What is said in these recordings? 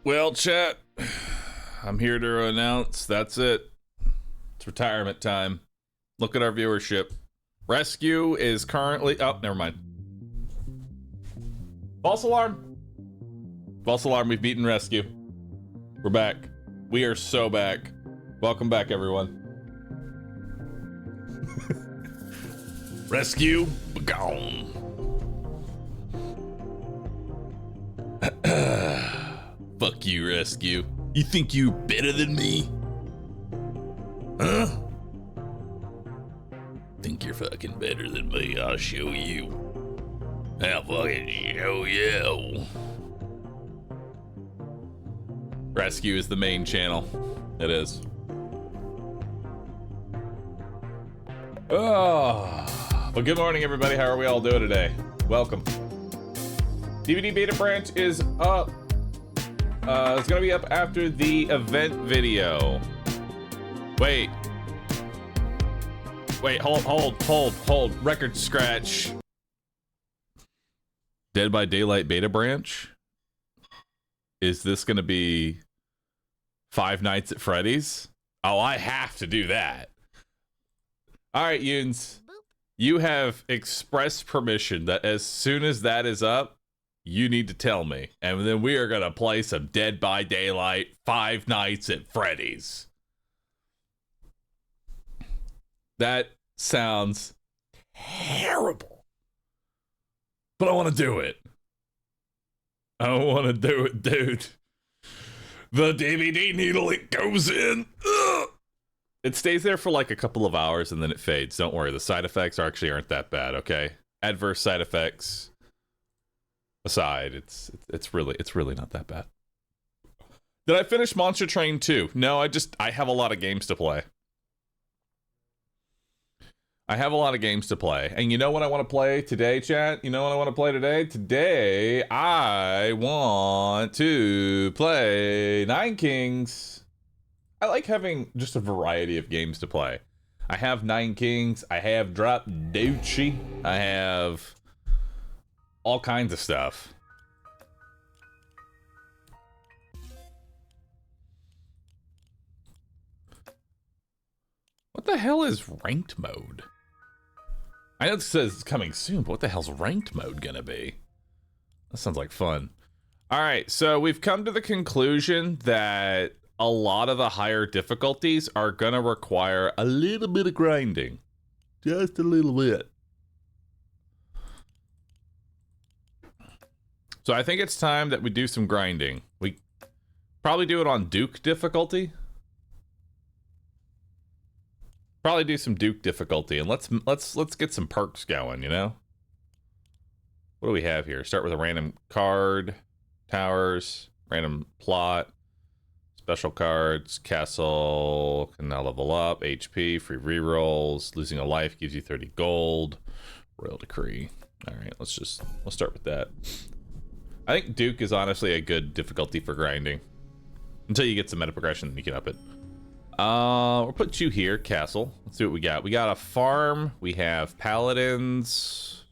Well, chat, I'm here to announce that's it. It's retirement time. Look at our viewership. Rescue is currently... Oh, never mind. False alarm. False alarm. We've beaten Rescue. We're back. We are so back. Welcome back, everyone. Rescue, gone. Fuck you, Rescue. You think you better than me? Huh? Think you're fucking better than me? I'll show you. I'll fucking show you. Rescue is the main channel. It is. Oh, well, good morning, everybody. How are we all doing today? Welcome. DVD beta branch is up. It's gonna be up after the event video. Wait, hold. Record scratch. Dead by Daylight beta branch? Is this gonna be Five Nights at Freddy's? Oh, I have to do that. All right, Yuns. You have expressed permission that as soon as that is up, you need to tell me. And then we are gonna play some Dead by Daylight Five Nights at Freddy's. That sounds terrible. But I want to do it. I want to do it, dude. The DVD needle, it goes in. Ugh. It stays there for like a couple of hours and then it fades. Don't worry, the side effects actually aren't that bad, okay? Adverse side effects aside, it's really not that bad. Did I finish Monster Train 2? No, I have a lot of games to play. I have a lot of games to play. And you know what I want to play today, chat? You know what I want to play today? Today, I want to play Nine Kings. I like having just a variety of games to play. I have Nine Kings. I have Drop Duchy. I have all kinds of stuff. What the hell is ranked mode? I know it says it's coming soon, but what the hell's ranked mode gonna be? That sounds like fun. All right, so we've come to the conclusion that a lot of the higher difficulties are gonna require a little bit of grinding. Just a little bit. So I think it's time that we do some grinding. We probably do it on Duke difficulty. Probably do some Duke difficulty, and let's get some perks going, you know? What do we have here? Start with a random card, towers, random plot, special cards, castle, can now level up, HP, free rerolls, losing a life gives you 30 gold, royal decree. All right, let's start with that. I think Duke is honestly a good difficulty for grinding. Until you get some meta progression, then you can up it. We'll put you here, castle. Let's see what we got. We got a farm. We have paladins.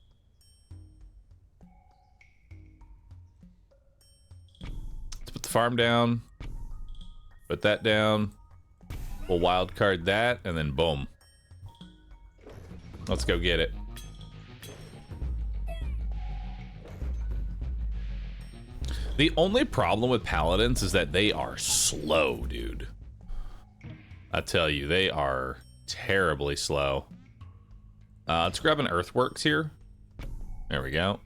Let's put the farm down. Put that down. We'll wild card that, and then boom. Let's go get it. The only problem with paladins is that they are slow, dude. I tell you, they are terribly slow. Let's grab an earthworks here. There we go.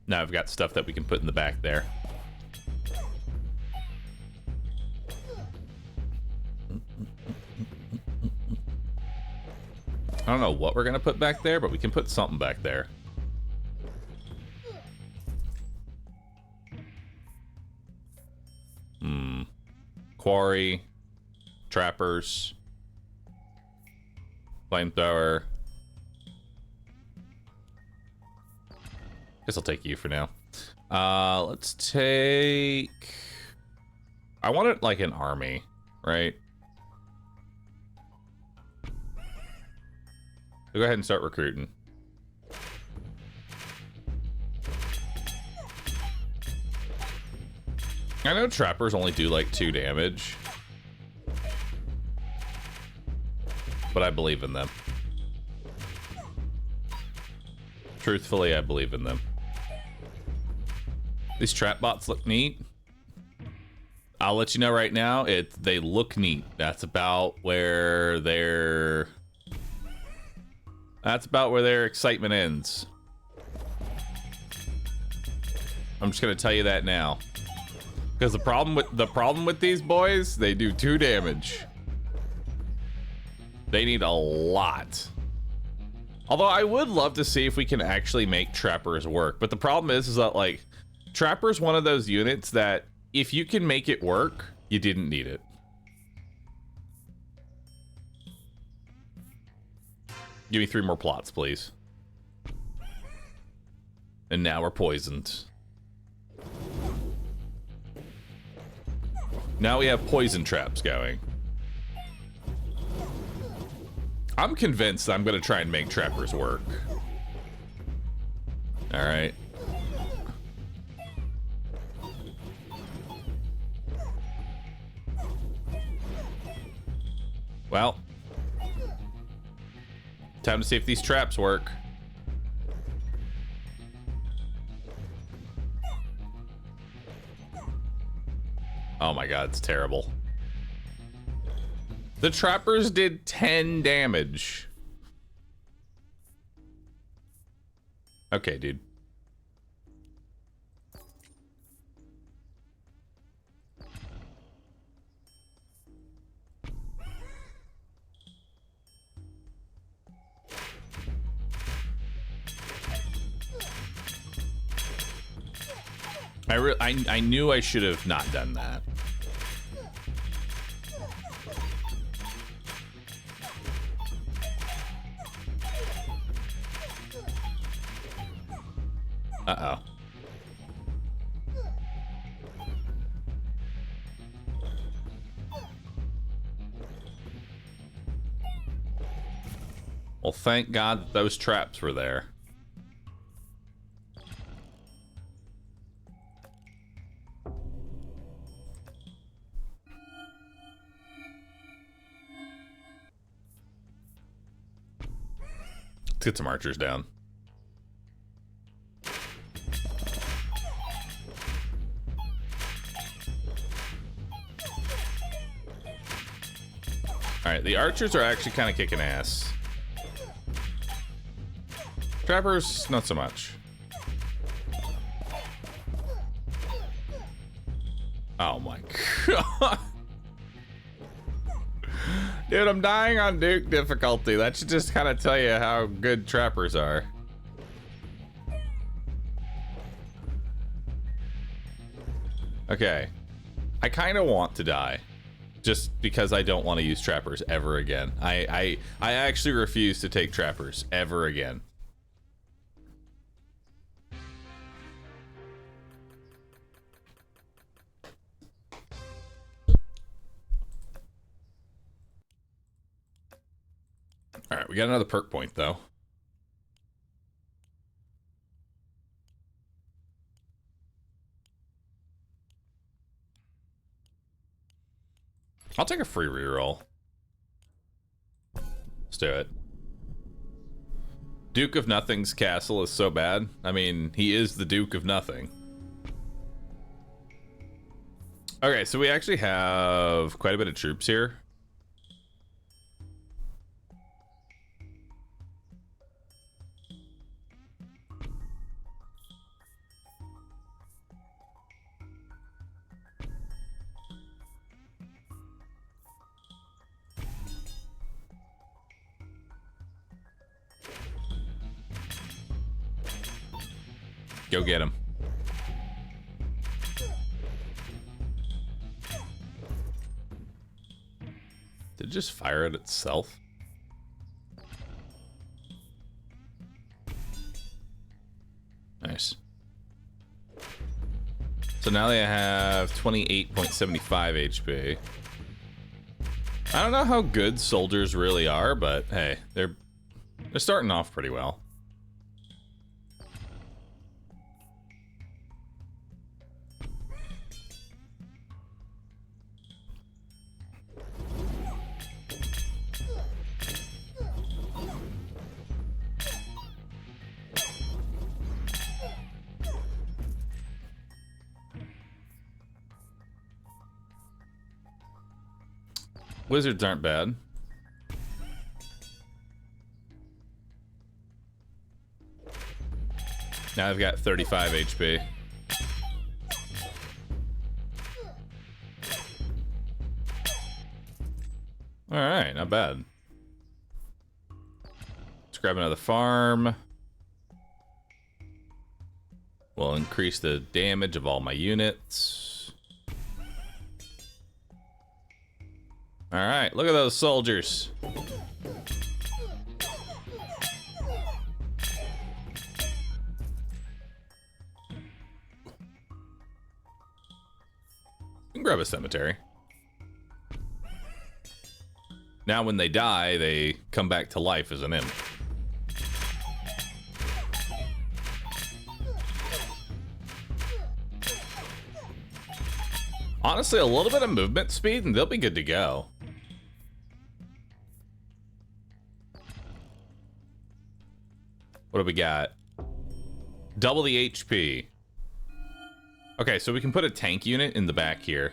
Now I've got stuff that we can put in the back there. I don't know what we're gonna put back there, but we can put something back there. Quarry, trappers, flamethrower. Guess I'll take you for now. Let's take... I want it like an army, right? So go ahead and start recruiting. I know trappers only do like 2 damage, but I believe in them. Truthfully, I believe in them. These trap bots look neat. I'll let you know right now, they look neat. That's about where their excitement ends. I'm just gonna tell you that now. Because the problem with these boys, they do 2 damage. They need a lot. Although I would love to see if we can actually make trappers work. But the problem is that like trapper's one of those units that if you can make it work, you didn't need it. Give me 3 more plots, please. And now we're poisoned. Now we have poison traps going. I'm convinced I'm gonna try and make trappers work. All right. Well, time to see if these traps work. Oh my god, it's terrible. The trappers did 10 damage. Okay, dude. I knew I should have not done that. Uh-oh. Well, thank God that those traps were there. Let's get some archers down. Alright, the archers are actually kind of kicking ass. Trappers, not so much. Oh my god. Dude, I'm dying on Duke difficulty. That should just kind of tell you how good trappers are. Okay. I kind of want to die. Just because I don't want to use trappers ever again. I actually refuse to take trappers ever again. All right, we got another perk point though. I'll take a free reroll. Let's do it. Duke of Nothing's castle is so bad. I mean, he is the Duke of Nothing. Okay, so we actually have quite a bit of troops here. Go get him. Did it just fire at itself? Nice. So now they have 28.75 HP. I don't know how good soldiers really are, but hey, they're starting off pretty well. Wizards aren't bad. Now I've got 35 HP. Alright, not bad. Let's grab another farm. We'll increase the damage of all my units. Alright, look at those soldiers. You can grab a cemetery. Now when they die, they come back to life as an imp. Honestly, a little bit of movement speed and they'll be good to go. What do we got? Double the HP. Okay, so we can put a tank unit in the back here.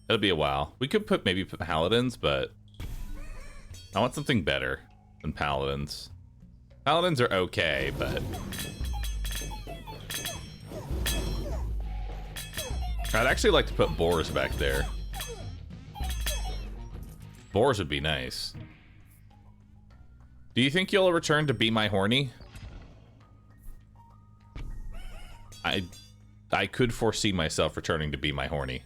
It'll be a while. We could maybe put paladins, but I want something better than paladins. Paladins are okay, but I'd actually like to put boars back there. Boars would be nice. Do you think you'll return to Be My Horny? I could foresee myself returning to Be My Horny.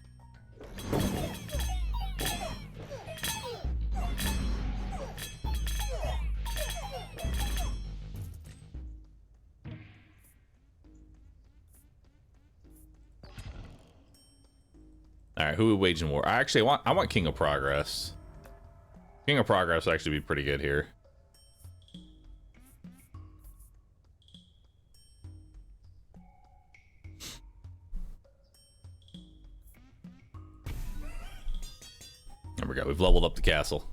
All right, who are we waging war? I want King of Progress. King of Progress would actually be pretty good here. There we go. We've leveled up the castle.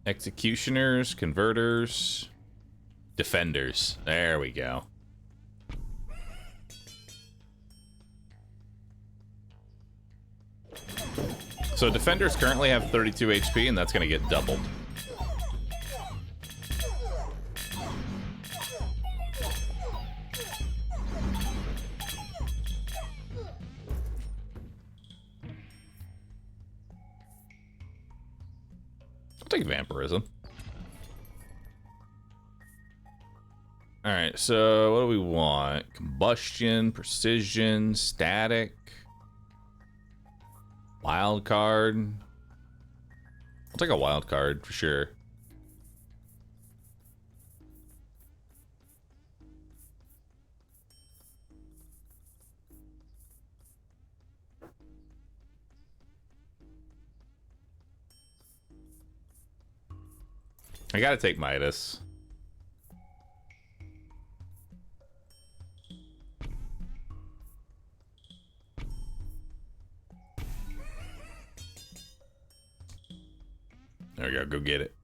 Executioners, converters, defenders. There we go. So defenders currently have 32 HP, and that's going to get doubled. I'll take vampirism. All right, so what do we want? Combustion, precision, static. Wild card. I'll take a wild card for sure. I gotta take Midas. There we go, go get it.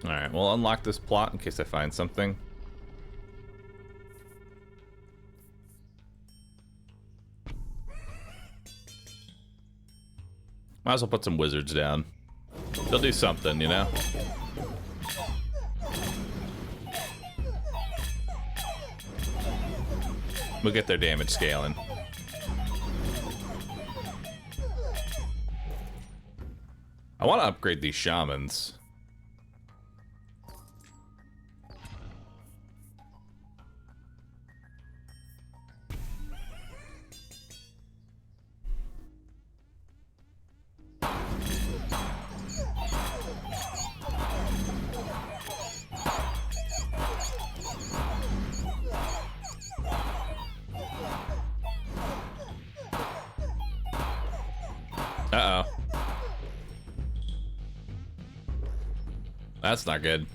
Alright, we'll unlock this plot in case I find something. Might as well put some wizards down. They'll do something, you know? We'll get their damage scaling. I want to upgrade these shamans. That's not good.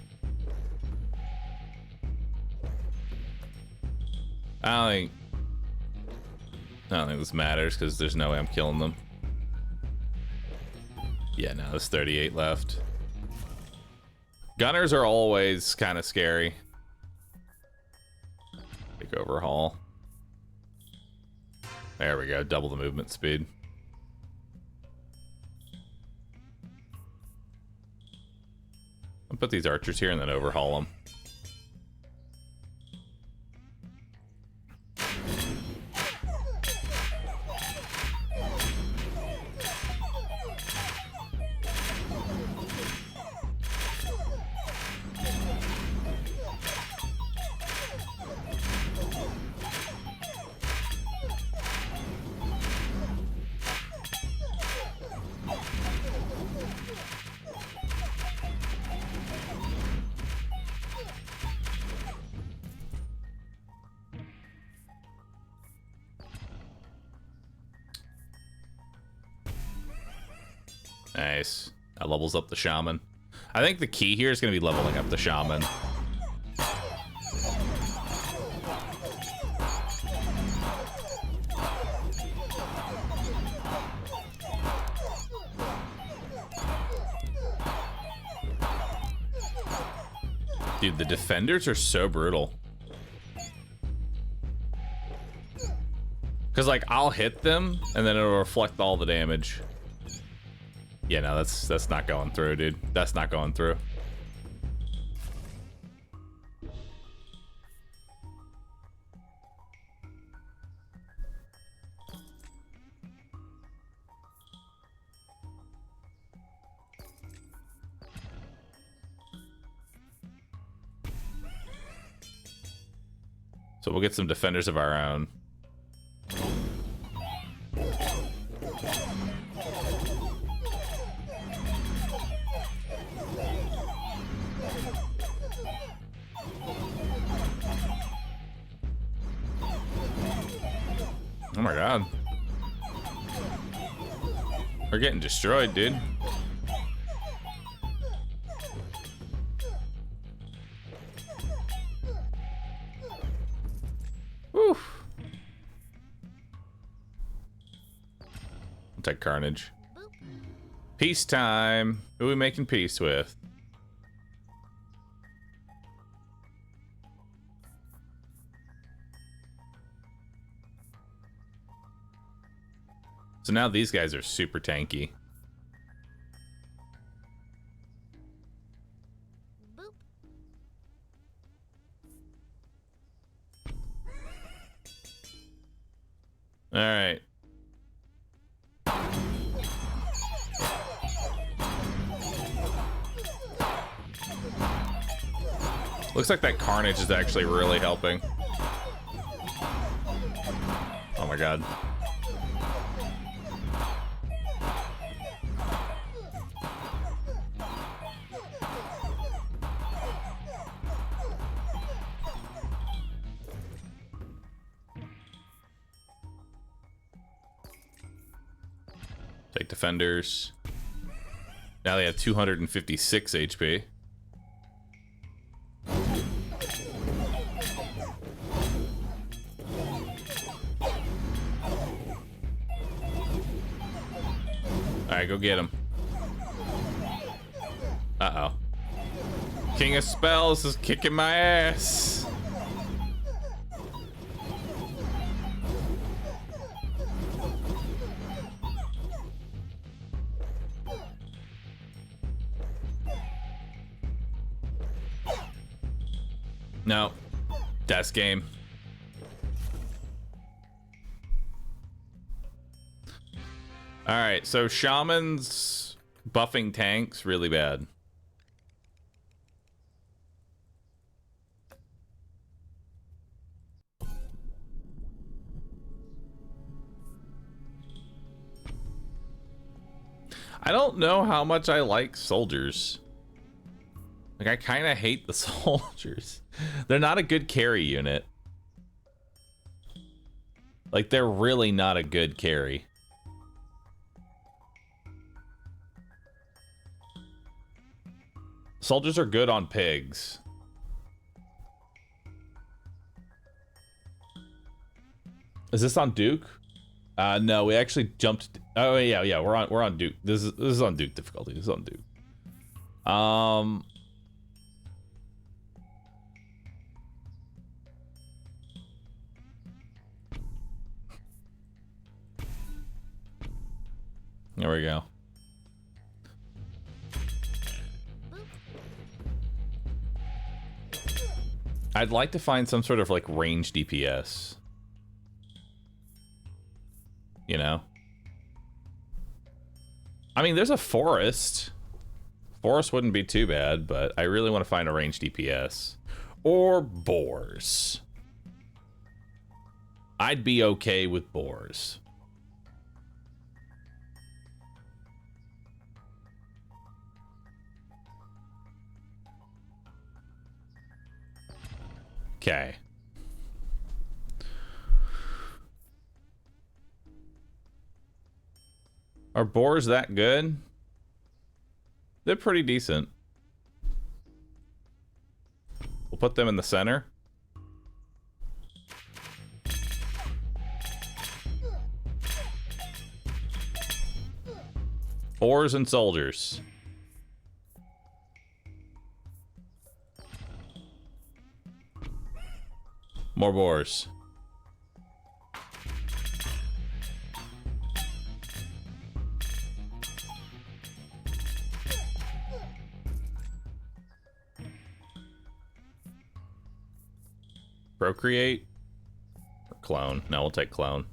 I don't think this matters because there's no way I'm killing them. Yeah, no, there's 38 left. Gunners are always kind of scary. Big overhaul. There we go, double the movement speed. I'll put these archers here and then overhaul them. Nice. That levels up the shaman. I think the key here is going to be leveling up the shaman. Dude, the defenders are so brutal. Because, like, I'll hit them, and then it'll reflect all the damage. Yeah, no, that's not going through, dude. That's not going through. So we'll get some defenders of our own. Oh my god. We're getting destroyed, dude. Whew. I'll take carnage. Peacetime. Who are we making peace with? So now these guys are super tanky. Boop. All right. Looks like that carnage is actually really helping. Oh my god. Take defenders. Now they have 256 HP. Alright, go get him. Uh-oh. King of Spells is kicking my ass. No. That's game. Alright, so Shaman's buffing tanks really bad. I don't know how much I like soldiers. Like, I kind of hate the soldiers. They're not a good carry unit. Like, they're really not a good carry. Soldiers are good on pigs. Is this on Duke? No, we actually jumped. Oh yeah, we're on Duke. This is on Duke difficulty. This is on Duke. There we go. I'd like to find some sort of like range DPS. You know? I mean, there's a forest. Forest wouldn't be too bad, but I really want to find a range DPS. Or boars. I'd be okay with boars. Okay. Are boars that good? They're pretty decent. We'll put them in the center. Boars and soldiers. More boars. Procreate? Or clone? No, we'll take clone.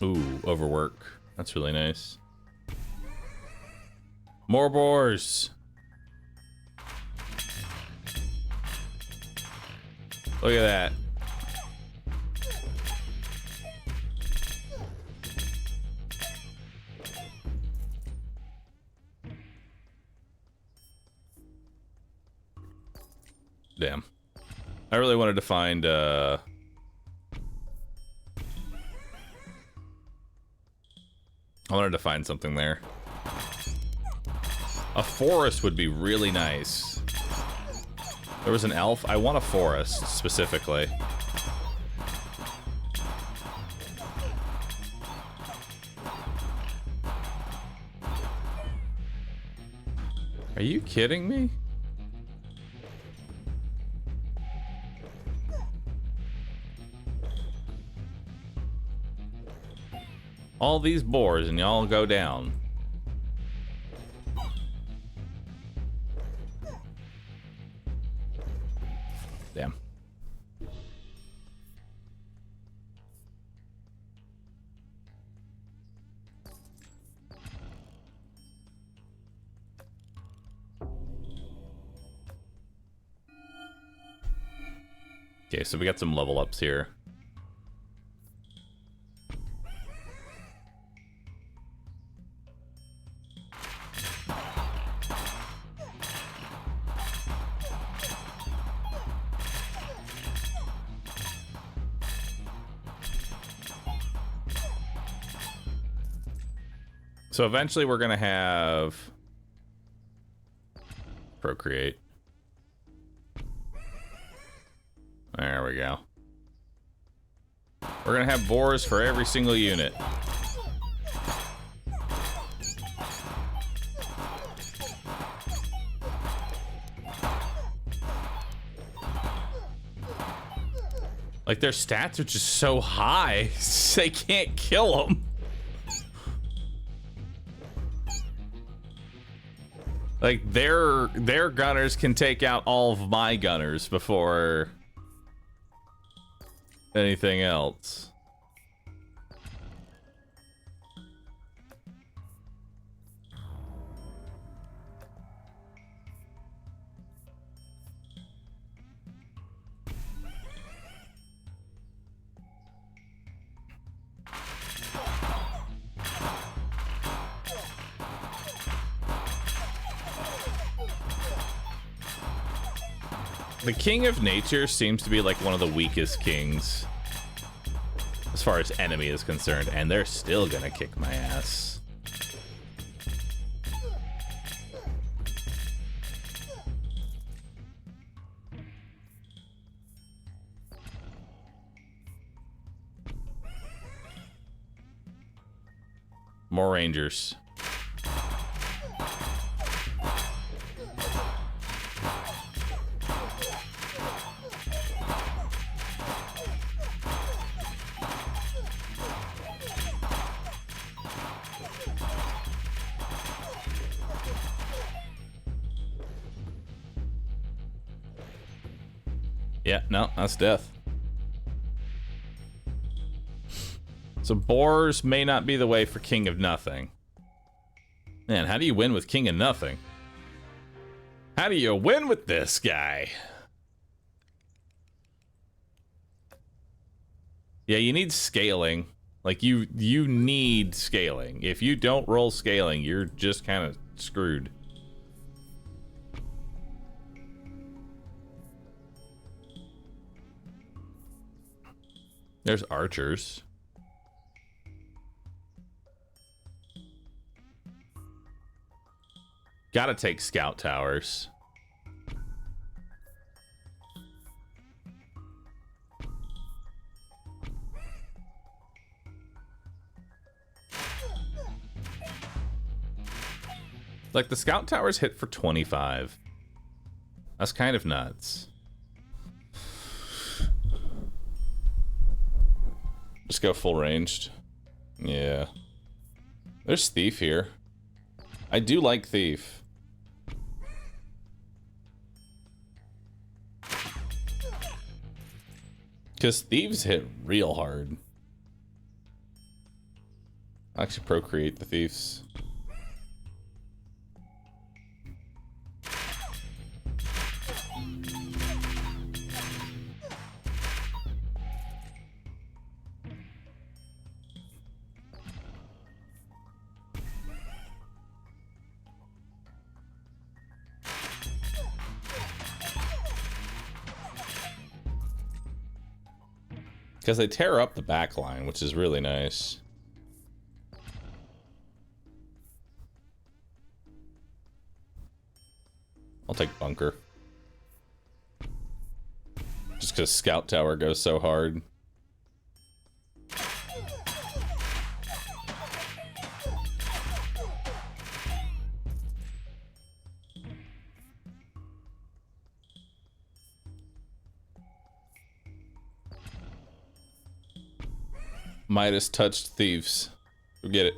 Ooh, overwork. That's really nice. More boars. Look at that. Damn. I really wanted to find I wanted to find something there. A forest would be really nice. There was an elf. I want a forest, specifically. Are you kidding me? All these boars and y'all go down. Damn. Okay, so we got some level ups here. So eventually we're gonna have procreate. There we go. We're gonna have boars for every single unit. Like, their stats are just so high, they can't kill them. Like, their gunners can take out all of my gunners before anything else. The King of Nature seems to be like one of the weakest kings as far as enemy is concerned, and they're still gonna kick my ass. More Rangers. Yeah, no, that's death. So boars may not be the way for King of Nothing. Man, how do you win with King of Nothing? How do you win with this guy? Yeah, you need scaling. Like, you need scaling. If you don't roll scaling, you're just kind of screwed. There's archers. Gotta take scout towers. Like, the scout towers hit for 25. That's kind of nuts. Just go full ranged. Yeah. There's Thief here. I do like Thief. Because Thieves hit real hard. I'll actually procreate the Thieves. Because they tear up the back line, which is really nice. I'll take bunker. Just because scout tower goes so hard. Midas touched thieves. Go get it.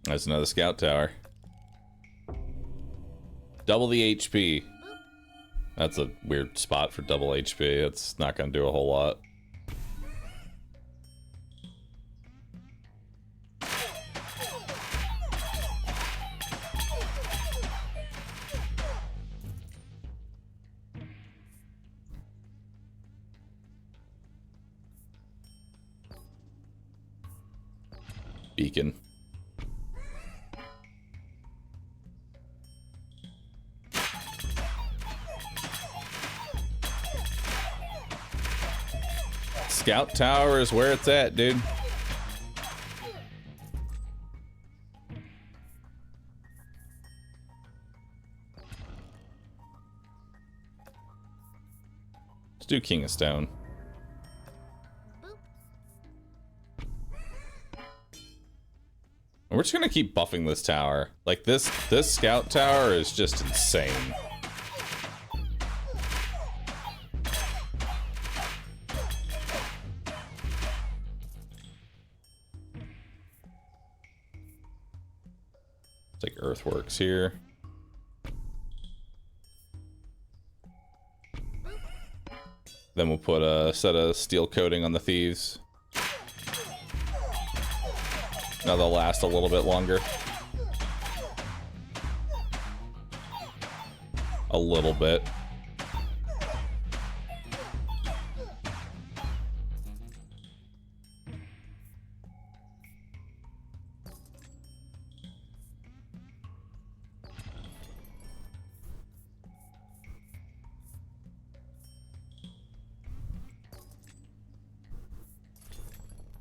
That's another scout tower. Double the HP. That's a weird spot for double HP. That's not going to do a whole lot. Beacon. Scout tower is where it's at, dude. Let's do King of Stone. We're just gonna keep buffing this tower. Like this scout tower is just insane. Take earthworks here. Then we'll put a set of steel coating on the thieves. Now they'll last a little bit longer. A little bit.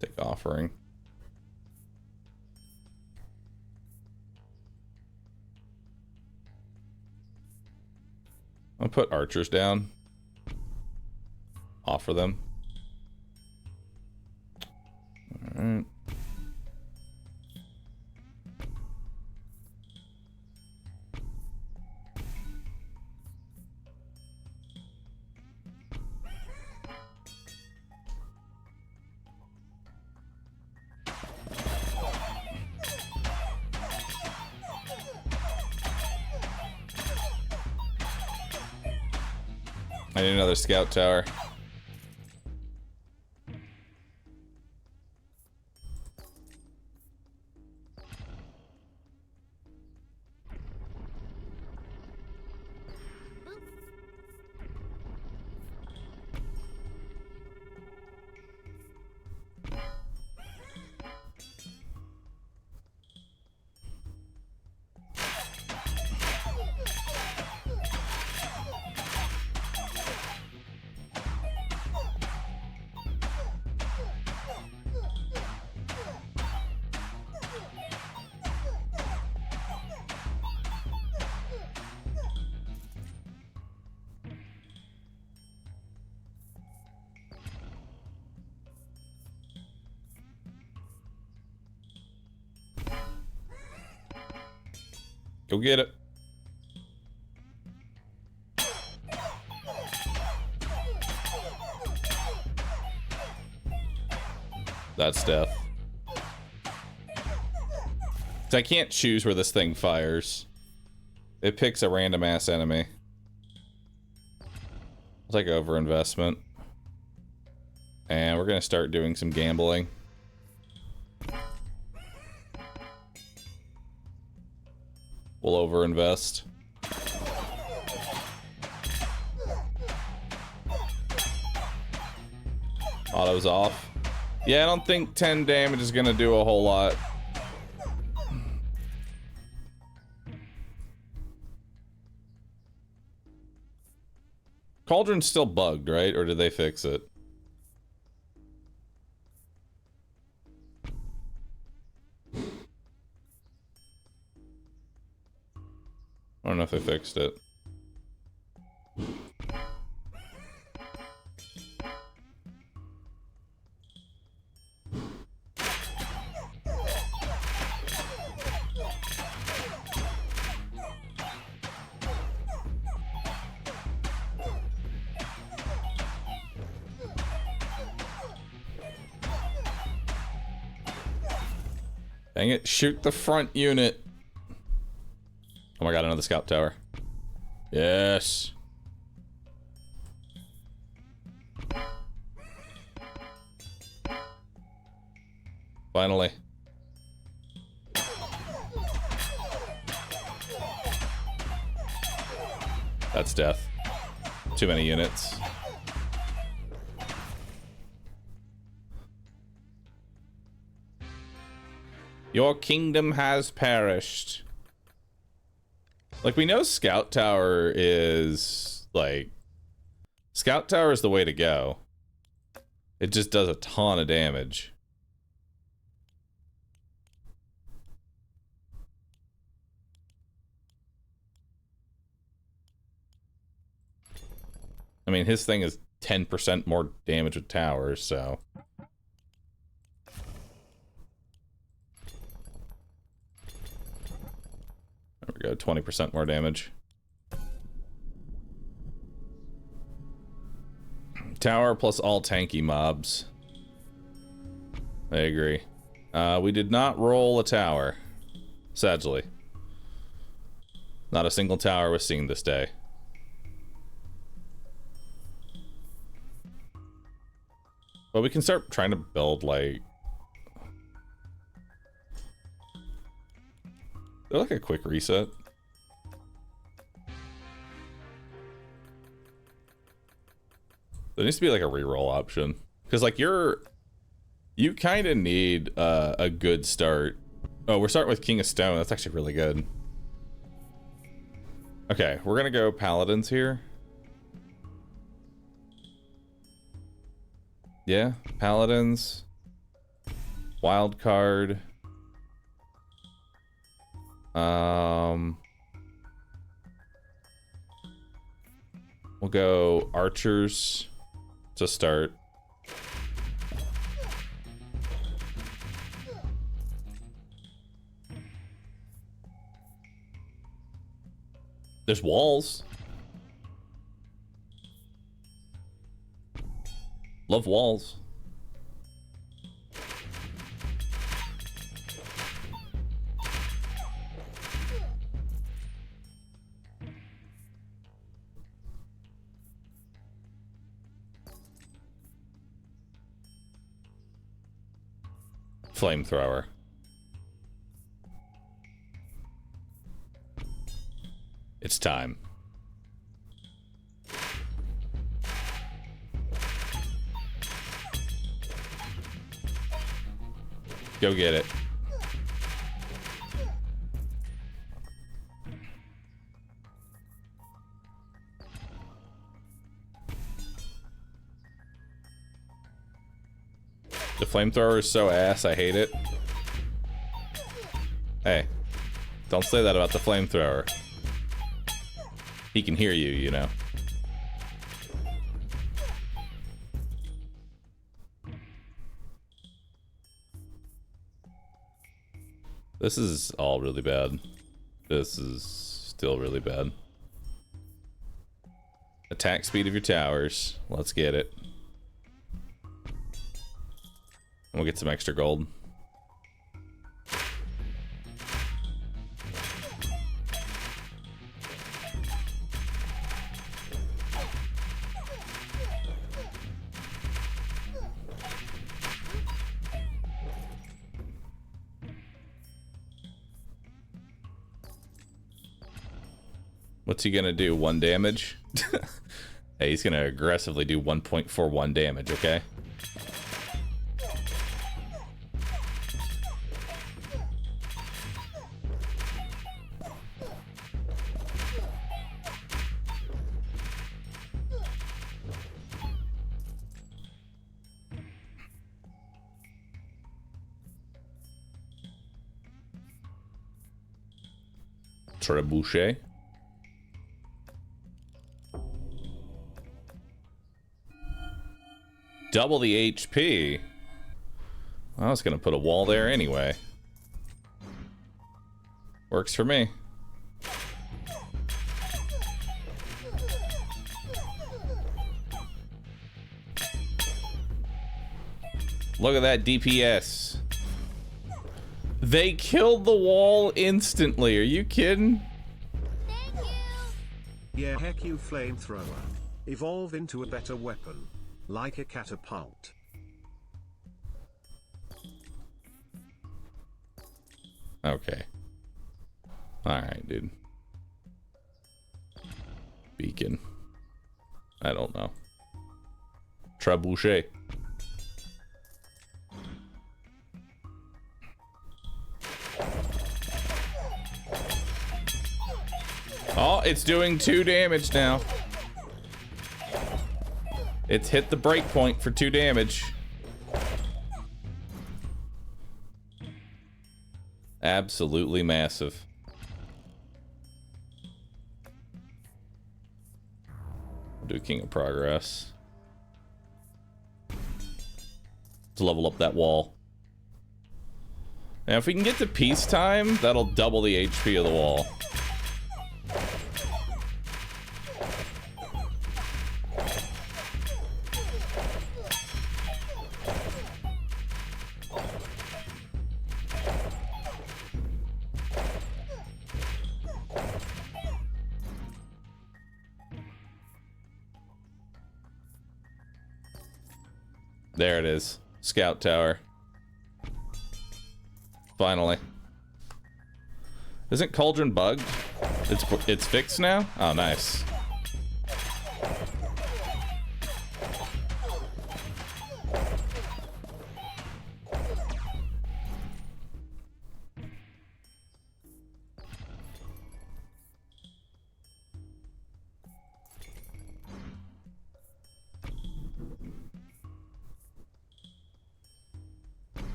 Take offering. I'll put archers down. Offer them. Alright. I need another scout tower. Go get it. That's death. I can't choose where this thing fires. It picks a random ass enemy. I'll take overinvestment. And we're gonna start doing some gambling. We'll overinvest. Auto's off. Yeah, I don't think 10 damage is gonna do a whole lot. Cauldron's still bugged, right? Or did they fix it? I don't know if they fixed it. Dang it, shoot the front unit. Oh my god, another scout tower. Yes. Finally. That's death. Too many units. Your kingdom has perished. Like, we know Scout Tower is, like... Scout Tower is the way to go. It just does a ton of damage. I mean, his thing is 10% more damage with towers, so... There we go, 20% more damage. Tower plus all tanky mobs. I agree. We did not roll a tower, sadly. Not a single tower was seen this day. But we can start trying to build, like... They're like a quick reset. There needs to be like a reroll option. Because like you kind of need a good start. Oh, we're starting with King of Stone. That's actually really good. Okay, we're gonna go Paladins here. Yeah, Paladins. Wild card. We'll go Archers to start. There's walls. Love walls. Flamethrower. It's time. Go get it. The flamethrower is so ass, I hate it. Hey, don't say that about the flamethrower. He can hear you, you know. This is all really bad. This is still really bad. Attack speed of your towers. Let's get it. And we'll get some extra gold. What's he gonna do? 1 damage? Hey, he's gonna aggressively do 1.41 damage, okay? Trebuchet. Double the HP. I was gonna put a wall there anyway. Works for me. Look at that DPS. They killed the wall instantly. Are you kidding? Thank you. Yeah, heck you, flamethrower. Evolve into a better weapon. Like a catapult. Okay. Alright, dude. Beacon. I don't know. Trebuchet. Oh, it's doing 2 damage now. It's hit the break point for 2 damage. Absolutely massive. We'll do King of Progress. To level up that wall. Now, if we can get to peacetime, that'll double the HP of the wall. There it is. Scout tower. Finally. Isn't Cauldron bugged? It's fixed now? Oh, nice.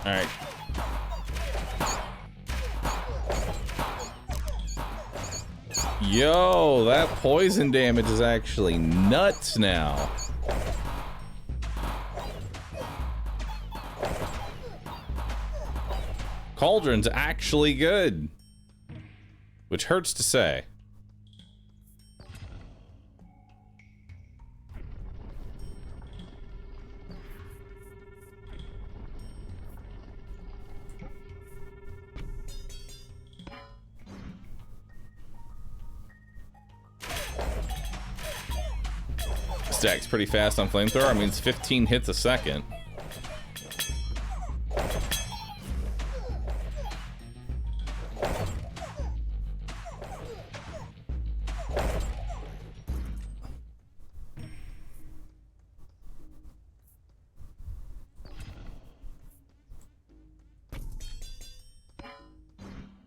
Alright. Yo, that poison damage is actually nuts now. Cauldron's actually good. Which hurts to say. Stacks pretty fast on flamethrower. I mean, it's 15 hits a second.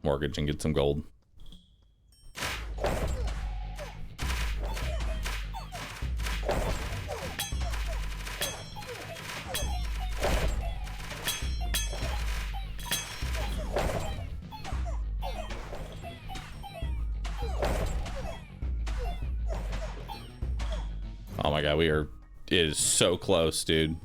Mortgage and get some gold. Oh my god, it is so close, dude.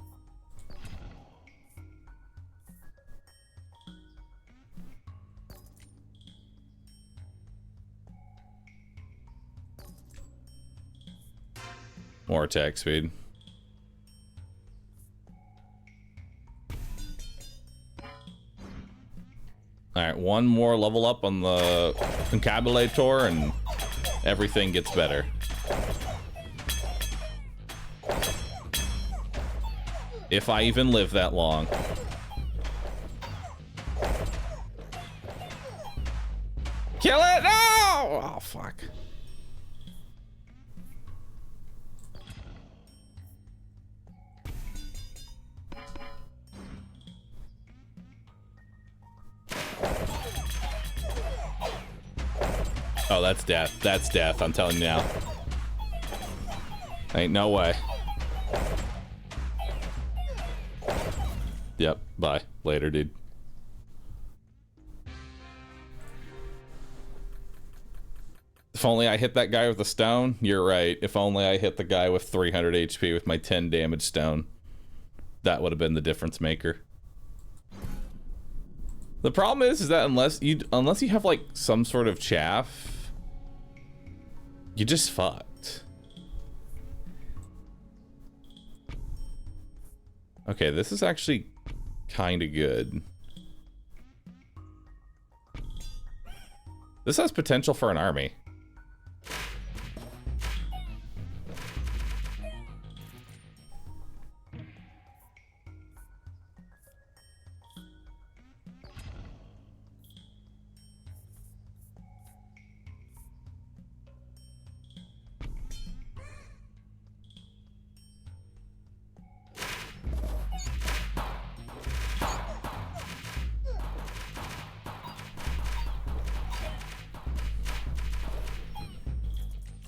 More attack speed. Alright, one more level up on the Concabulator and everything gets better. If I even live that long. Kill it! No! Oh, fuck. Oh, that's death. That's death, I'm telling you now. Ain't no way. Yep, bye. Later, dude. If only I hit that guy with a stone. You're right. If only I hit the guy with 300 HP with my 10 damage stone. That would have been the difference maker. The problem is that unless you have like some sort of chaff, you just fucked. Okay, this is actually kind of good. This has potential for an army.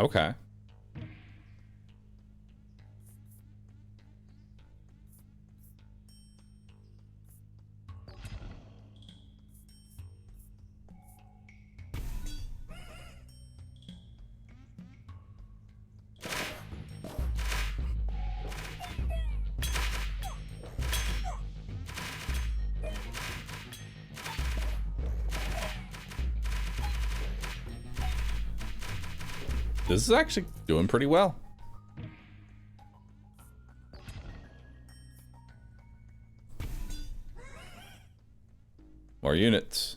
Okay. This is actually doing pretty well. More units.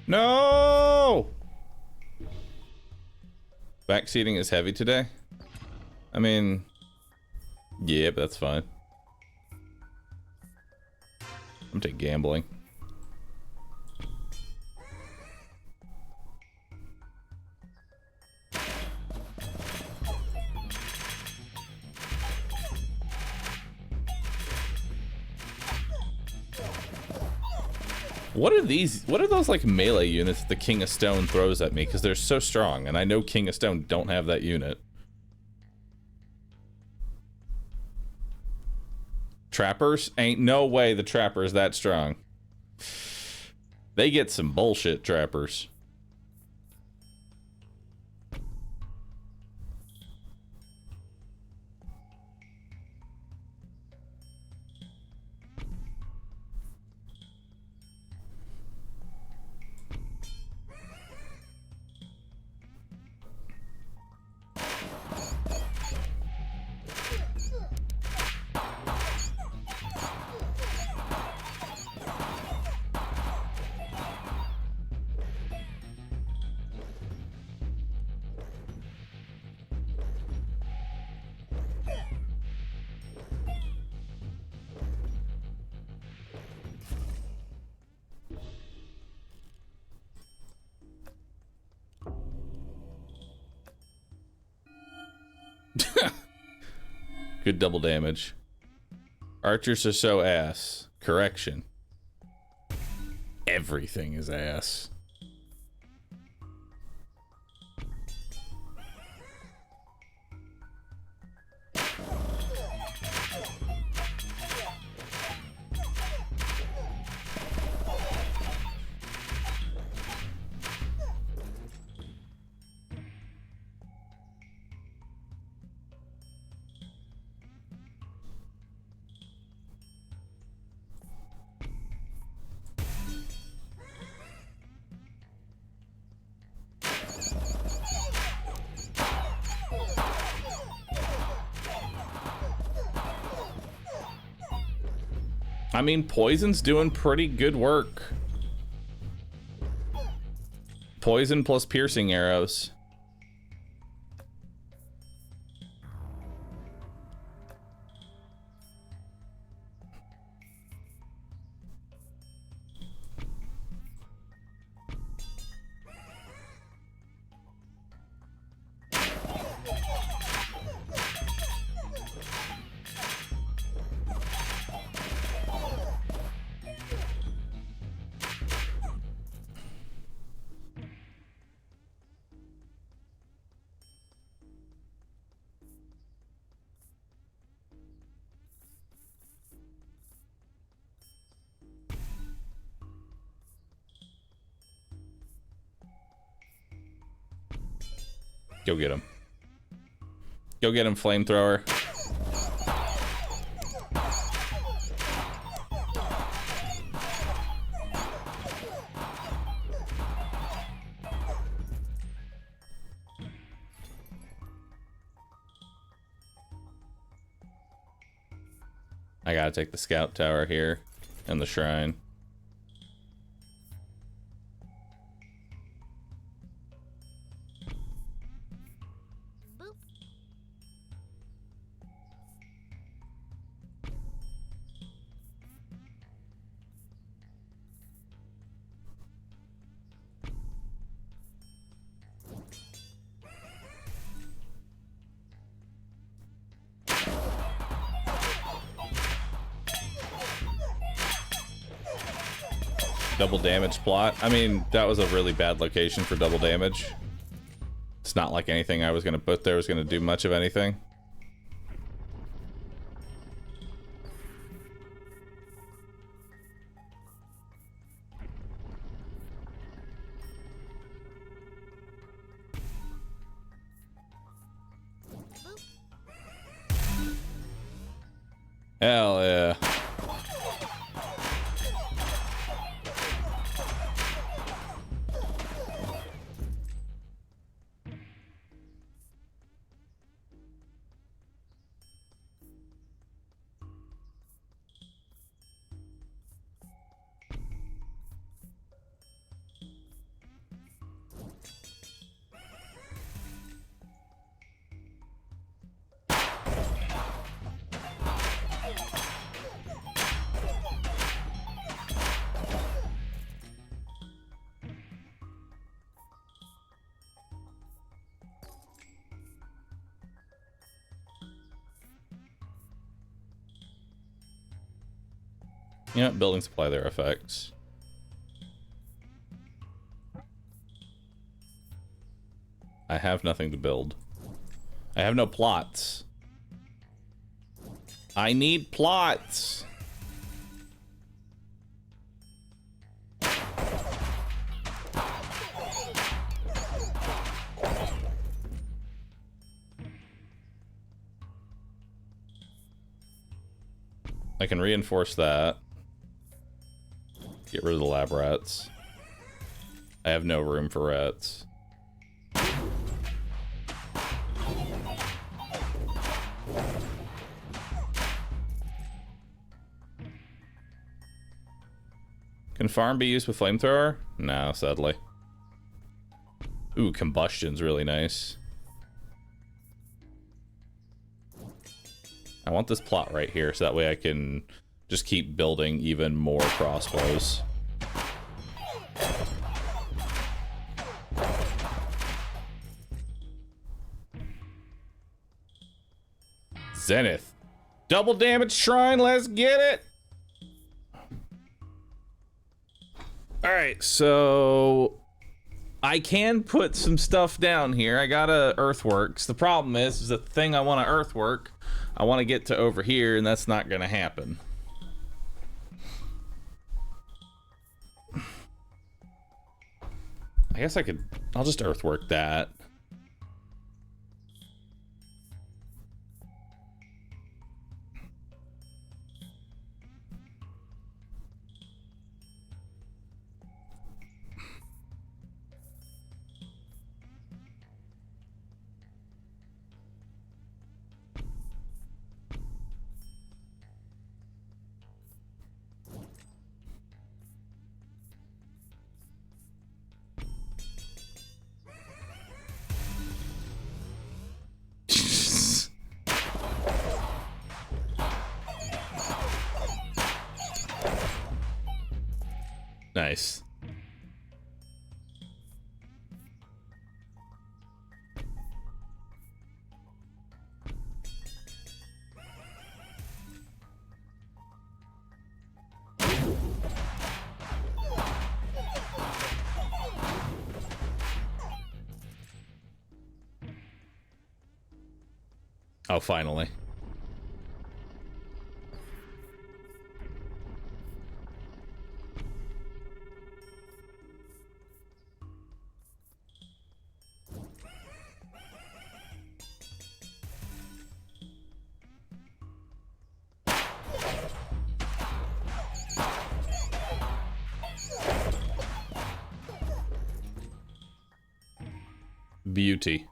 No! Backseating is heavy today? I mean, yeah, but that's fine. I'm taking gambling. What are these? What are those like melee units that the King of Stone throws at me? Because they're so strong, and I know King of Stone don't have that unit. Trappers? Ain't no way the trapper is that strong. They get some bullshit trappers. Good double damage. Archers are so ass. Correction. Everything is ass. I mean, poison's doing pretty good work. Poison plus piercing arrows. Go get him. Go get him, flamethrower. I gotta take the scout tower here and the shrine. Double damage plot. I mean, that was a really bad location for double damage. It's not like anything I was going to put there was going to do much of anything. Hell yeah. You know, buildings apply their effects. I have nothing to build. I have no plots. I need plots. I can reinforce that. Get rid of the lab rats. I have no room for rats. Can farm be used with flamethrower? No, sadly. Ooh, combustion's really nice. I want this plot right here so that way I can just keep building even more crossbows. Zenith. Double damage shrine, let's get it! Alright, so I can put some stuff down here. I got a earthworks. The problem is the thing I want to earthwork, I want to get to over here, and that's not gonna happen. I guess I'll just earthwork that. Nice. Oh, finally. Beauty.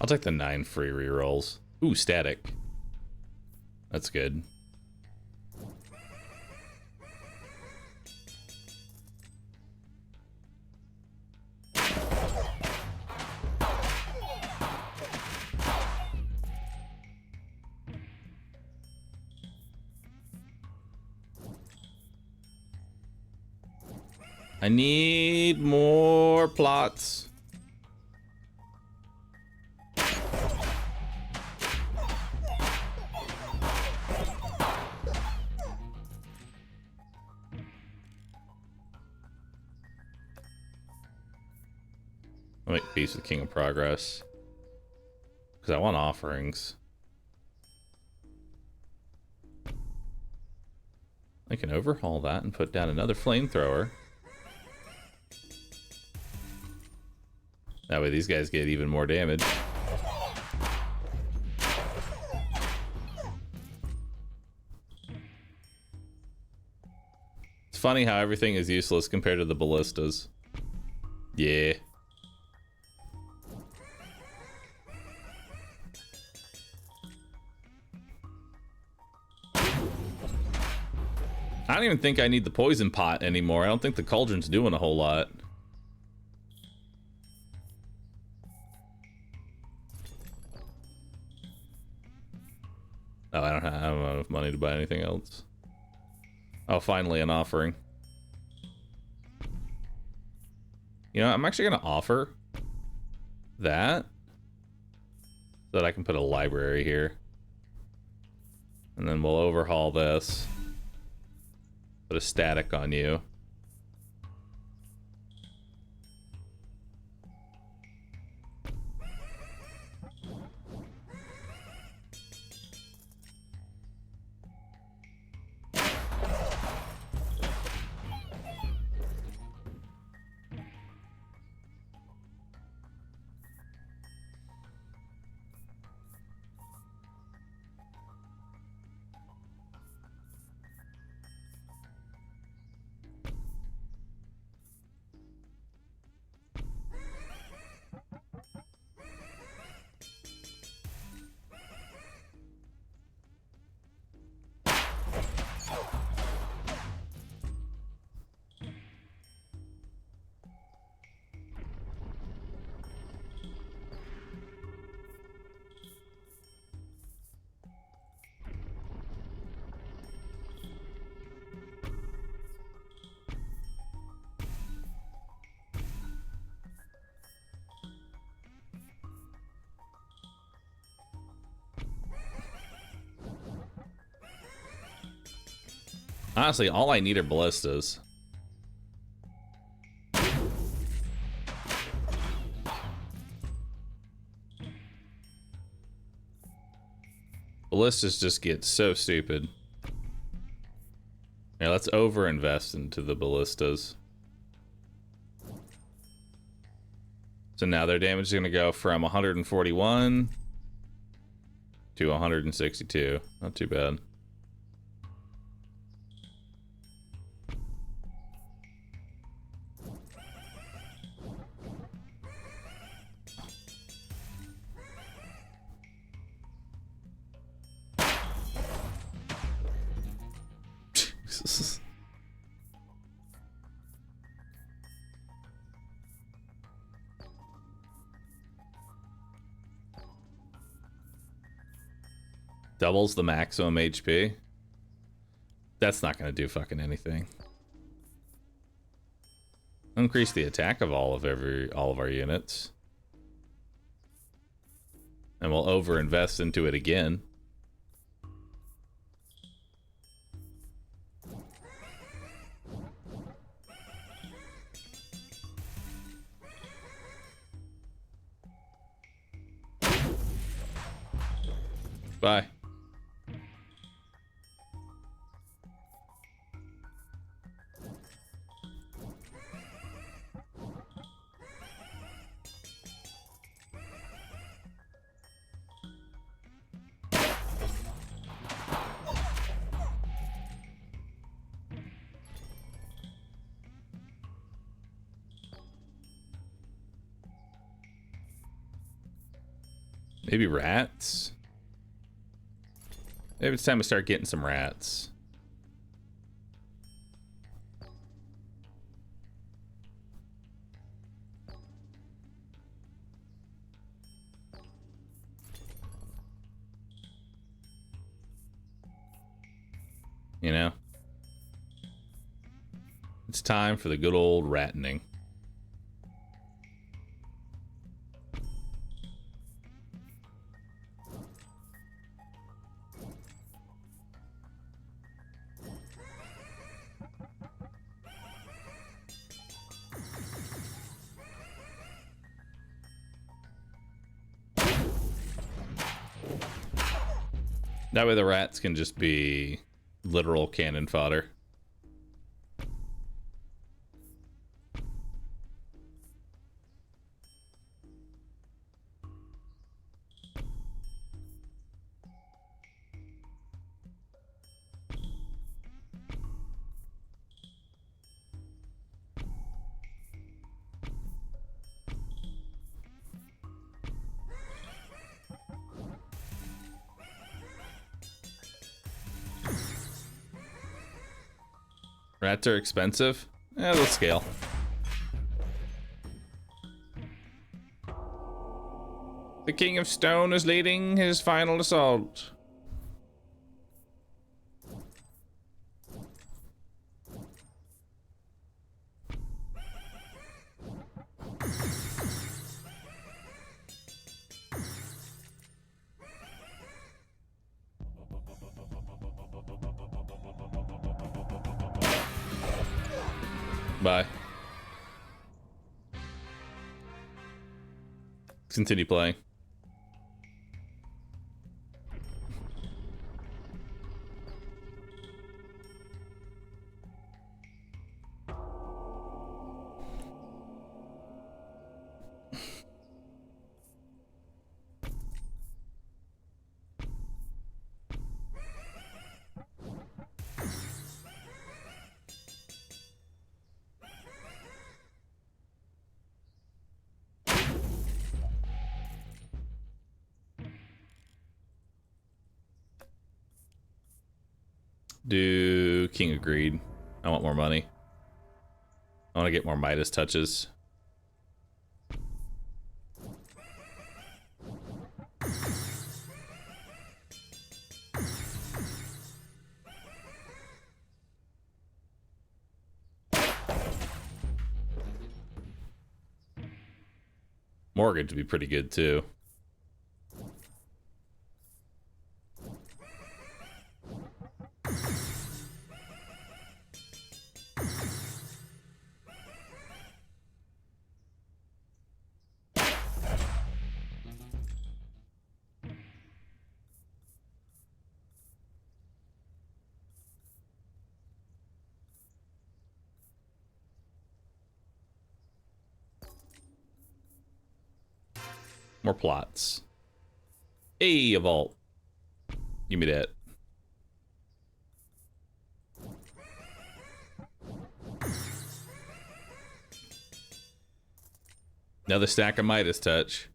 I'll take the 9 free rerolls. Ooh, static. That's good. I need more plots. I'll make peace with King of Progress. Because I want offerings. I can overhaul that and put down another flamethrower. That way these guys get even more damage. It's funny how everything is useless compared to the ballistas. Yeah. I don't even think I need the poison pot anymore. I don't think the cauldron's doing a whole lot. Oh, I don't have enough money to buy anything else. Oh, finally an offering. You know, I'm actually going to offer that so that I can put a library here. And then we'll overhaul this. Put a static on you. Honestly, all I need are ballistas. Ballistas just get so stupid. Yeah, let's overinvest into the ballistas. So now their damage is going to go from 141 to 162. Not too bad. Doubles the maximum HP. That's not going to do fucking anything. Increase the attack of all of our units. And we'll overinvest into it again. Bye. Maybe rats? Maybe it's time to start getting some rats. You know? It's time for the good old rattening. That way the rats can just be literal cannon fodder. Rats are expensive. They'll scale. The King of Stone is leading his final assault. Bye. Continue playing. Do King of Greed. I want more money. I want to get more Midas touches. Mortgage would be pretty good too. More plots. Hey, a vault. Give me that. Another stack of Midas touch.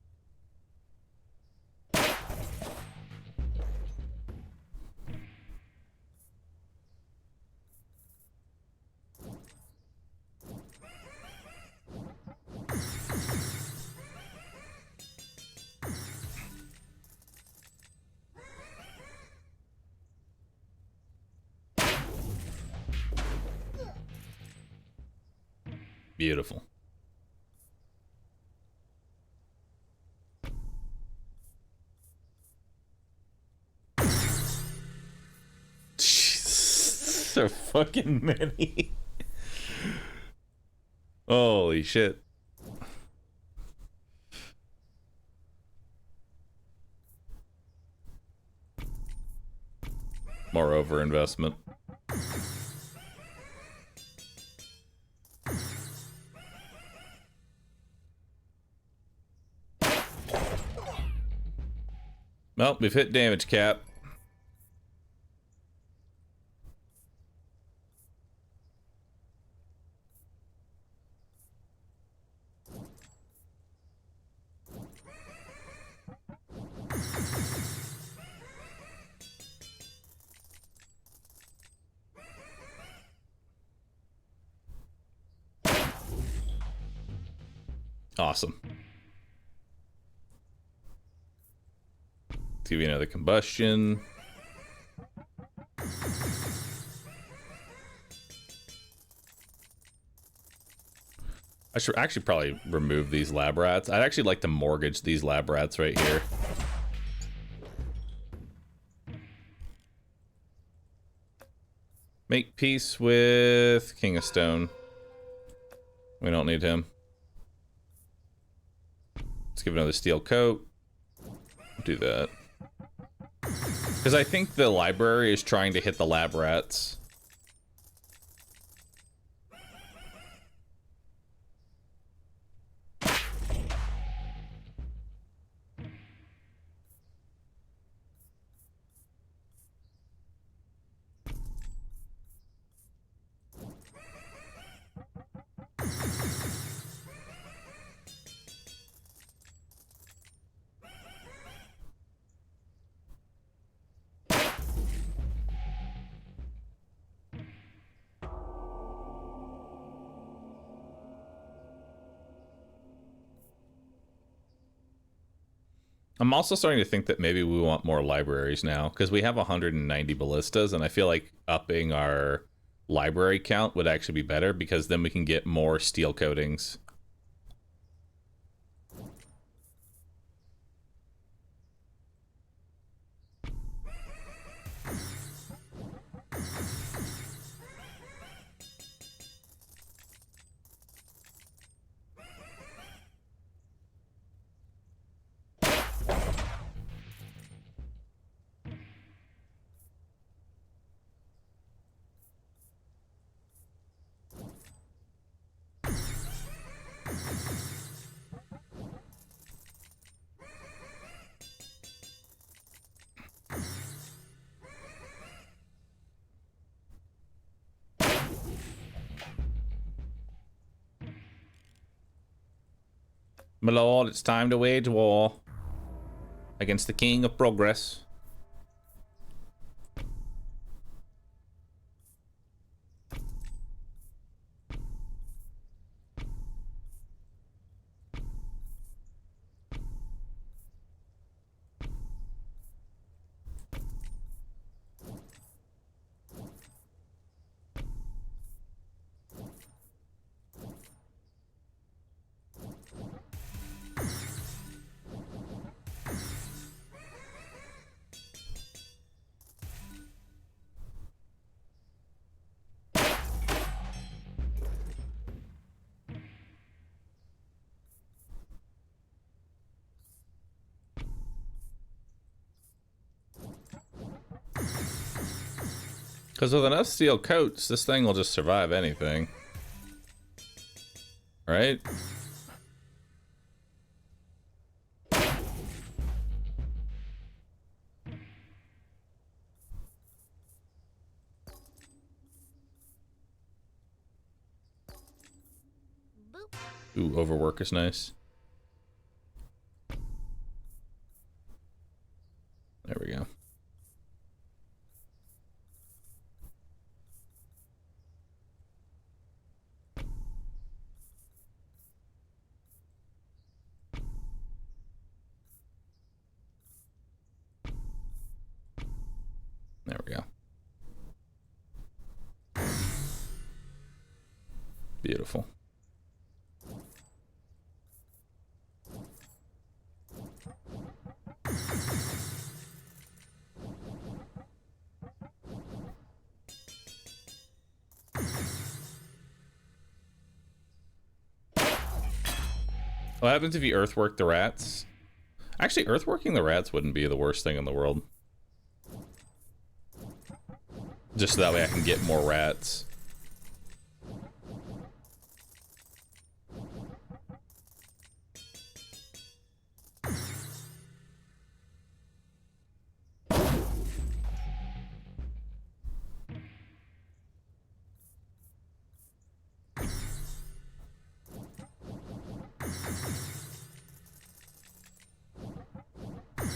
Beautiful. Jesus, so fucking many. Holy shit. More over investment. Well, we've hit damage cap. Awesome. Give you another combustion. I should actually probably remove these lab rats. I'd actually like to mortgage these lab rats right here. Make peace with King of Stone. We don't need him. Let's give another steel coat. Do that. Because Because I think the library is trying to hit the lab rats. I'm also starting to think that maybe we want more libraries now, because we have 190 ballistas, and I feel like upping our library count would actually be better, because then we can get more steel coatings. My lord, it's time to wage war against the king of progress. Because with enough steel coats, this thing will just survive anything. Right? Ooh, overwork is nice. There we go. There we go. Beautiful. What happens if you earthwork the rats? Actually, earthworking the rats wouldn't be the worst thing in the world. Just so that way I can get more rats.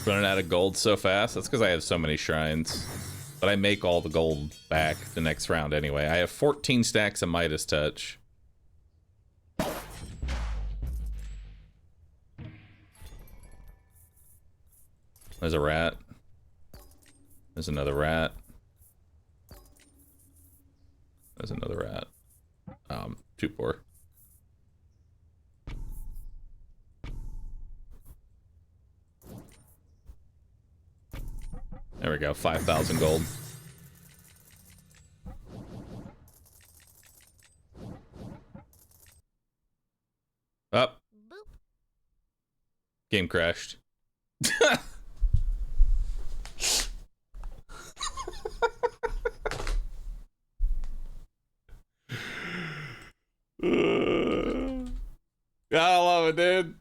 Running out of gold so fast? That's because I have so many shrines. But I make all the gold back the next round anyway. I have 14 stacks of Midas Touch. There's a rat. There's another rat. There's another rat. Too poor. There we go, 5,000 gold. Up. Oh. Game crashed. Gotta love it, dude.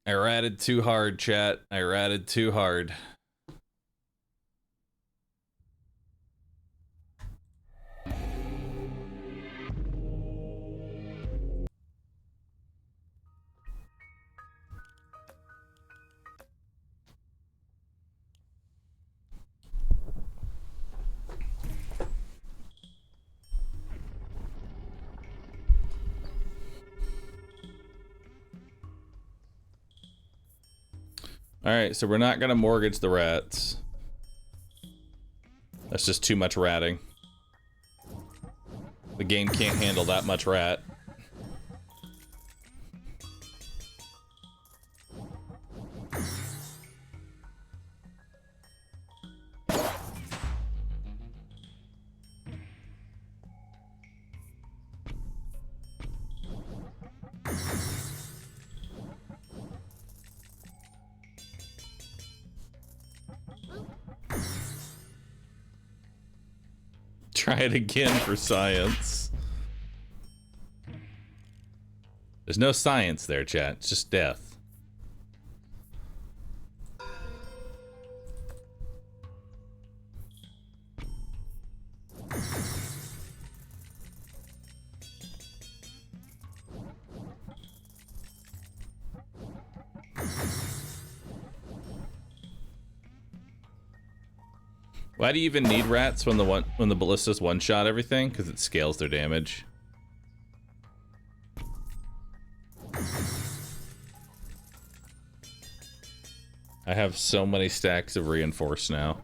I ratted too hard, chat. I ratted too hard. Alright, so we're not gonna mortgage the rats. That's just too much ratting. The game can't handle that much rat. Try it again for science. There's no science there, chat. It's just death. Why do you even need rats when the ballistas one-shot everything? Because it scales their damage. I have so many stacks of reinforce now.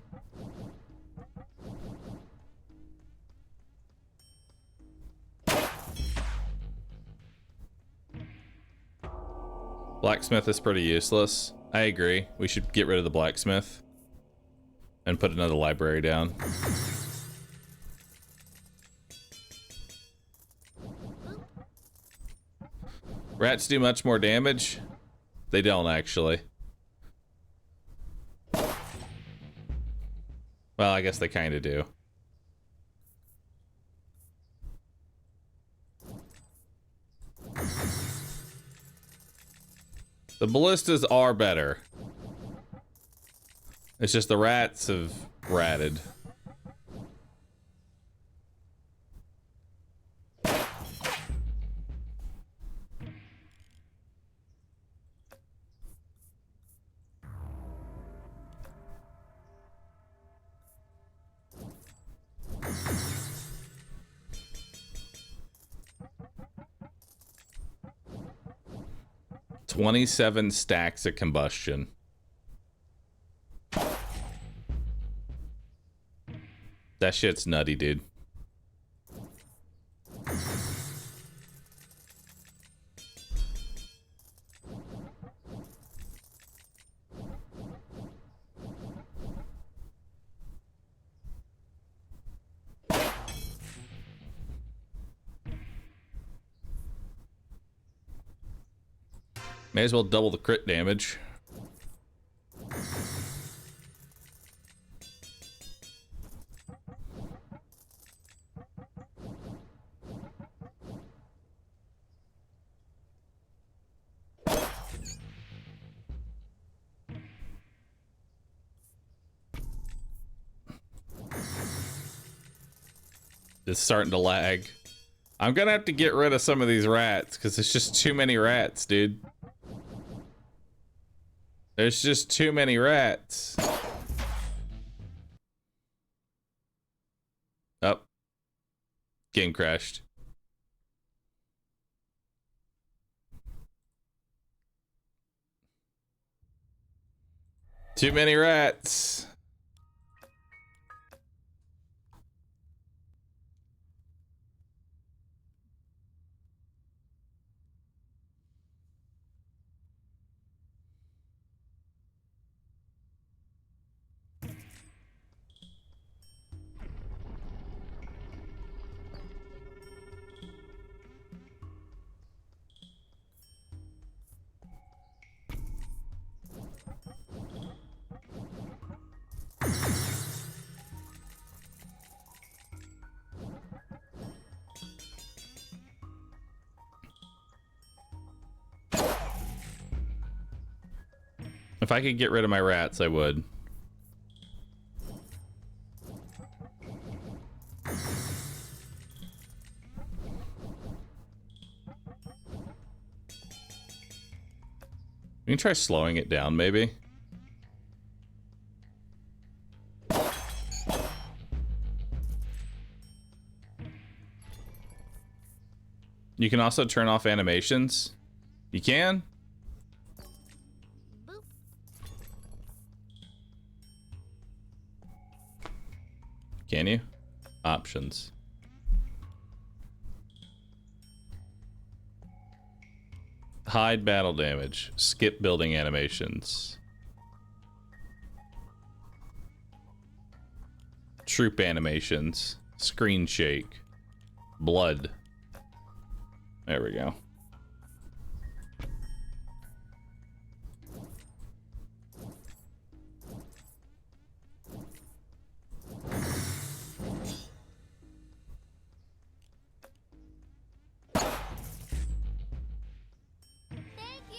Blacksmith is pretty useless. I agree. We should get rid of the blacksmith. And put another library down. Rats do much more damage? They don't, actually. Well, I guess they kind of do. The ballistas are better. It's just the rats have ratted. $27 stacks of combustion. That shit's nutty, dude. May as well double the crit damage. It's starting to lag. I'm gonna have to get rid of some of these rats because it's just too many rats, dude. There's just too many rats. Oh. Game crashed. Too many rats. If I could get rid of my rats, I would. We can try slowing it down, maybe. You can also turn off animations. You can? Boop. Can you? Options. Hide battle damage. Skip building animations. Troop animations. Screen shake. Blood. There we go. Thank you.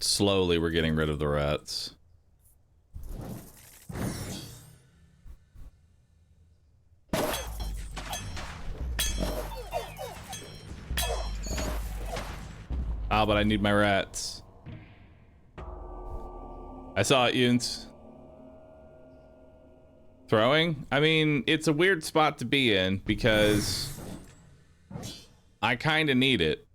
Slowly, we're getting rid of the rats. Ah, but I need my rats. I saw it, Yuns. Throwing? I mean, it's a weird spot to be in because I kind of need it.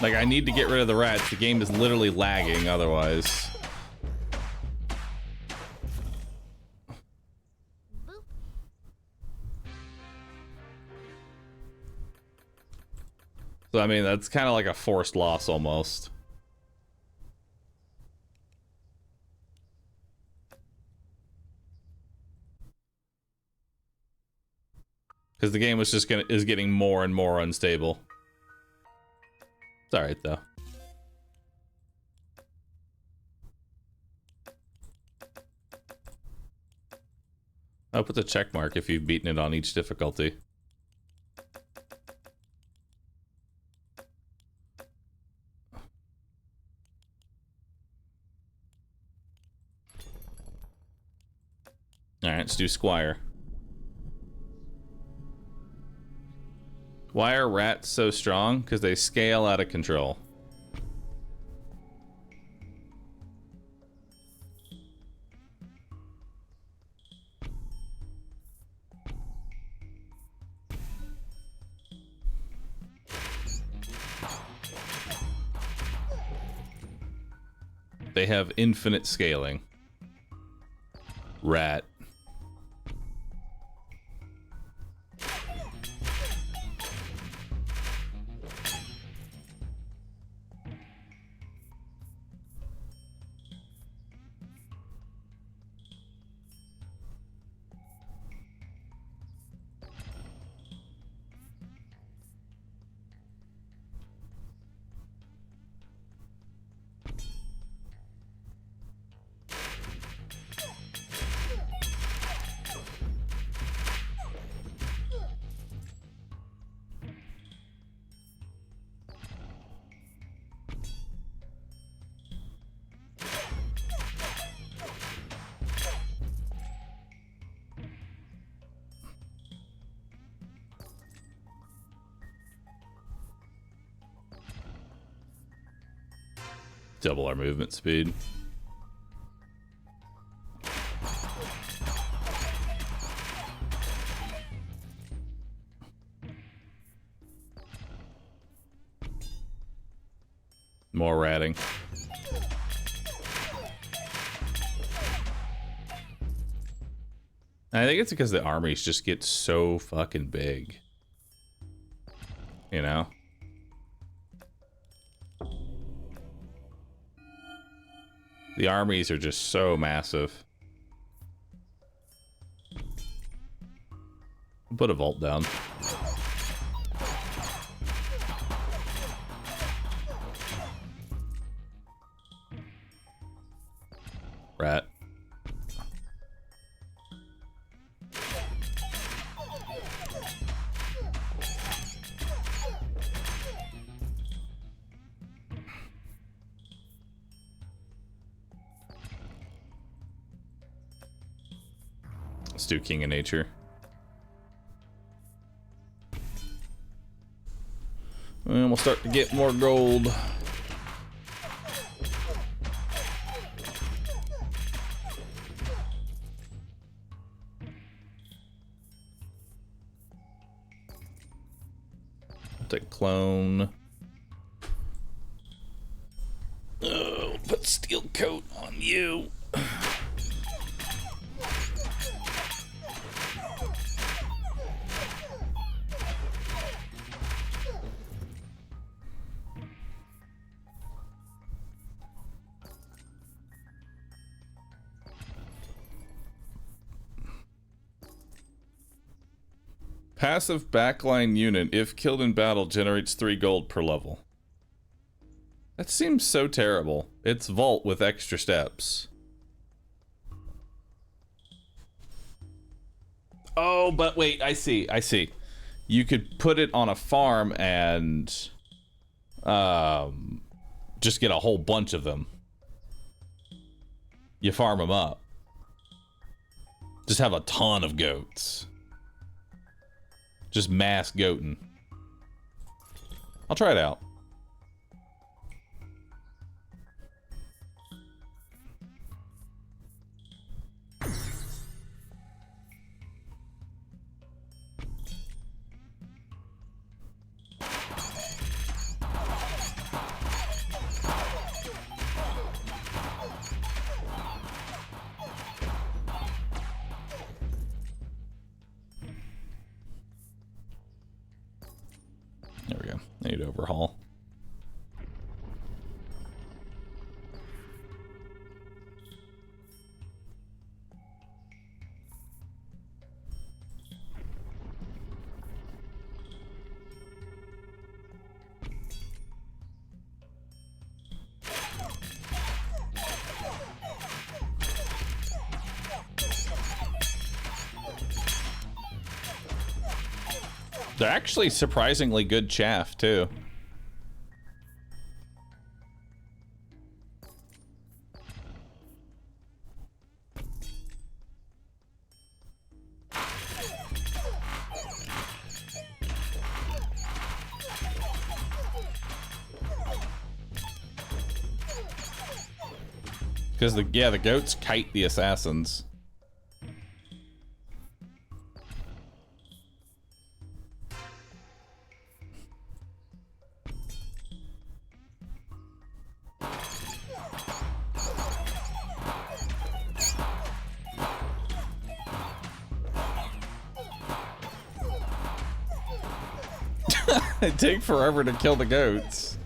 Like, I need to get rid of the rats. The game is literally lagging otherwise. Boop. So, I mean, that's kind of like a forced loss almost. Because the game was just is getting more and more unstable. It's alright, though. I'll put the check mark if you've beaten it on each difficulty. Alright, let's do Squire. Why are rats so strong? Because they scale out of control. They have infinite scaling. Rat. Double our movement speed. More ratting. I think it's because the armies just get so fucking big. You know? The armies are just so massive. I'll put a vault down. Rat. Let's do King of Nature. And we'll start to get more gold. I'll take clone. Oh, put steel coat on you. Passive backline unit, if killed in battle, generates 3 gold per level. That seems so terrible. It's vault with extra steps. Oh, but wait, I see. You could put it on a farm and just get a whole bunch of them. You farm them up. Just have a ton of goats. Just mass goating. I'll try it out. There we go. I need to overhaul. They're actually surprisingly good chaff, too. Because the goats kite the assassins. It take forever to kill the goats.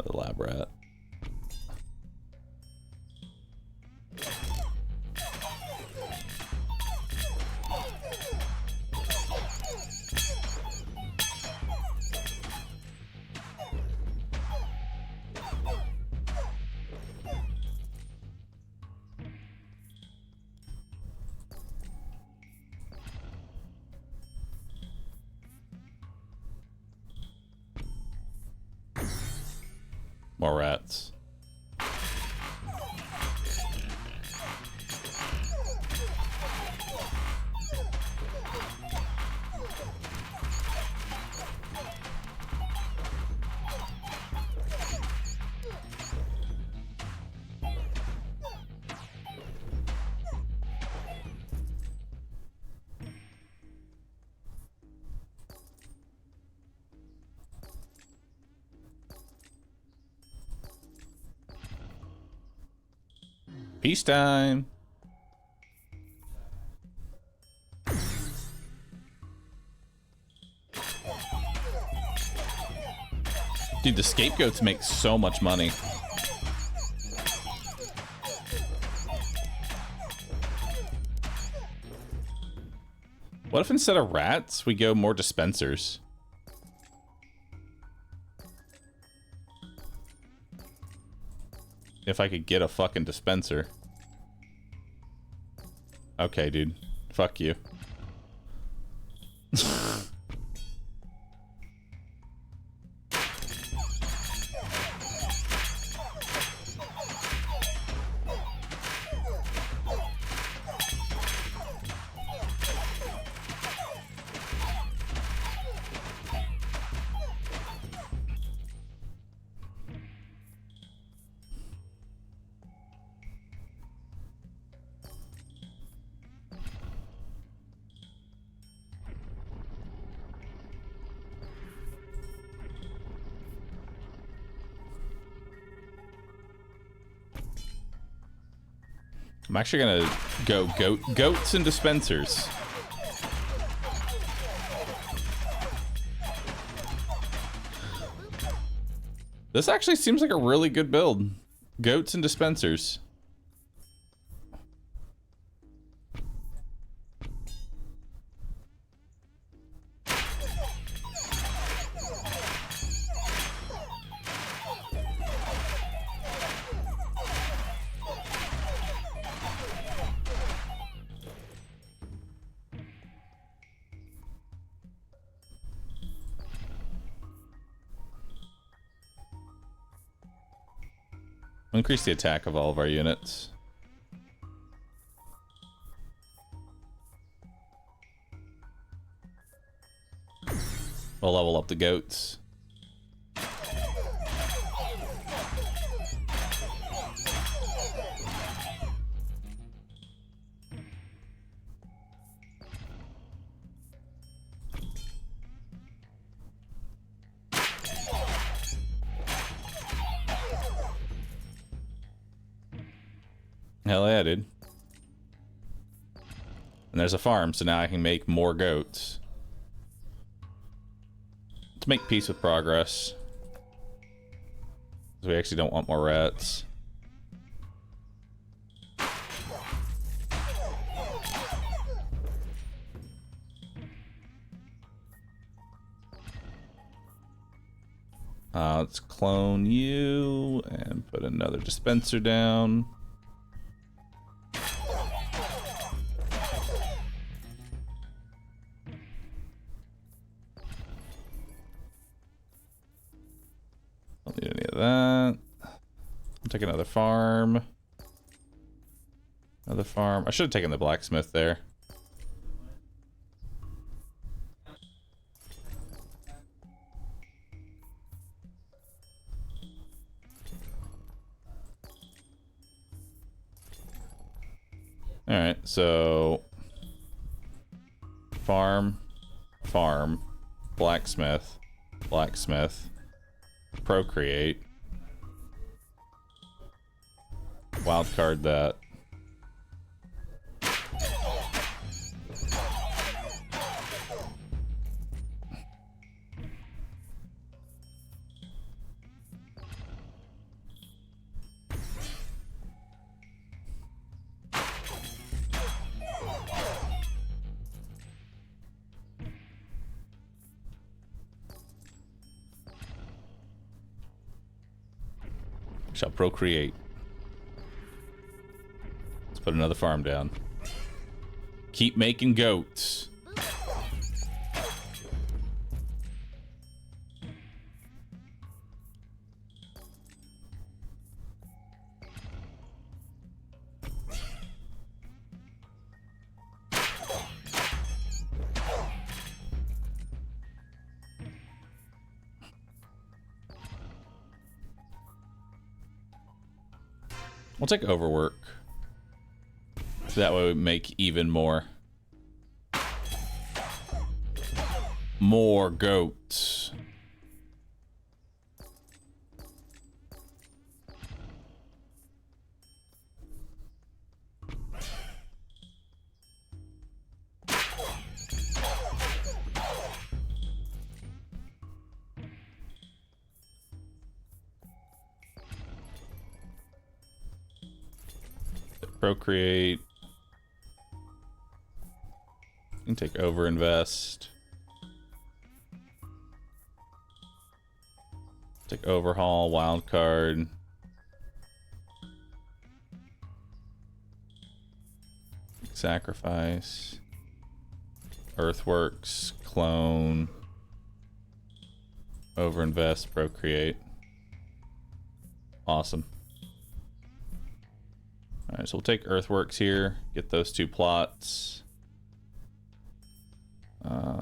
The lab rat. More rats. Peacetime. Dude, the scapegoats make so much money. What if instead of rats, we go more dispensers? If I could get a fucking dispenser. Okay, dude. Fuck you. I'm actually gonna go goats and dispensers. This actually seems like a really good build. Goats and dispensers. Increase the attack of all of our units. We'll level up the goats. Hell yeah, dude. And there's a farm, so now I can make more goats. Let's make peace with progress. Because we actually don't want more rats. Let's clone you and put another dispenser down. Don't need any of that. I'll take another farm. Another farm. I should have taken the blacksmith there. Alright, so farm, farm, blacksmith, blacksmith, procreate, wildcard that. Shall procreate. Let's put another farm down. Keep making goats. We'll take overwork. So that way we make even more. More goats. procreate. You can take overinvest. Take overhaul, wild card. Sacrifice. Earthworks, clone. Overinvest, procreate. Awesome. Alright, so we'll take Earthworks here. Get those 2 plots.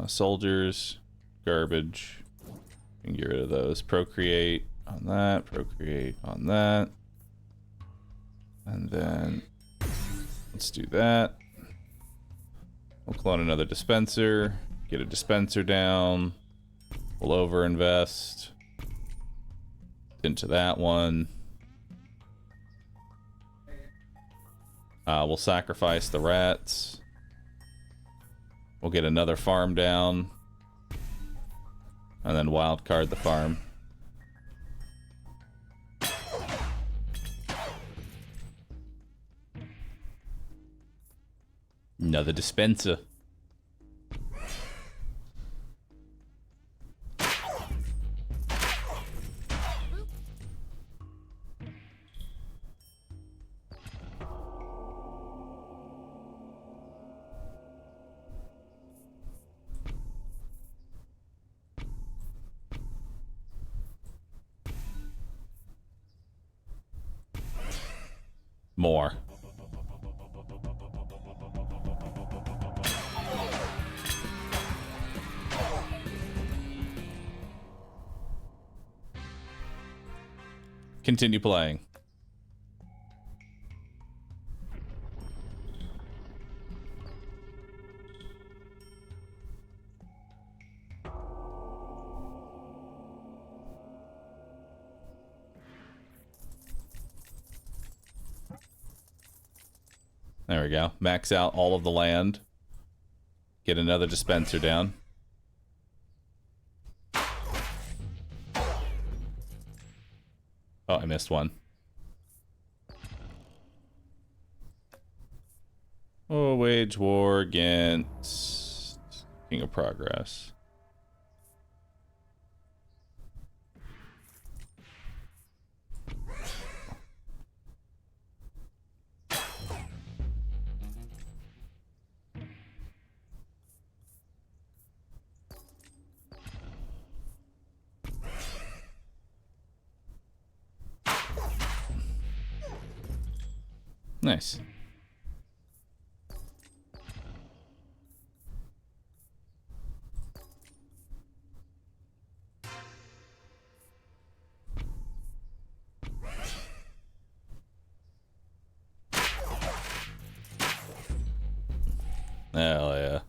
Soldiers, garbage. And get rid of those. Procreate on that, procreate on that. And then let's do that. We'll clone another dispenser. Get a dispenser down. We'll overinvest into that one. We'll sacrifice the rats. We'll get another farm down. And then wild card the farm. Another dispenser. More. Continue playing. There we go. Max out all of the land. Get another dispenser down. Oh, I missed one. Oh, wage war against King of Progress. Nice. Hell yeah.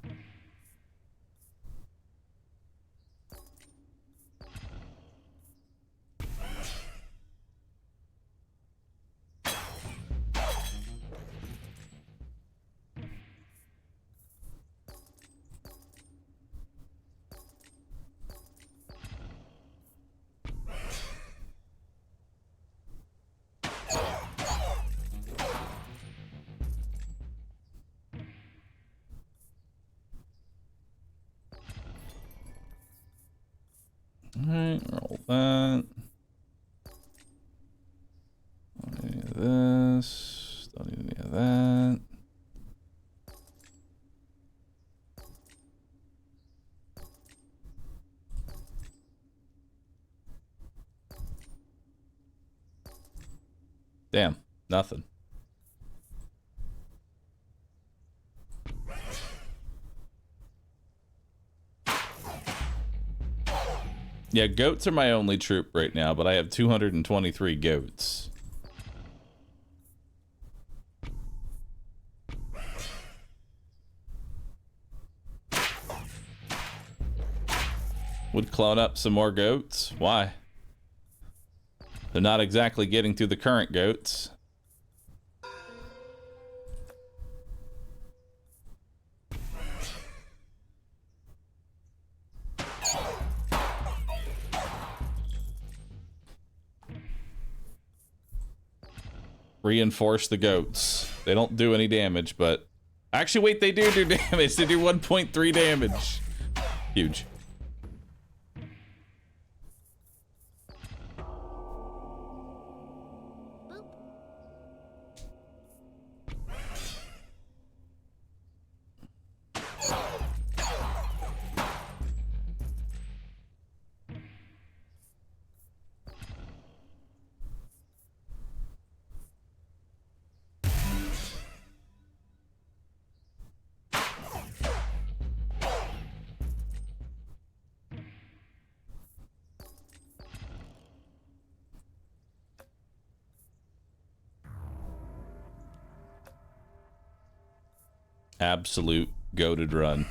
Alright, roll that. Don't need any of this. Don't need any of that. Damn, nothing. Yeah, goats are my only troop right now, but I have 223 goats. Would clone up some more goats? Why? They're not exactly getting through the current goats. Reinforce the goats. They don't do any damage, but... Actually, wait, they do damage. They do 1.3 damage. Huge. Absolute goated run.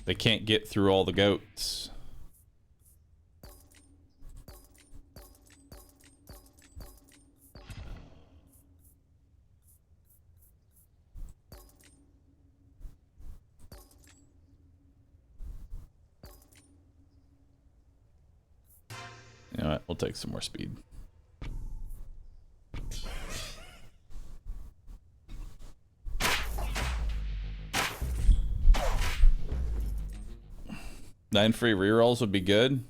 They can't get through all the goats. You know what? We'll take some more speed. Nine free rerolls would be good.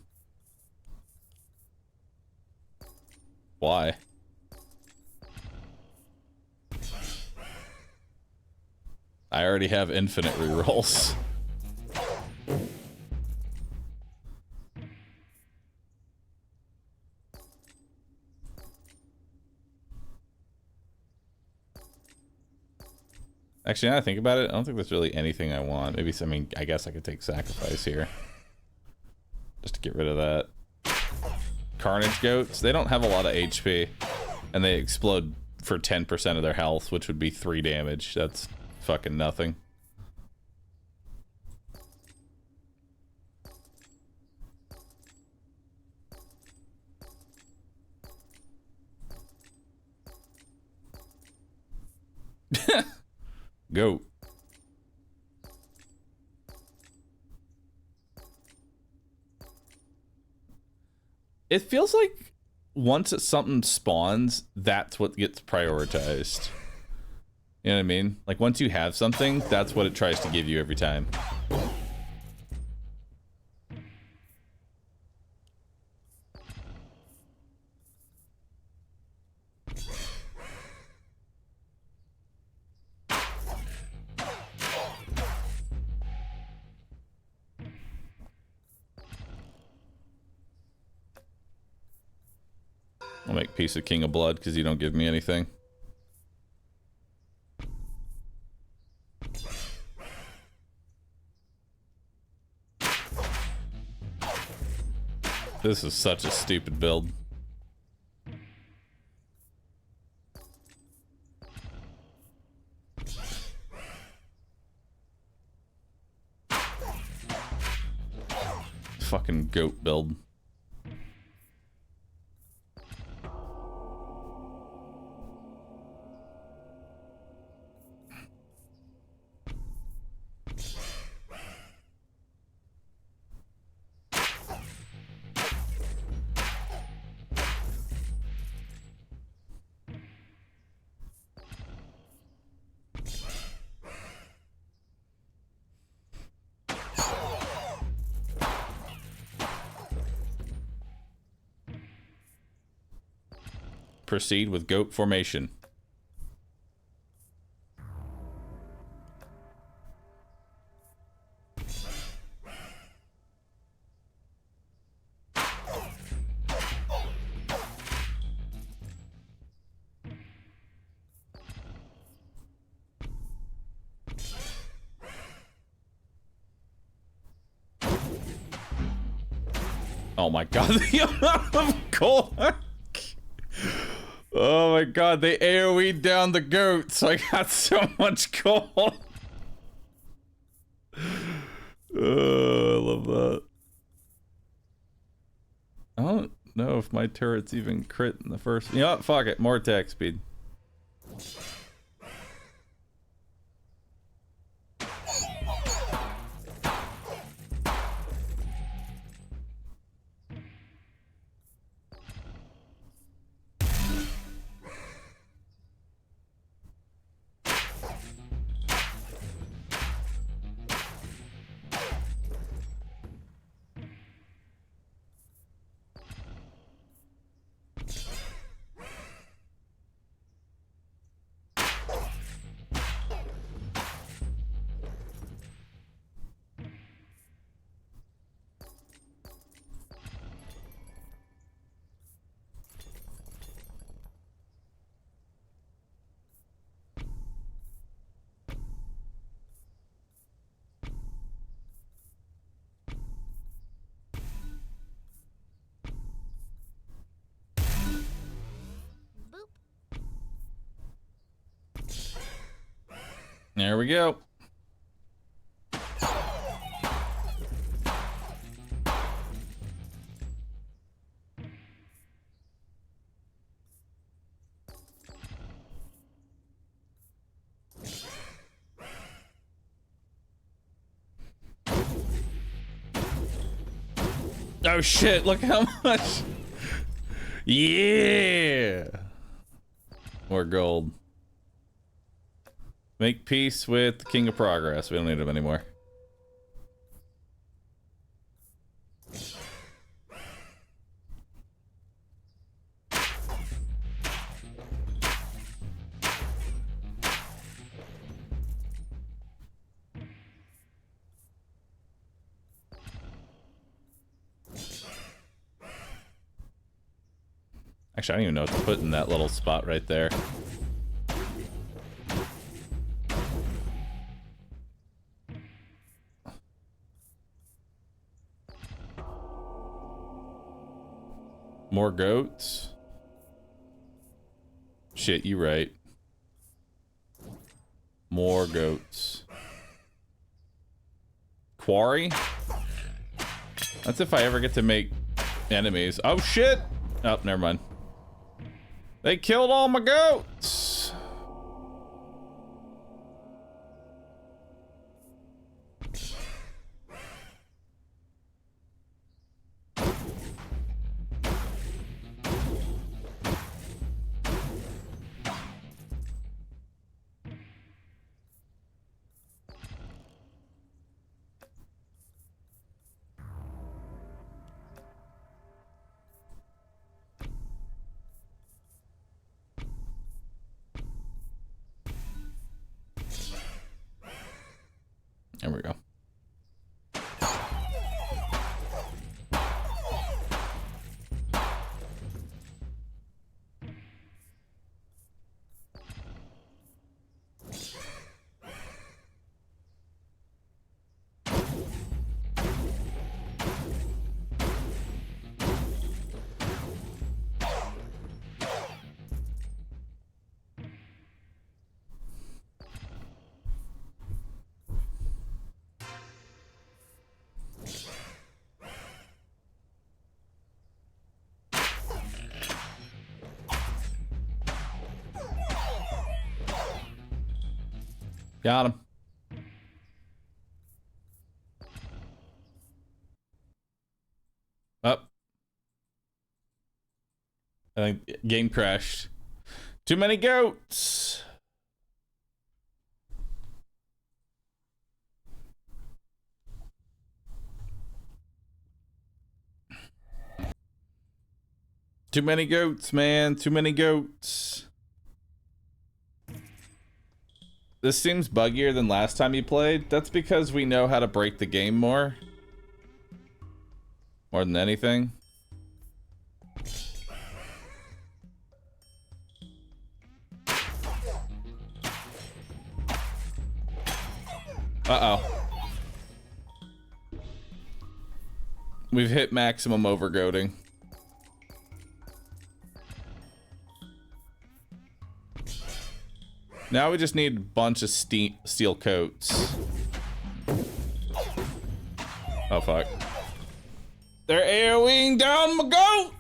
Why? I already have infinite rerolls. Actually, now that I think about it, I don't think there's really anything I want. Maybe, I mean, I guess I could take sacrifice here. Just to get rid of that. Carnage goats, they don't have a lot of HP. And they explode for 10% of their health, which would be 3 damage. That's fucking nothing. Goat. It feels like once something spawns, that's what gets prioritized. You know what I mean? Like once you have something, that's what it tries to give you every time. I'll make peace with King of Blood because you don't give me anything. This is such a stupid build. Fucking goat build. Proceed with goat formation. Oh my god, the amount of coal. Oh my god, they AoE'd down the goats. I got so much coal. I love love that. I don't know if my turret's even crit in the first. You know what? Fuck it. More attack speed. Boop. There we go. Oh shit, look how much. Yeah. More gold. Make peace with the King of Progress. We don't need him anymore. Actually, I don't even know what to put in that little spot right there. More goats? Shit, you right. More goats. Quarry? That's if I ever get to make enemies. Oh shit! Oh, never mind. They killed all my goats! There we go. Got him. Up. I think game crashed. Too many goats. Too many goats, man. Too many goats. This seems buggier than last time you played. That's because we know how to break the game more. More than anything. Uh-oh. We've hit maximum overgoating. Now we just need a bunch of steel coats. Oh, fuck. They're AoEing down my goats!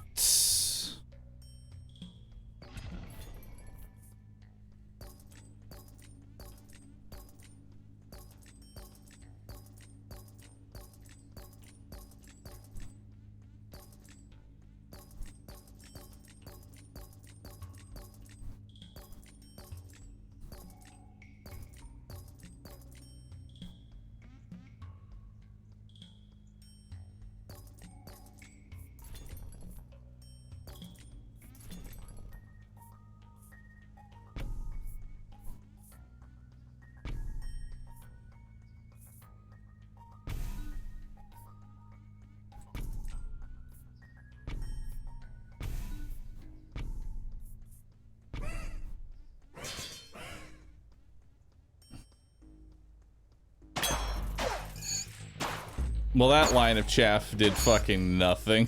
Well, that line of chaff did fucking nothing.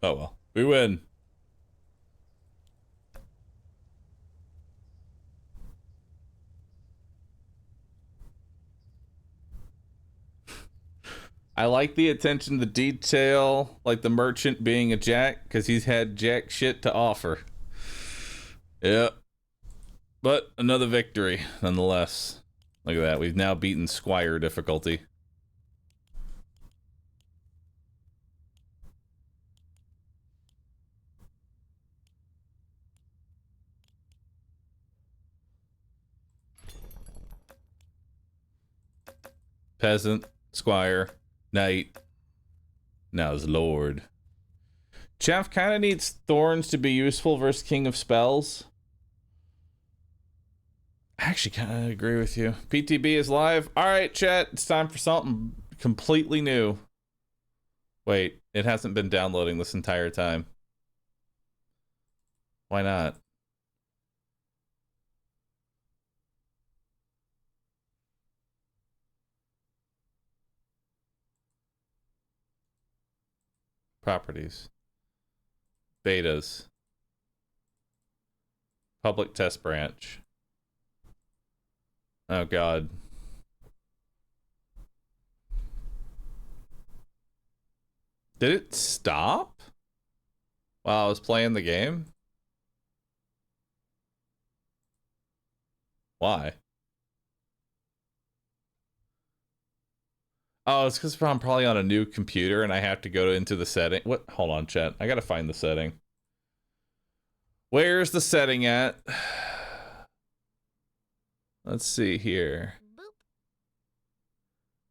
Oh well, we win. I like the attention to detail, like the merchant being a jack, because he's had jack shit to offer. Yep. But another victory, nonetheless. Look at that, we've now beaten Squire difficulty. Peasant, Squire, Knight, now is Lord. Chaff kind of needs Thorns to be useful versus King of Spells. I actually kind of agree with you. PTB is live. Alright, chat, it's time for something completely new. Wait, it hasn't been downloading this entire time. Why not? Properties. Betas. Public test branch. Oh god. Did it stop while I was playing the game? Why? Oh, it's because I'm probably on a new computer and I have to go into the setting. What? Hold on, chat. I gotta find the setting. Where's the setting at? Let's see here. Boop.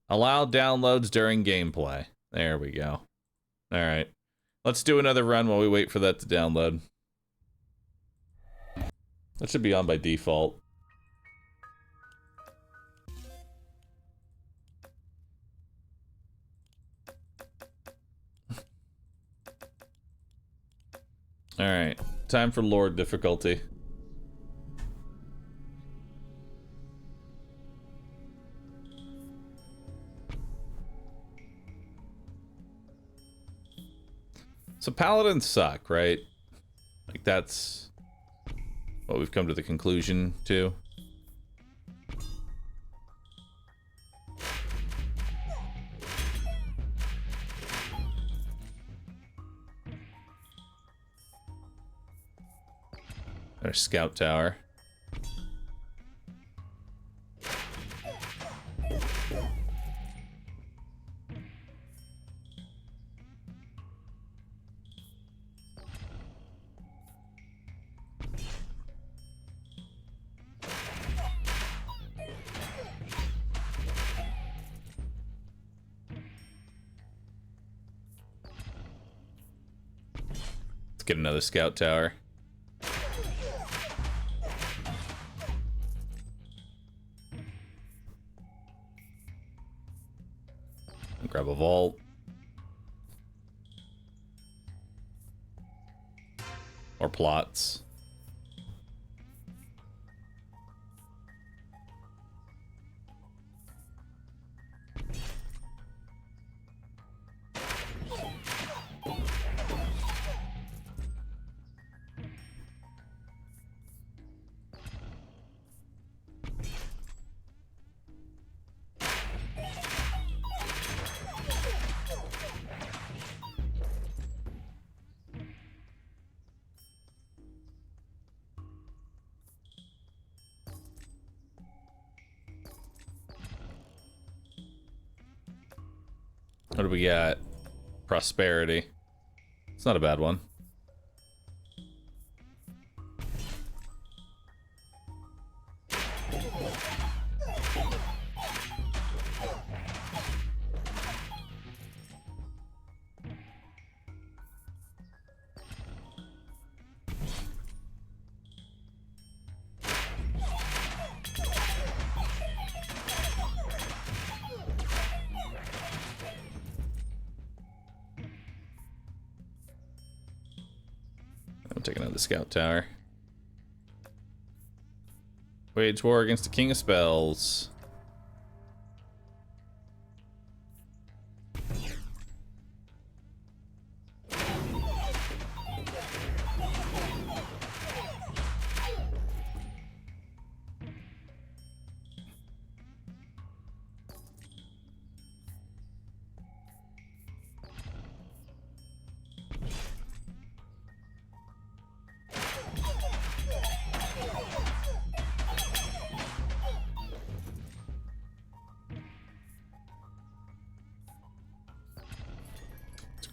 Allow downloads during gameplay. There we go. Alright. Let's do another run while we wait for that to download. That should be on by default. Alright. Time for Lord difficulty. So paladins suck, right? Like that's what we've come to the conclusion to. There's scout tower. Let's get another scout tower. Grab a vault. Or plots. What do we got? Prosperity. It's not a bad one. I'm taking out the scout tower. Wage war against the King of Spells.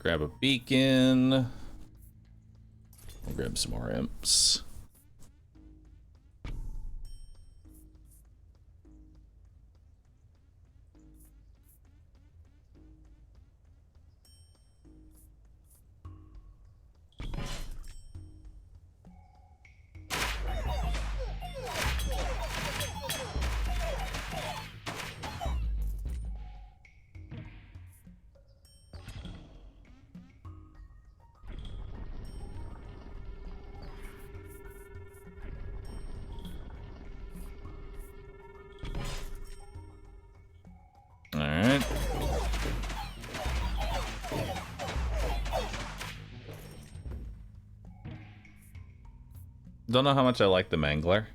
Grab a beacon. We'll grab some more imps. Alright. Don't know how much I like the Mangler.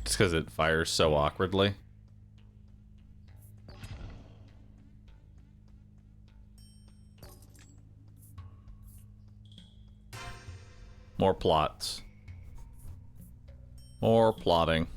Just because it fires so awkwardly. More plots. More plotting.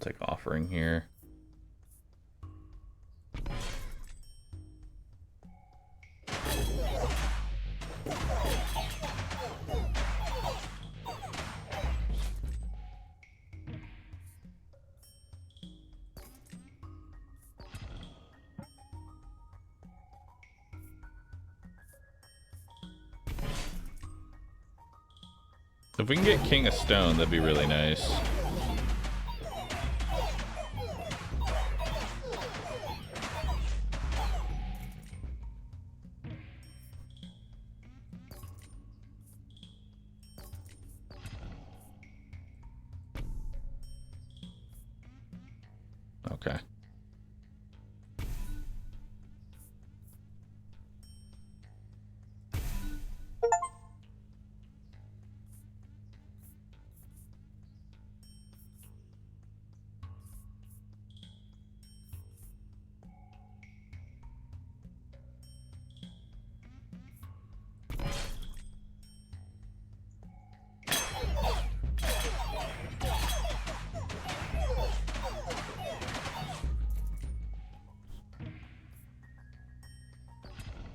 Take offering here. If we can get King of Stone, that'd be really nice. Okay.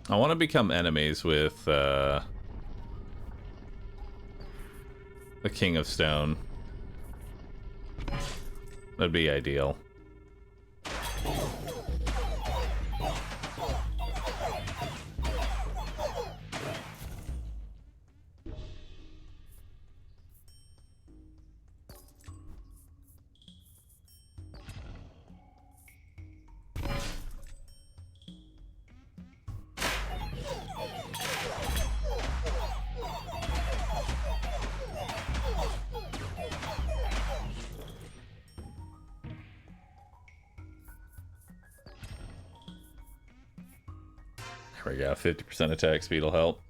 I want to become enemies with the King of Stone. That'd be ideal. There we go. 50% attack speed will help.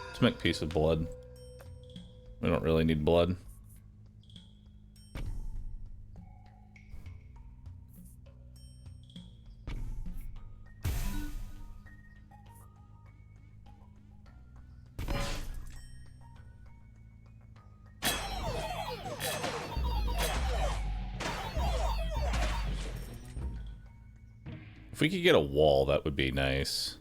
Let's make peace with blood. We don't really need blood. If we could get a wall, that would be nice.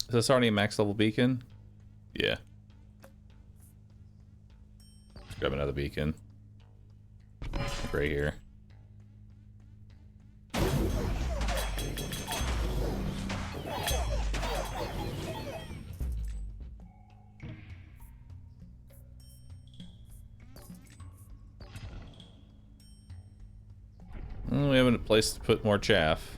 Is this already a max level beacon? Yeah. Let's grab another beacon. Right here. We have a place to put more chaff.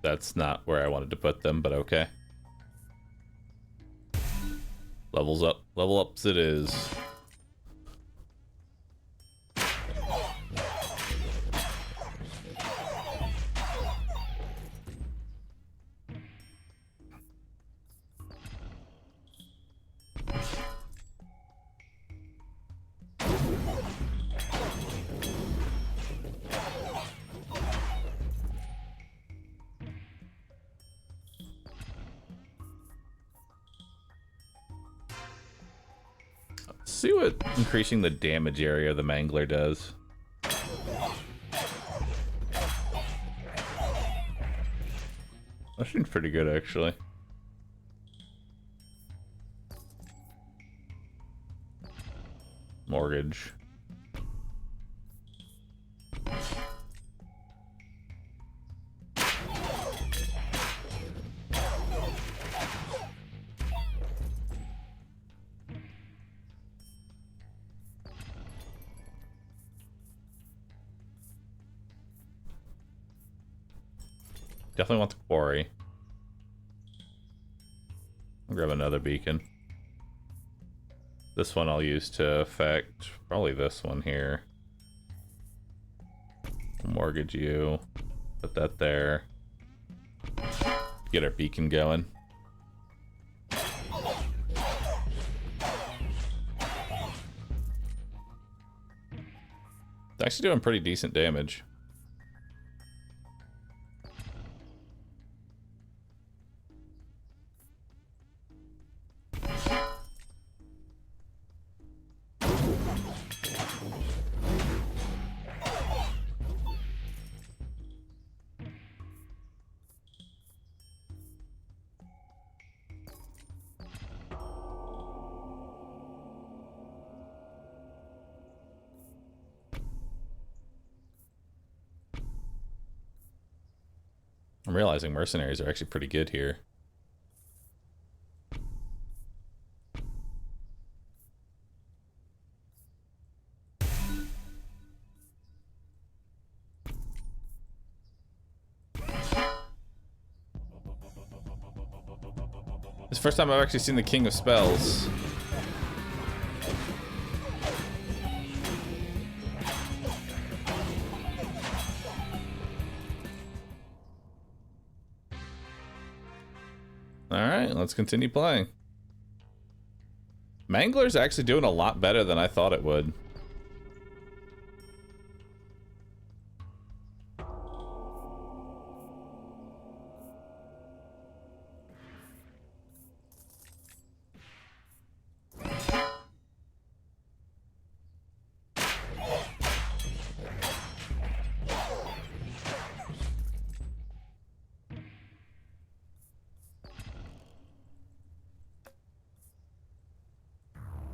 That's not where I wanted to put them, but okay. Levels up. Level ups it is. See what increasing the damage area of the Mangler does. That seems pretty good, actually. Mortgage. Definitely want the quarry. I'll grab another beacon. This one I'll use to affect probably this one here. Mortgage you. Put that there. Get our beacon going. It's actually doing pretty decent damage. I'm realizing mercenaries are actually pretty good here. It's the first time I've actually seen the King of Spells. Alright, let's continue playing. Mangler's actually doing a lot better than I thought it would.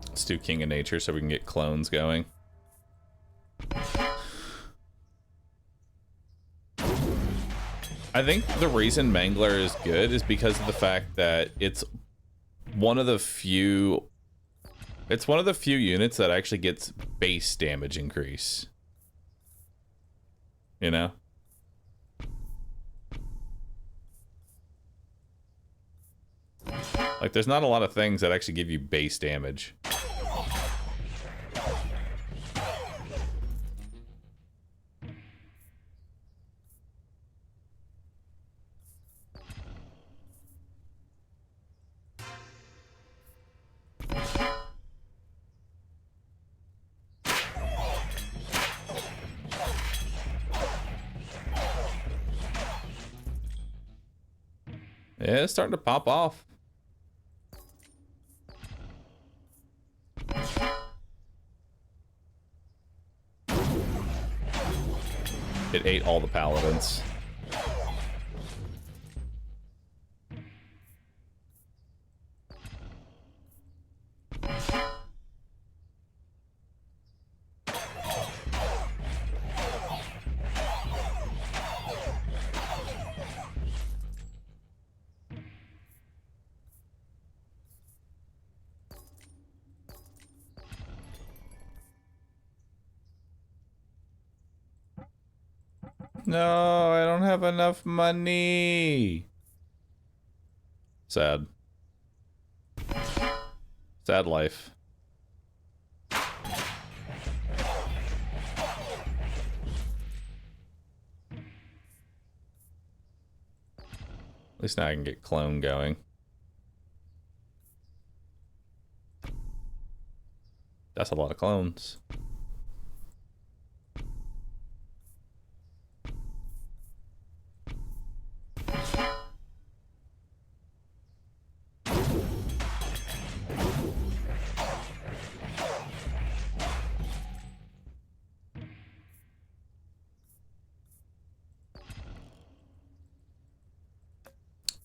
Let's do King of Nature so we can get clones going. I think the reason Mangler is good is because of the fact that it's one of the few units that actually gets base damage increase. You know? Like, there's not a lot of things that actually give you base damage. Yeah, it's starting to pop off. It ate all the paladins. No, I don't have enough money. Sad. Sad life. At least now I can get clone going. That's a lot of clones.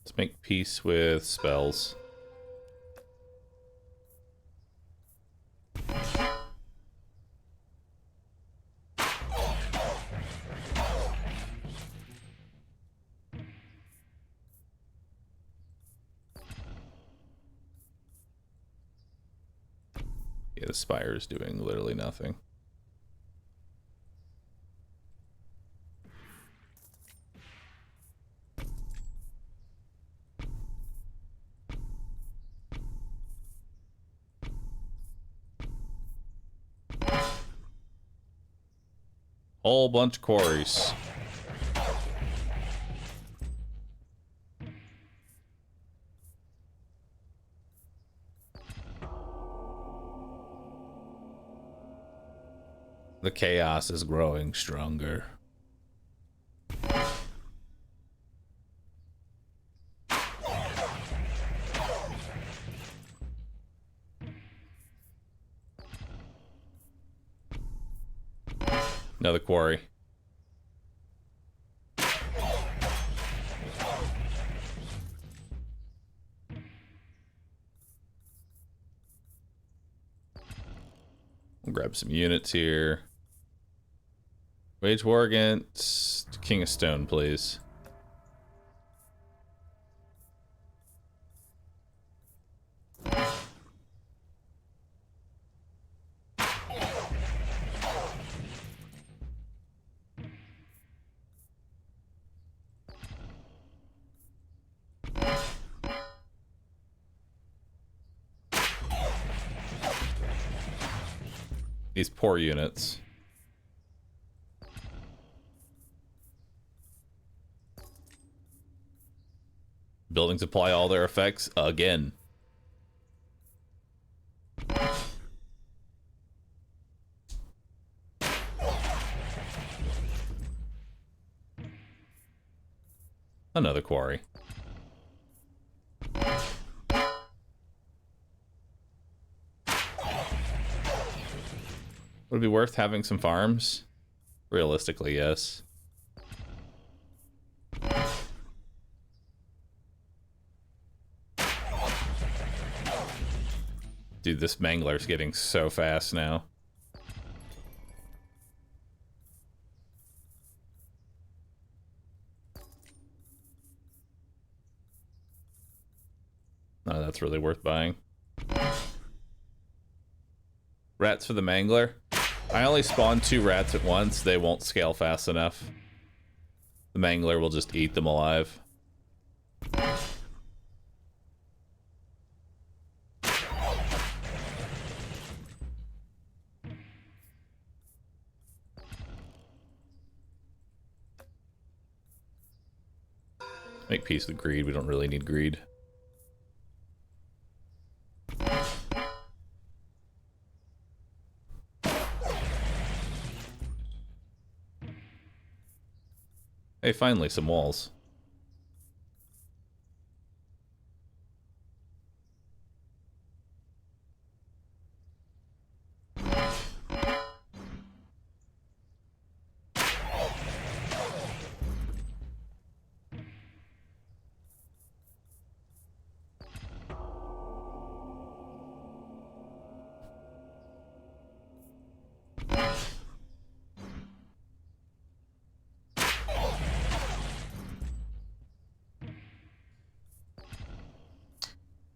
Let's make peace with spells. Yeah, the Spire is doing literally nothing. Whole bunch of quarries. The chaos is growing stronger. Another quarry. We'll grab some units here. Wage war against King of Stone, please. These poor units. Buildings apply all their effects again. Another quarry. Would it be worth having some farms? Realistically, yes. Dude, this mangler's getting so fast now. Oh, that's really worth buying. Rats for the mangler. I only spawn 2 rats at once. They won't scale fast enough. The mangler will just eat them alive. Make peace with greed. We don't really need greed. Hey, finally, some walls.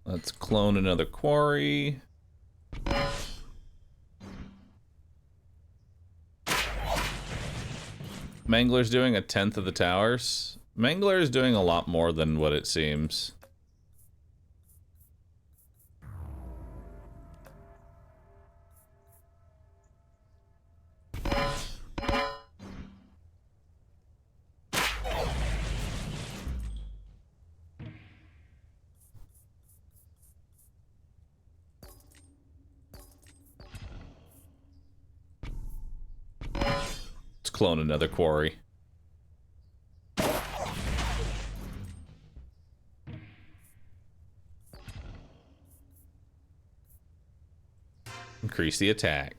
Let's clone another quarry. Mangler's doing 1/10 of the towers. Mangler is doing a lot more than what it seems. Let's clone another quarry. Increase the attack.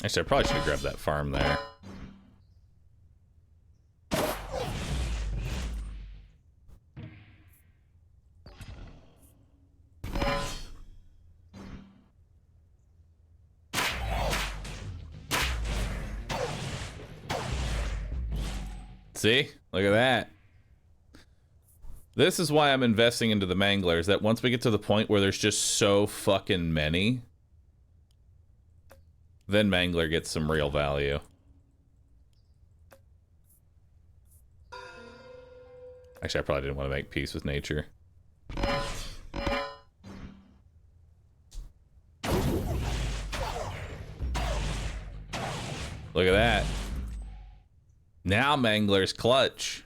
Actually, I probably should have grabbed that farm there. See? Look at that. This is why I'm investing into the manglers, that once we get to the point where there's just so fucking many, then mangler gets some real value. Actually, I probably didn't want to make peace with nature. Look at that. Now mangler's clutch.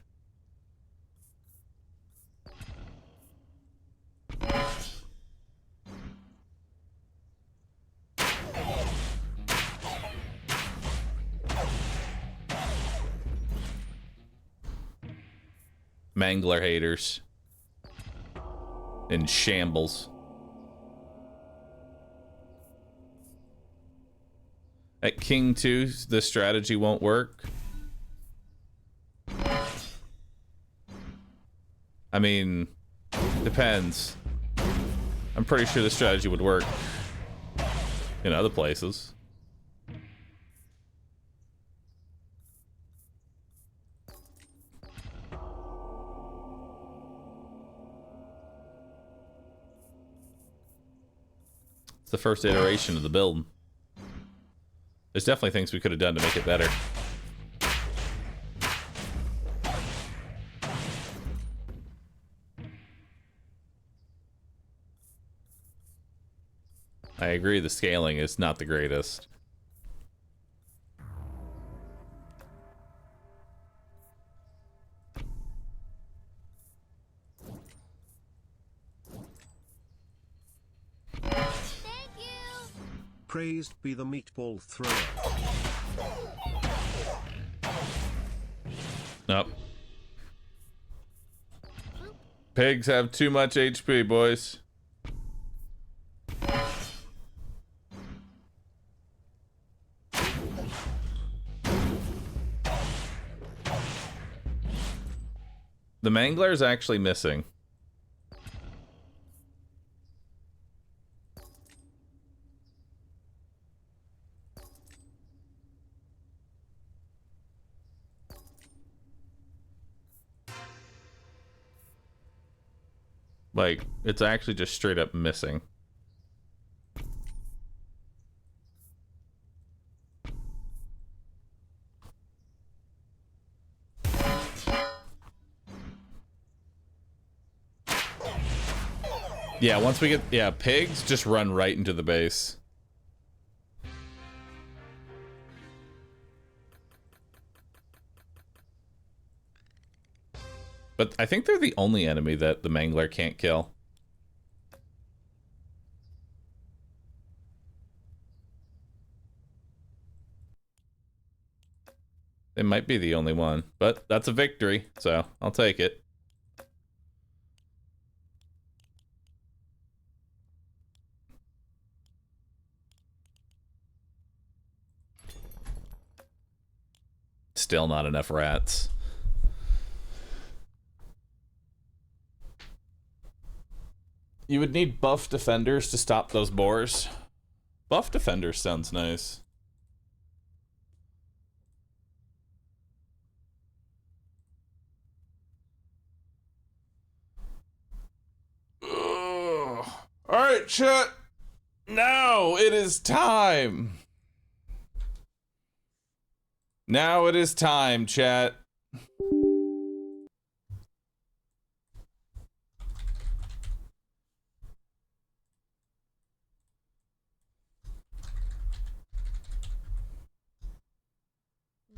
Mangler haters in shambles. At King 2, the strategy won't work. I mean, depends. I'm pretty sure this strategy would work in other places. It's the first iteration of the build. There's definitely things we could have done to make it better. I agree, the scaling is not the greatest. Thank you. Praised be the meatball thrower. Nope. Pigs have too much HP, boys. The mangler is actually missing. Like, it's actually just straight up missing. Yeah, once we get... Yeah, pigs just run right into the base. But I think they're the only enemy that the mangler can't kill. They might be the only one, but that's a victory, so I'll take it. Still not enough rats. You would need buff defenders to stop those boars. Buff defenders sounds nice. Ugh. All right, chat. Now it is time. Now it is time, chat.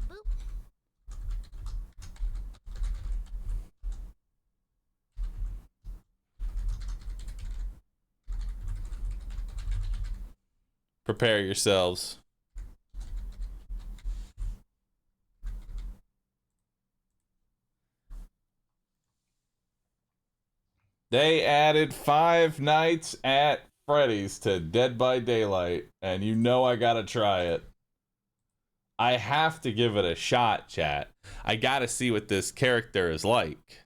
Boop. Prepare yourselves. They added 5 Nights at Freddy's to Dead by Daylight, and you know I gotta try it. I have to give it a shot, chat. I gotta see what this character is like.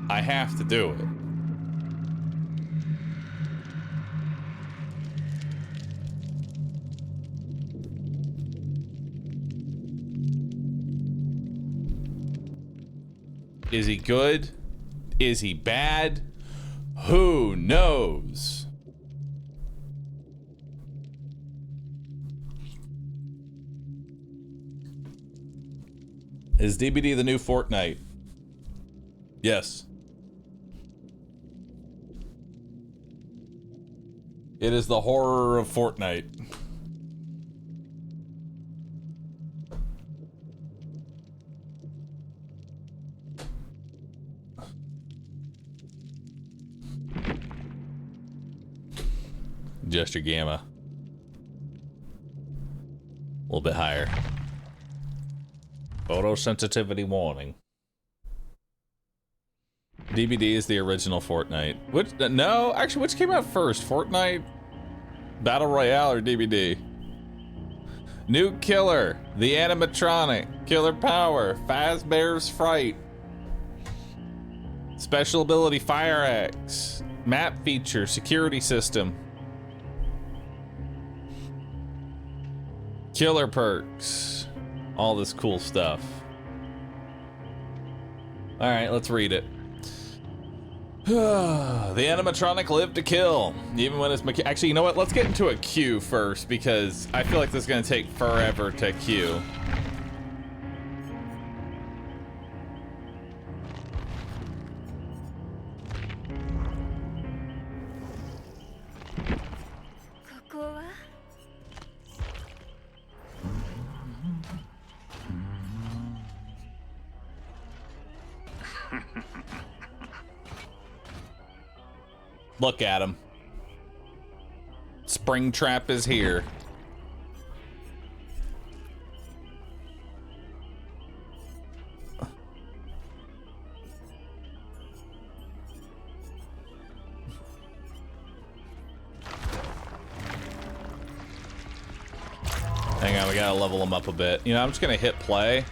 I have to do it. Is he good? Is he bad? Who knows? Is DBD the new Fortnite? Yes. It is the horror of Fortnite. Gesture gamma. A little bit higher. Photosensitivity warning. DBD is the original Fortnite. Which, no, actually, which came out first? Fortnite, Battle Royale, or DBD? New killer, the animatronic, killer power, Fazbear's fright. Special ability, fire axe. Map feature, security system. Killer perks. All this cool stuff. All right, let's read it. The animatronic lived to kill, even when it's actually, you know what? Let's get into a queue first because I feel like this is gonna take forever to queue. Look at him. Springtrap is here. Hang on, we gotta level him up a bit. You know, I'm just gonna hit play.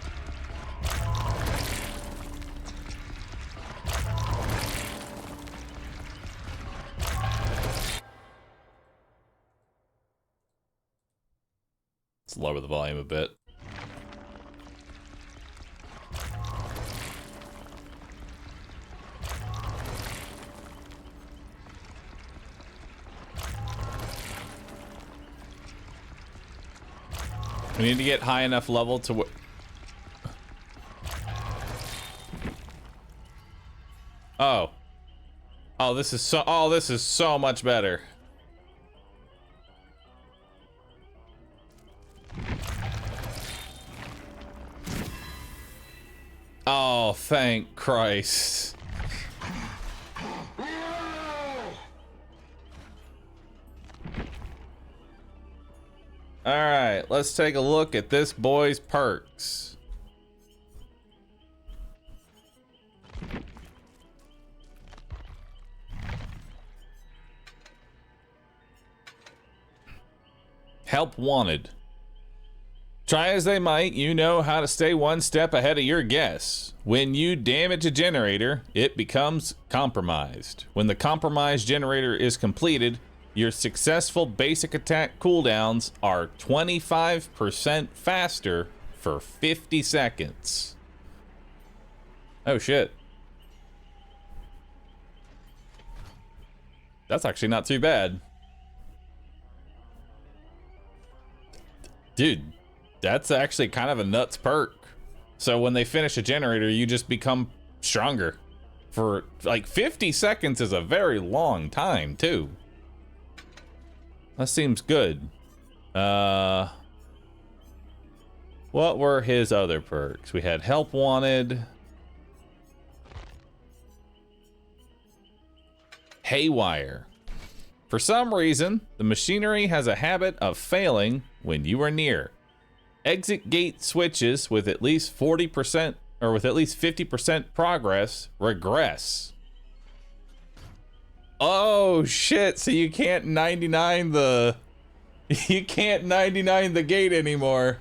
Lower the volume a bit. We need to get high enough level to Oh. Oh, this is so much better. Oh, thank Christ. All right, let's take a look at this boy's perks. Help wanted. Try as they might, you know how to stay one step ahead of your guests. When you damage a generator, it becomes compromised. When the compromised generator is completed, your successful basic attack cooldowns are 25% faster for 50 seconds. Oh shit. That's actually not too bad. Dude. That's actually kind of a nuts perk. So when they finish a generator, you just become stronger. For like 50 seconds is a very long time too. That seems good. What were his other perks? We had help wanted. Haywire. For some reason, the machinery has a habit of failing when you are near. Exit gate switches with at least 40% or with at least 50% progress regress. Oh shit, so you can't 99 the gate anymore.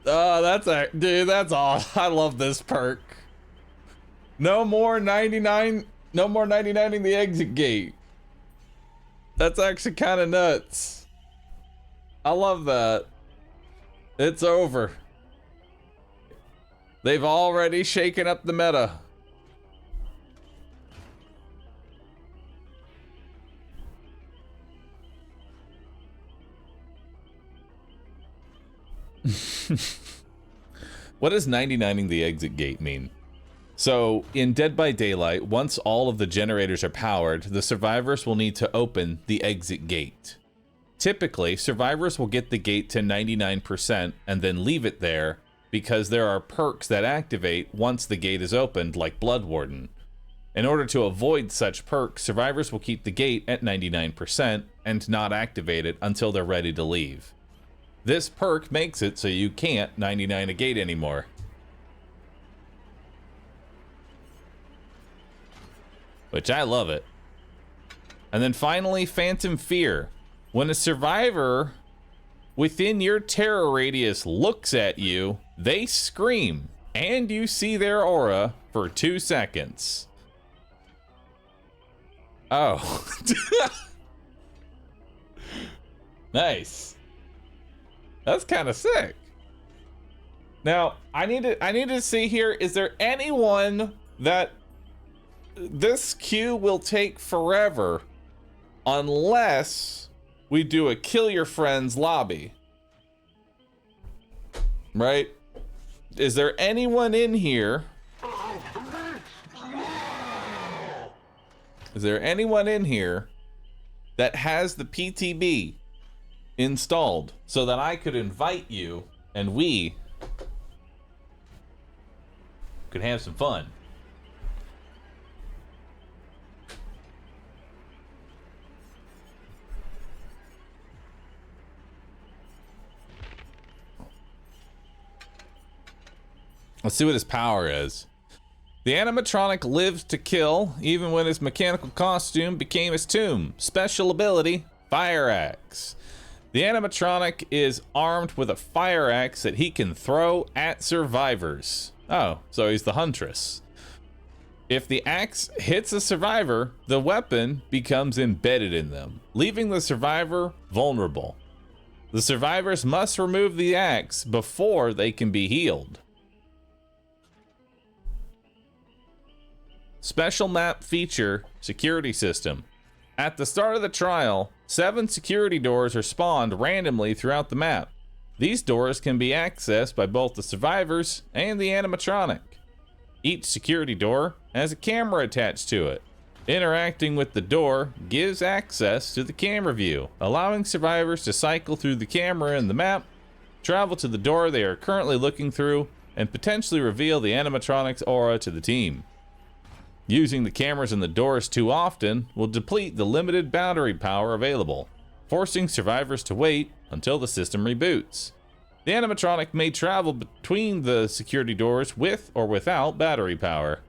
Oh, that's awesome. I love this perk. No more 99ing the exit gate. That's actually kind of nuts. I love that. It's over. They've already shaken up the meta. What does 99ing the exit gate mean? So, in Dead by Daylight, once all of the generators are powered, the survivors will need to open the exit gate. Typically, survivors will get the gate to 99% and then leave it there because there are perks that activate once the gate is opened, like Blood Warden. In order to avoid such perks, survivors will keep the gate at 99% and not activate it until they're ready to leave. This perk makes it so you can't 99 a gate anymore. Which I love it. And then finally, Phantom Fear. When a survivor within your terror radius looks at you, they scream, and you see their aura for 2 seconds. Oh. Nice. That's kind of sick. Now, I need to see here, is there anyone that this queue will take forever unless we do a kill your friends lobby? Right? Is there anyone in here? Is there anyone in here that has the PTB installed so that I could invite you and we could have some fun? Let's see what his power is. The animatronic lives to kill, even when his mechanical costume became his tomb. Special ability, Fire Axe. The animatronic is armed with a fire axe that he can throw at survivors. Oh, so he's the huntress. If the axe hits a survivor, the weapon becomes embedded in them, leaving the survivor vulnerable. The survivors must remove the axe before they can be healed. Special map feature, security system. At the start of the trial, 7 security doors are spawned randomly throughout the map. These doors can be accessed by both the survivors and the animatronic. Each security door has a camera attached to it. Interacting with the door gives access to the camera view, allowing survivors to cycle through the camera in the map, travel to the door they are currently looking through, and potentially reveal the animatronic's aura to the team. Using the cameras and the doors too often will deplete the limited battery power available, forcing survivors to wait until the system reboots. The animatronic may travel between the security doors with or without battery power.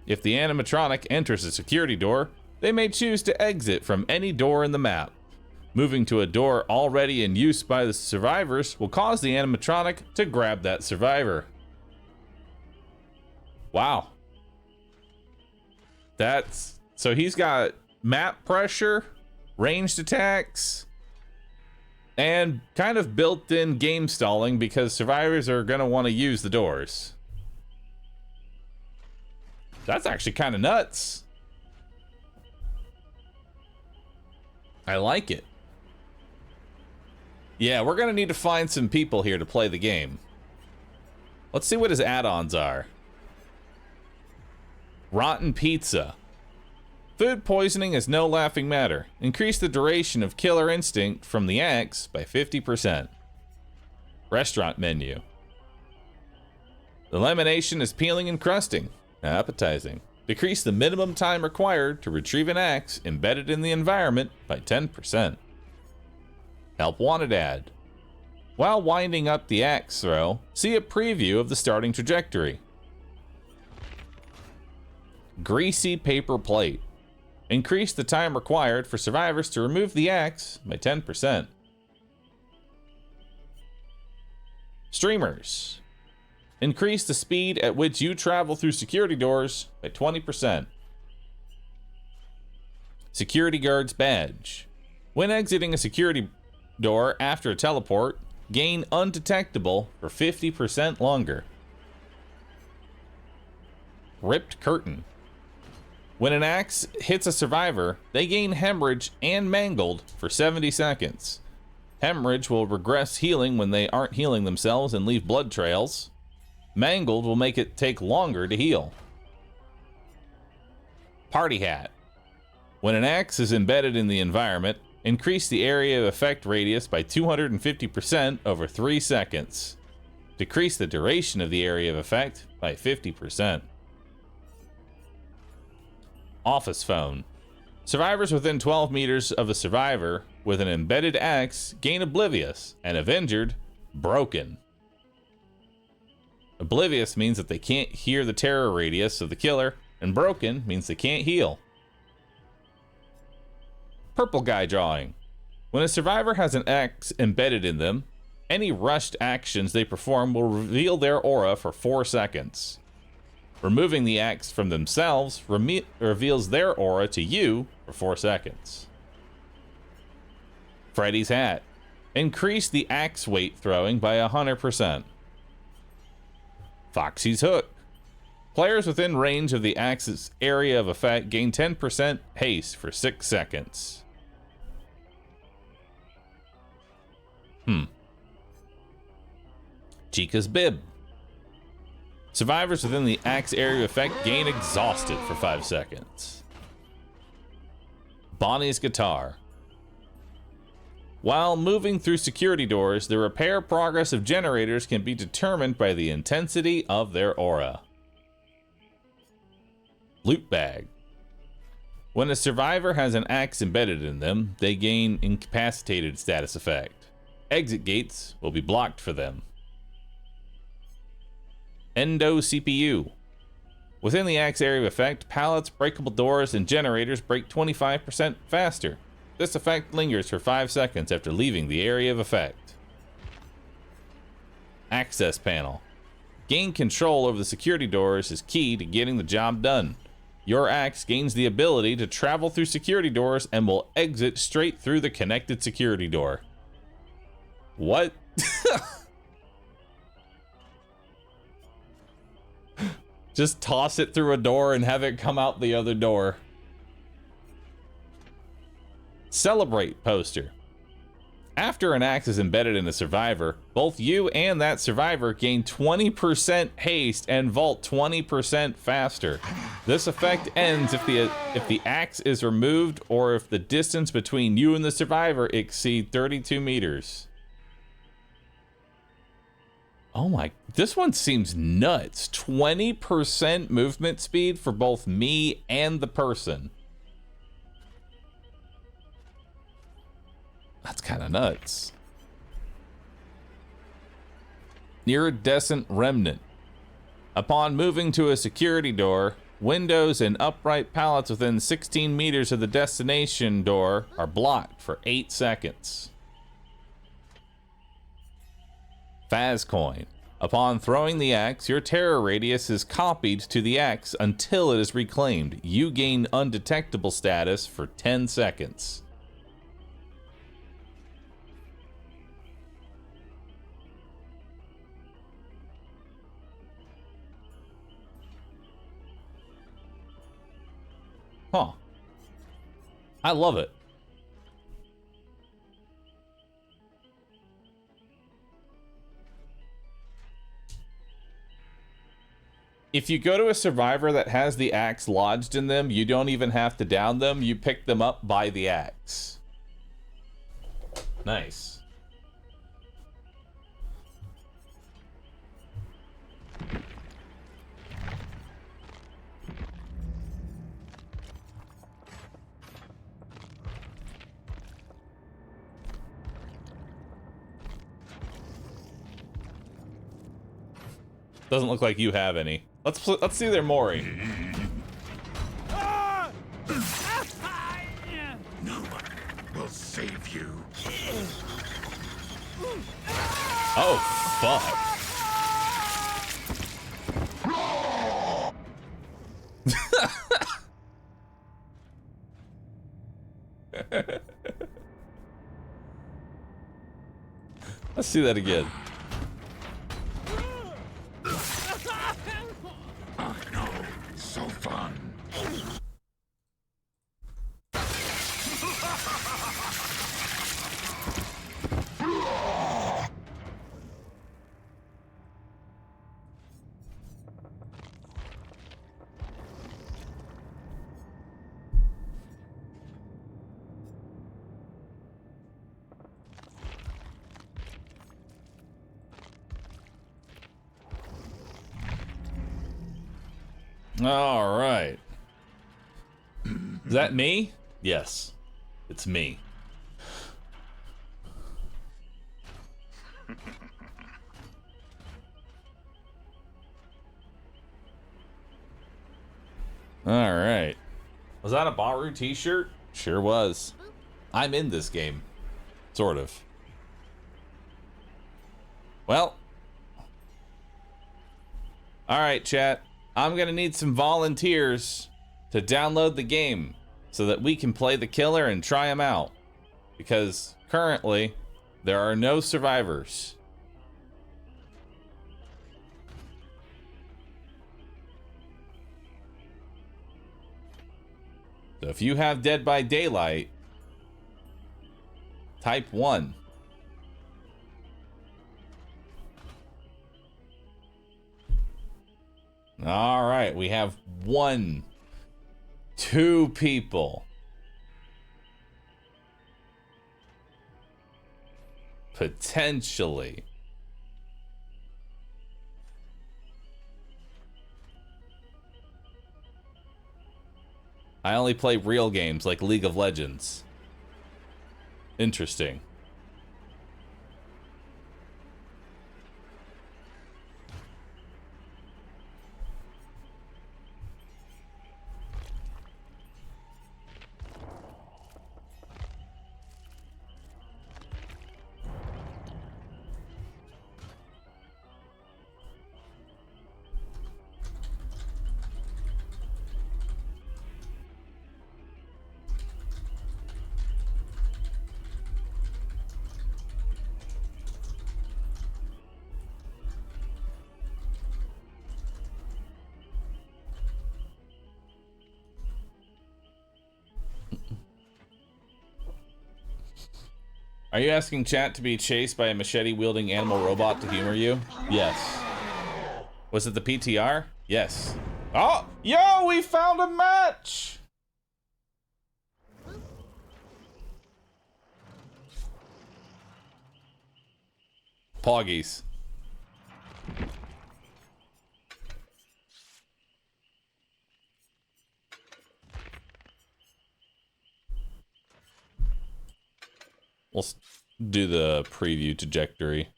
If the animatronic enters a security door, they may choose to exit from any door in the map. Moving to a door already in use by the survivors will cause the animatronic to grab that survivor. Wow. That's so he's got map pressure, ranged attacks, and kind of built-in game stalling because survivors are going to want to use the doors. That's actually kind of nuts. I like it. Yeah, we're going to need to find some people here to play the game. Let's see what his add-ons are. Rotten pizza. Food poisoning is no laughing matter. Increase the duration of killer instinct from the axe by 50%. Restaurant menu. Elimination is peeling and crusting. Appetizing. Decrease the minimum time required to retrieve an axe embedded in the environment by 10%. Help wanted ad. While winding up the axe throw, see a preview of the starting trajectory. Greasy paper plate. Increase the time required for survivors to remove the axe by 10%. Streamers. Increase the speed at which you travel through security doors by 20%. Security guard's badge. When exiting a security door after a teleport, gain undetectable for 50% longer. Ripped curtain. When an axe hits a survivor, they gain hemorrhage and mangled for 70 seconds. Hemorrhage will regress healing when they aren't healing themselves and leave blood trails. Mangled will make it take longer to heal. Party hat. When an axe is embedded in the environment, increase the area of effect radius by 250% over 3 seconds. Decrease the duration of the area of effect by 50%. Office phone. Survivors within 12 meters of a survivor with an embedded axe gain oblivious, and if injured, broken. Oblivious means that they can't hear the terror radius of the killer, and broken means they can't heal. Purple guy drawing. When a survivor has an axe embedded in them, any rushed actions they perform will reveal their aura for 4 seconds. Removing the axe from themselves reveals their aura to you for 4 seconds. Freddy's hat. Increase the axe weight throwing by 100%. Foxy's hook. Players within range of the axe's area of effect gain 10% haste for 6 seconds. Chica's bib. Survivors within the axe area of effect gain exhausted for 5 seconds. Bonnie's guitar. While moving through security doors, the repair progress of generators can be determined by the intensity of their aura. Loot bag. When a survivor has an axe embedded in them, they gain incapacitated status effect. Exit gates will be blocked for them. Endo CPU. Within the axe area of effect, pallets, breakable doors, and generators break 25% faster. This effect lingers for 5 seconds after leaving the area of effect. Access panel. Gain control over the security doors is key to getting the job done. Your axe gains the ability to travel through security doors and will exit straight through the connected security door. What? Just toss it through a door and have it come out the other door. Celebrate poster. After an axe is embedded in a survivor, both you and that survivor gain 20% haste and vault 20% faster. This effect ends if the axe is removed or if the distance between you and the survivor exceeds 32 meters. Oh my, this one seems nuts. 20% movement speed for both me and the person. That's kind of nuts. Iridescent remnant. Upon moving to a security door, windows and upright pallets within 16 meters of the destination door are blocked for 8 seconds. Faz coin. Upon throwing the axe, your terror radius is copied to the axe until it is reclaimed. You gain undetectable status for 10 seconds. Huh. I love it. If you go to a survivor that has the axe lodged in them, you don't even have to down them. You pick them up by the axe. Nice. Doesn't look like you have any. Let's see their Mori. No one will save you. Oh, fuck. Let's see that again. Oh no, so fun. All right. Is that me? Yes, it's me. All right. Was that a Bahroo t-shirt? Sure was. I'm in this game. Sort of. Well. Alright, chat. I'm gonna need some volunteers to download the game so that we can play the killer and try him out. Because currently, there are no survivors. So if you have Dead by Daylight, type 1. All right, we have 2 people. Potentially. I only play real games like League of Legends. Interesting. Are you asking chat to be chased by a machete-wielding animal robot to humor you? Yes. Was it the PTR? Yes. Oh! Yo, we found a match! Poggies. We'll do the preview trajectory.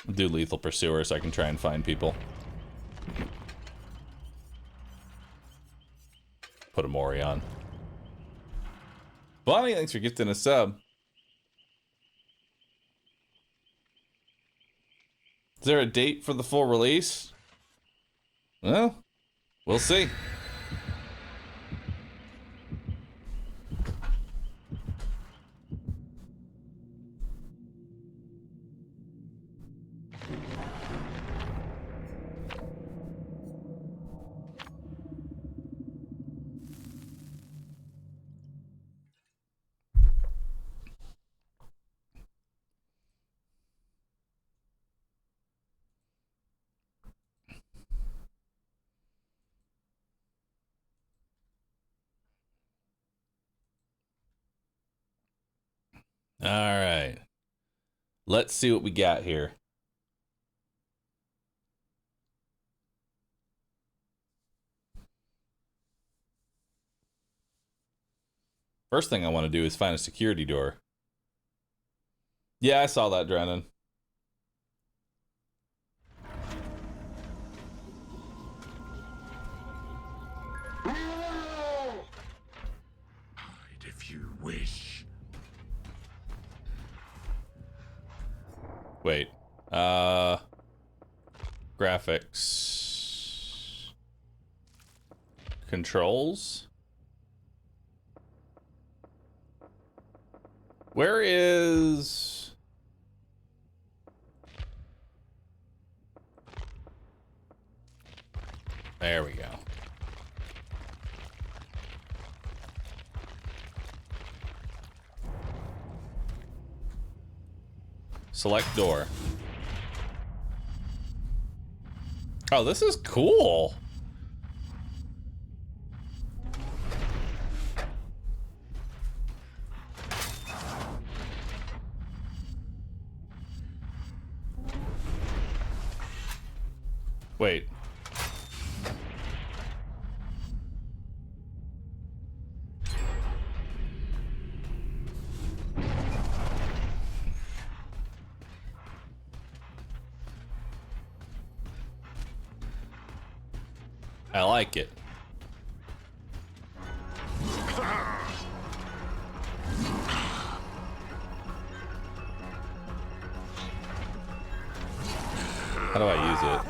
I'll do Lethal Pursuer so I can try and find people. Put a Mori on. Bonnie, thanks for gifting a sub. Is there a date for the full release? Well, we'll see. All right. Let's see what we got here. First thing I want to do is find a security door. Yeah, I saw that, Drennan. Hide if you wish. Wait. Graphics. Controls. Where is... There we go. Select door. Oh, this is cool. Wait. I like it. How do I use it?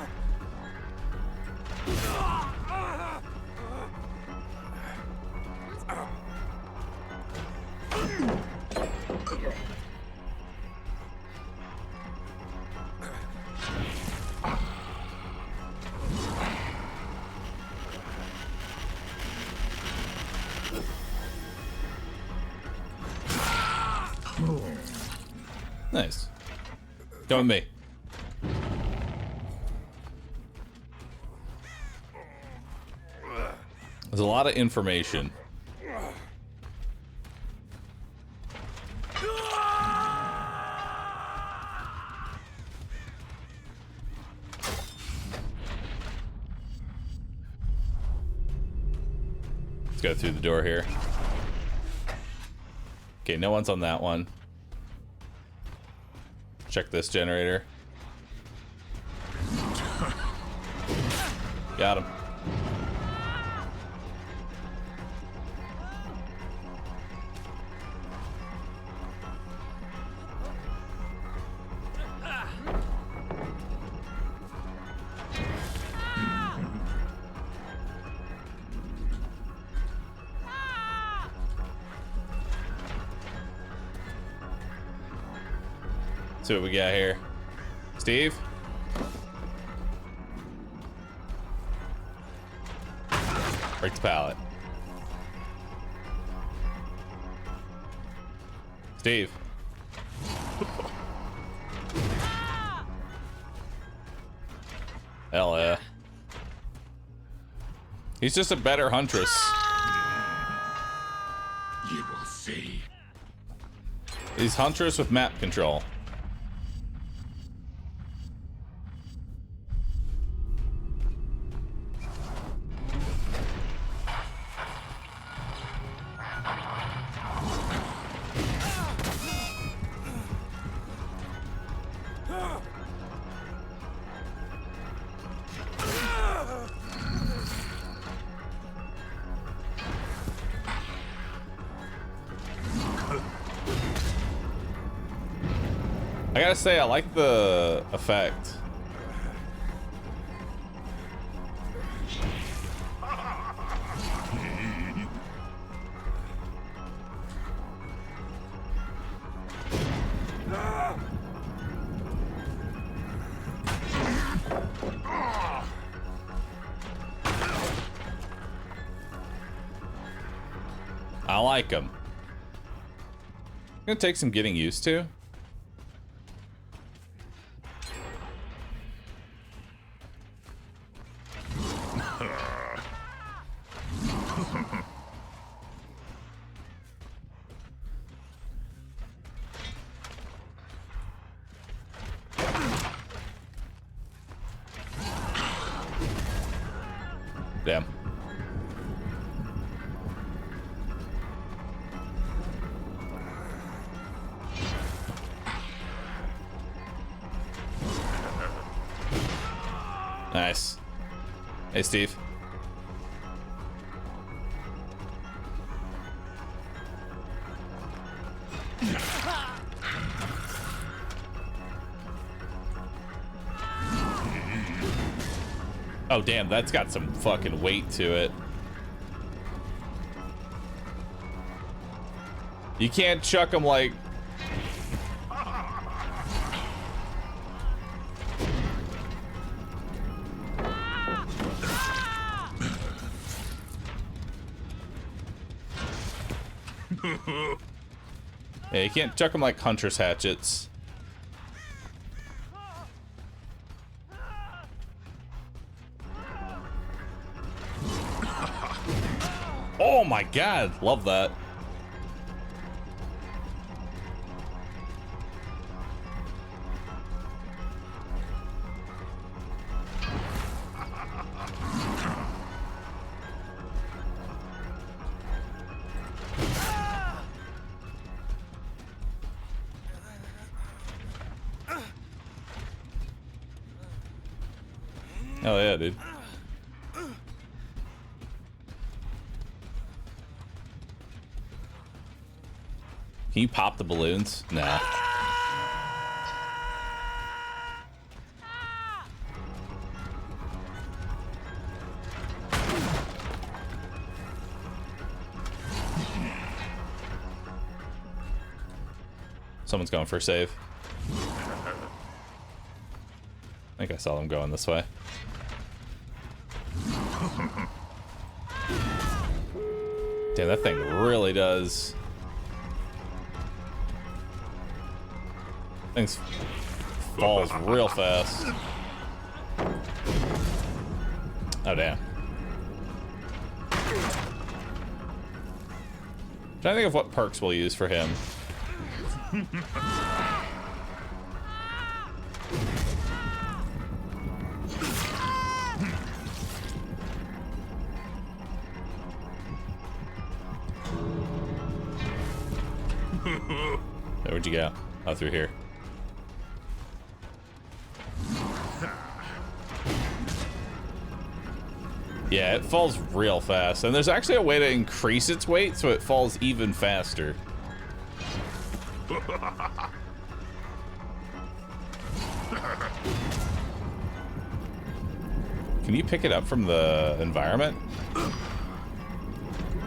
Nice. Come with me. There's a lot of information. Let's go through the door here. Okay, no one's on that one. Check this generator. Got him. See what we got here. Steve? Break the pallet. Steve. Hell yeah. He's just a better huntress. You will see. He's huntress with map control. I gotta say, I like the effect. I like them. Gonna take some getting used to. Damn. Nice. Hey, Steve. Oh, damn, that's got some fucking weight to it. You can't chuck them like... Yeah, you can't chuck them like hunter's hatchets. Oh my god, love that. Hell yeah, dude. Can you pop the balloons? No. Someone's going for a save. I think I saw them going this way. Damn, that thing really does. Things falls real fast. Oh, damn. Trying to think of what perks we'll use for him. Where'd you go? Oh, through here. Yeah, it falls real fast. And there's actually a way to increase its weight so it falls even faster. Can you pick it up from the environment?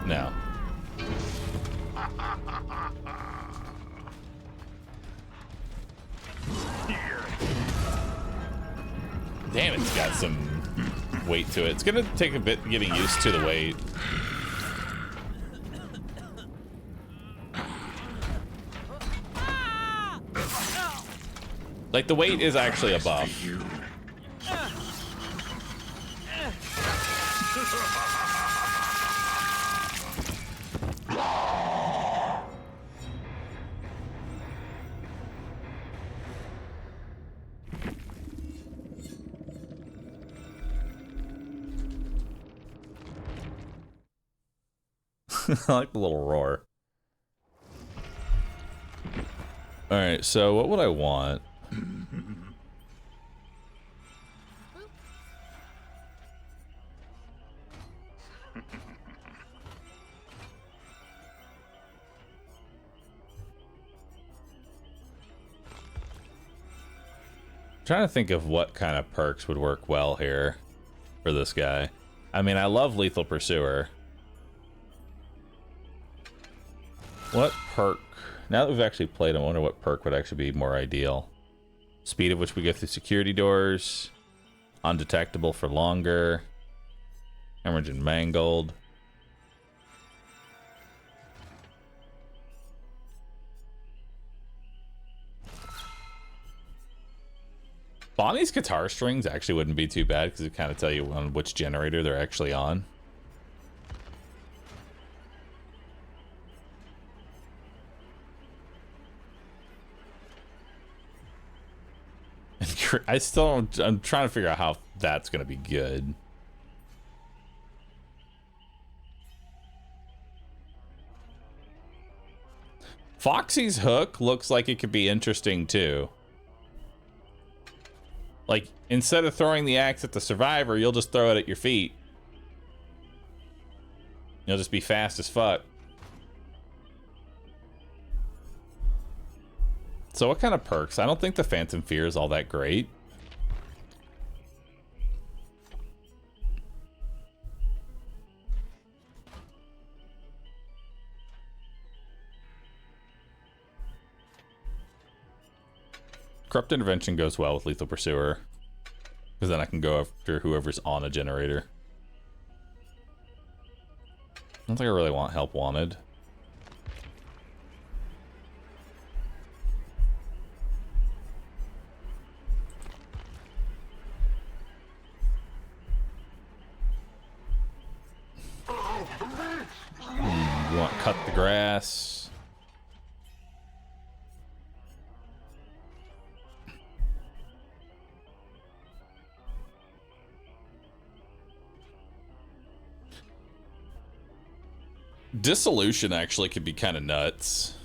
No. Damn, it's got some weight to it. It's gonna take a bit getting used to the weight. Like, the weight is actually a buff. I like the little roar. Alright, so what would I want? Trying to think of what kind of perks would work well here for this guy. I mean, I love Lethal Pursuer. What perk? Now that we've actually played, I wonder what perk would actually be more ideal. Speed of which we go through security doors. Undetectable for longer. Hemorrhage and mangled. Bonnie's guitar strings actually wouldn't be too bad because it kind of tell you on which generator they're actually on. I still don't, I'm trying to figure out how that's going to be good. Foxy's hook looks like it could be interesting too. Like, instead of throwing the axe at the survivor, you'll just throw it at your feet. You'll just be fast as fuck. So what kind of perks? I don't think the Phantom Fear is all that great. Corrupt Intervention goes well with Lethal Pursuer, because then I can go after whoever's on a generator. I don't think I really want Help Wanted. You want Cut the Grass. Dissolution actually could be kind of nuts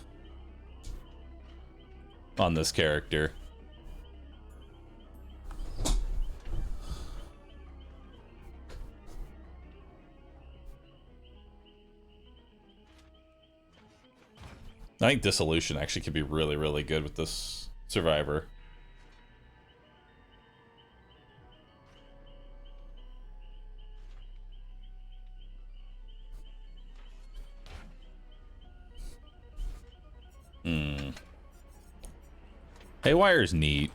on this character. I think Dissolution actually could be really, really good with this Survivor. Haywire's neat,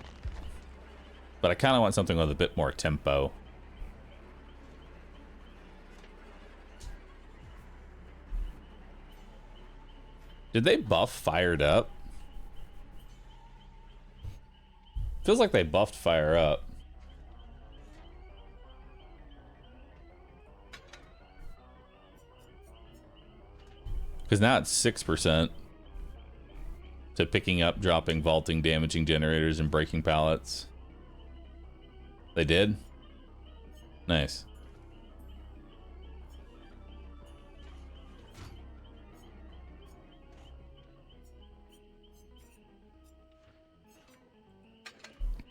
but I kind of want something with a bit more tempo. Did they buff Fired Up? Feels like they buffed Fire Up. Because now it's 6% to picking up, dropping, vaulting, damaging generators, and breaking pallets. They did? Nice.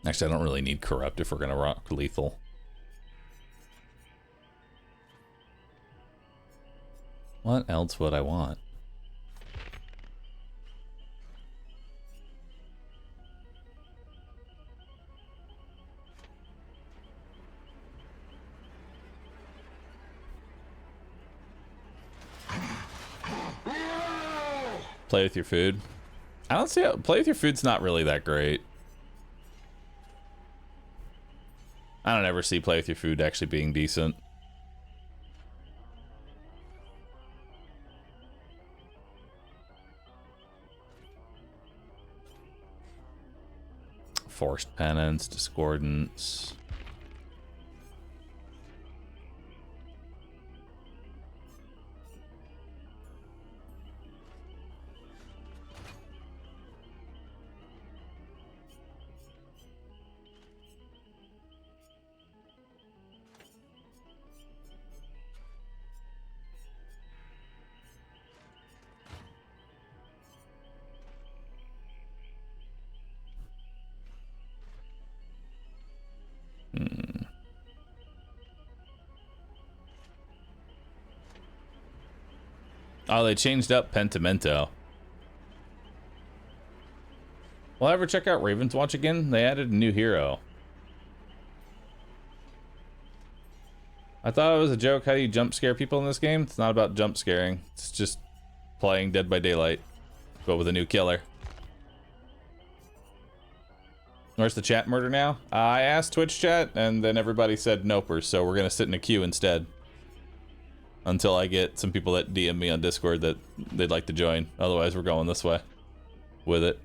Actually, I don't really need Corrupt if we're going to rock Lethal. What else would I want? Play with your food. I don't see how play with your food's not really that great. I don't ever see play with your food actually being decent. Forced penance, discordance. Oh, they changed up Pentimento. Will I ever check out Raven's Watch again? They added a new hero. I thought it was a joke. How do you jump scare people in this game? It's not about jump scaring. It's just playing Dead by Daylight, but with a new killer. Where's the chat murder now? I asked Twitch chat, and then everybody said nopers, so we're gonna sit in a queue instead. Until I get some people that DM me on Discord that they'd like to join. Otherwise, we're going this way with it.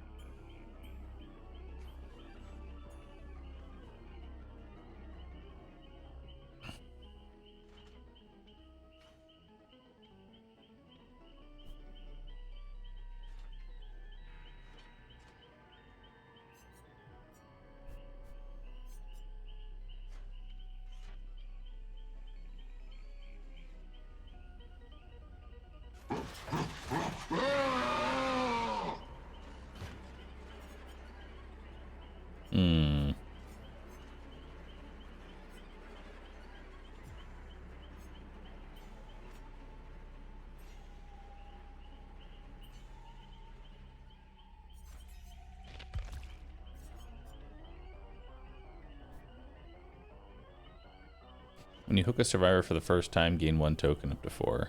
When you hook a survivor for the first time, gain 1 token up to 4.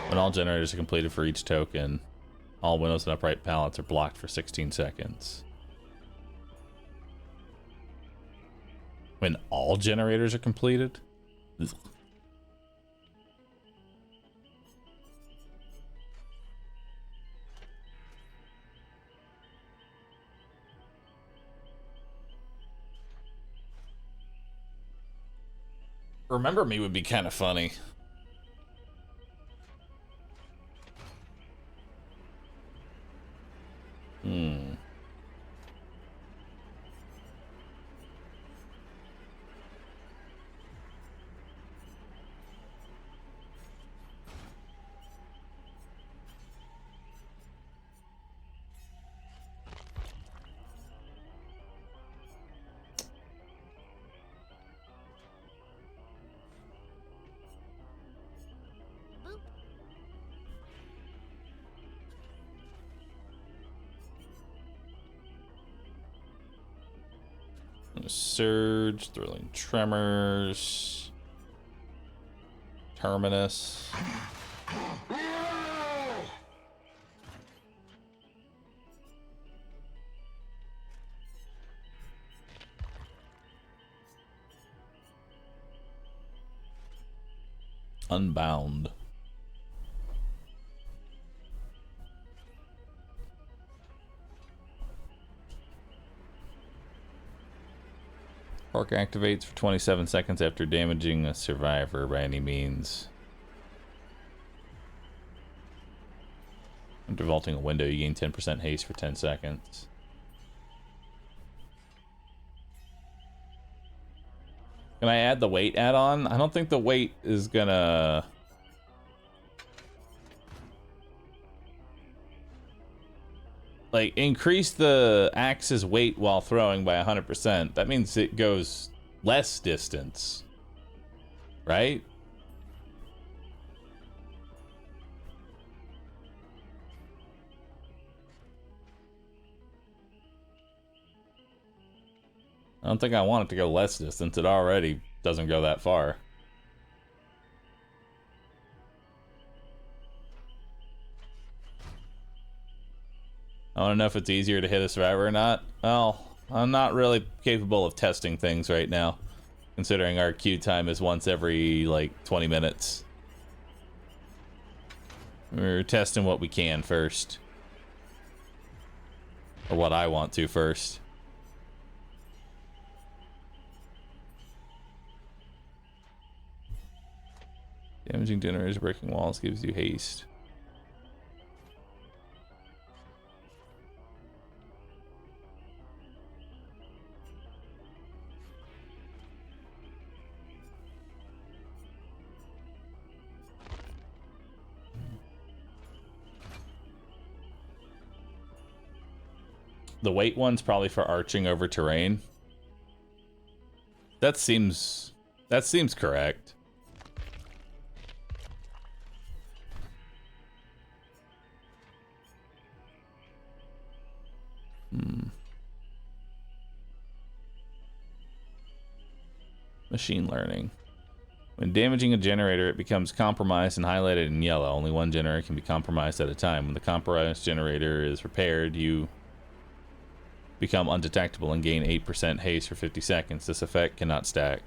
When all generators are completed for each token, all windows and upright pallets are blocked for 16 seconds. When all generators are completed? Ugh. Remember Me would be kind of funny. Surge, Thrilling Tremors, Terminus. Unbound. Park activates for 27 seconds after damaging a survivor by any means. After vaulting a window, you gain 10% haste for 10 seconds. Can I add the weight add-on? I don't think the weight is gonna... like, increase the axe's weight while throwing by 100%. That means it goes less distance. Right? I don't think I want it to go less distance. It already doesn't go that far. I want to know if it's easier to hit a survivor or not. Well, I'm not really capable of testing things right now, considering our queue time is once every, like, 20 minutes. We're testing what we can first. Or what I want to first. Damaging generators, breaking walls gives you haste. The weight one's probably for arching over terrain. That seems correct. Machine learning. When damaging a generator, it becomes compromised and highlighted in yellow. Only one generator can be compromised at a time. When the compromised generator is repaired, you become undetectable and gain 8% haste for 50 seconds. This effect cannot stack.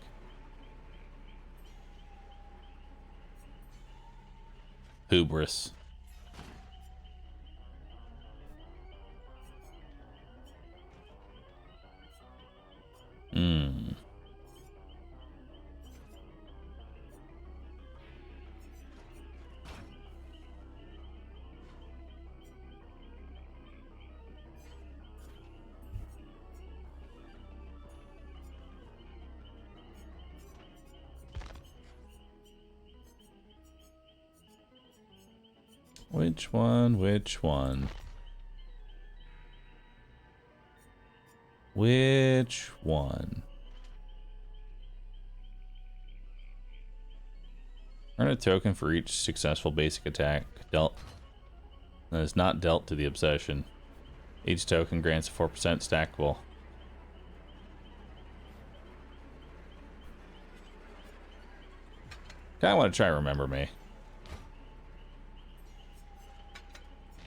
Hubris. Which one? Which one? Which one? Earn a token for each successful basic attack dealt that is not dealt to the obsession. Each token grants a 4% stackable. Kinda want to try Remember Me.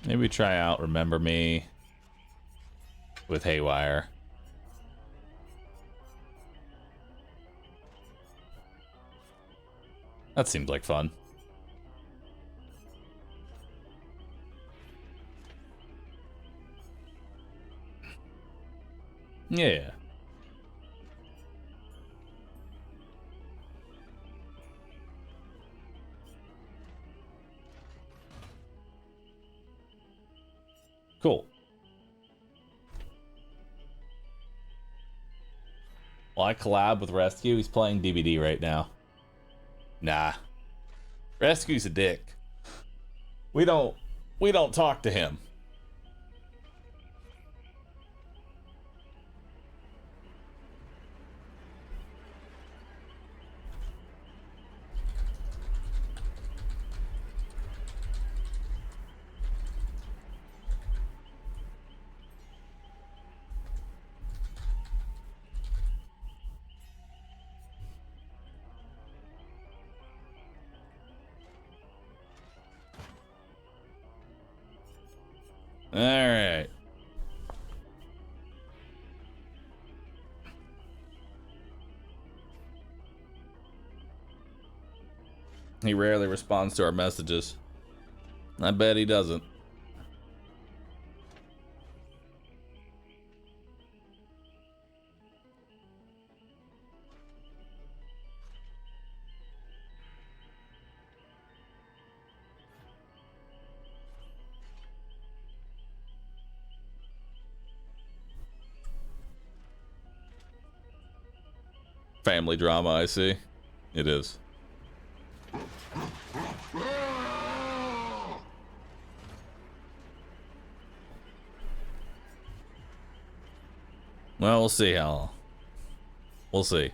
Maybe try out Remember Me with Haywire. That seems like fun. Yeah. Cool. Well, I collab with Rescue. He's playing DBD right now. Nah. Rescue's a dick. We don't talk to him. Alright. He rarely responds to our messages. I bet he doesn't. Family drama, I see. It is. Well, we'll see how. We'll see.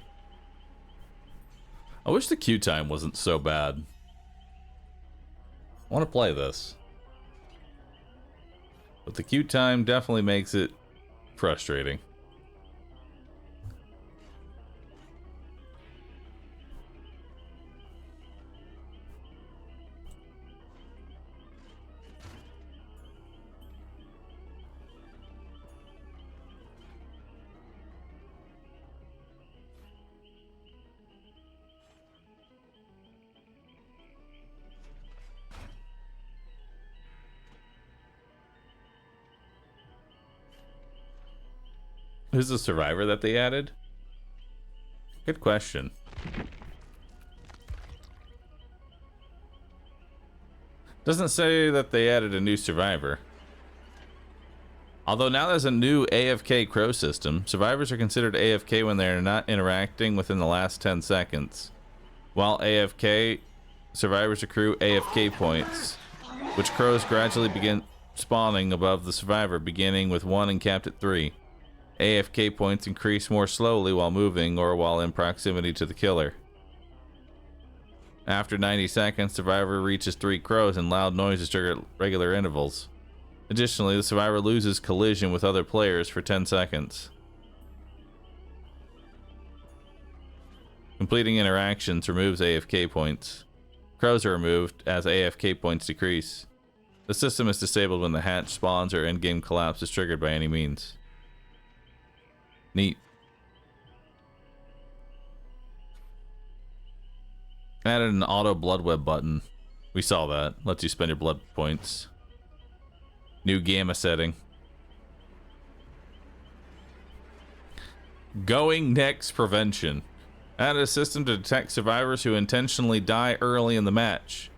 I wish the queue time wasn't so bad. I want to play this. But the queue time definitely makes it frustrating. Who's the survivor that they added? Good question. Doesn't say that they added a new survivor. Although now there's a new AFK crow system. Survivors are considered AFK when they are not interacting within the last 10 seconds. While AFK, survivors accrue AFK points, which crows gradually begin spawning above the survivor, beginning with 1 and capped at 3. AFK points increase more slowly while moving or while in proximity to the killer. After 90 seconds, survivor reaches 3 crows and loud noises trigger at regular intervals. Additionally, the survivor loses collision with other players for 10 seconds. Completing interactions removes AFK points. Crows are removed as AFK points decrease. The system is disabled when the hatch spawns or endgame collapse is triggered by any means. Neat. Added an auto blood web button. We saw that. Lets you spend your blood points. New gamma setting. Going next prevention. Added a system to detect survivors who intentionally die early in the match.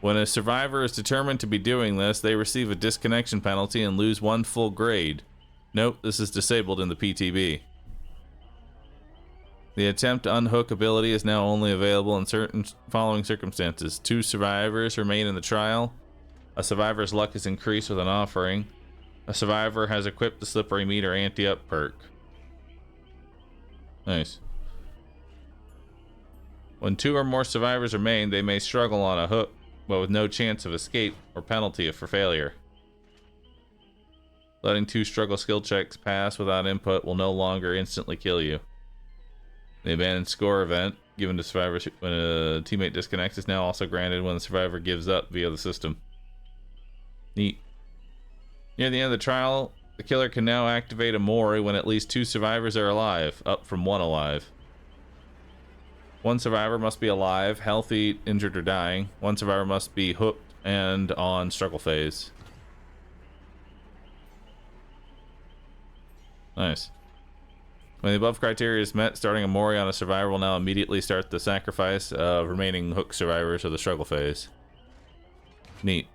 When a survivor is determined to be doing this, they receive a disconnection penalty and lose 1 full grade. Note, this is disabled in the PTB. The attempt to unhook ability is now only available in certain following circumstances. 2 survivors remain in the trial. A survivor's luck is increased with an offering. A survivor has equipped the slippery meter anti-up perk. Nice. When 2 or more survivors remain, they may struggle on a hook, but with no chance of escape or penalty for failure. Letting 2 struggle skill checks pass without input will no longer instantly kill you. The abandoned score event given to survivors when a teammate disconnects is now also granted when the survivor gives up via the system. Neat. Near the end of the trial, the killer can now activate a Mori when at least 2 survivors are alive, up from 1 alive. 1 survivor must be alive, healthy, injured, or dying. 1 survivor must be hooked and on struggle phase. Nice. When the above criteria is met, starting a Mori on a survivor will now immediately start the sacrifice of remaining hook survivors of the struggle phase. Neat.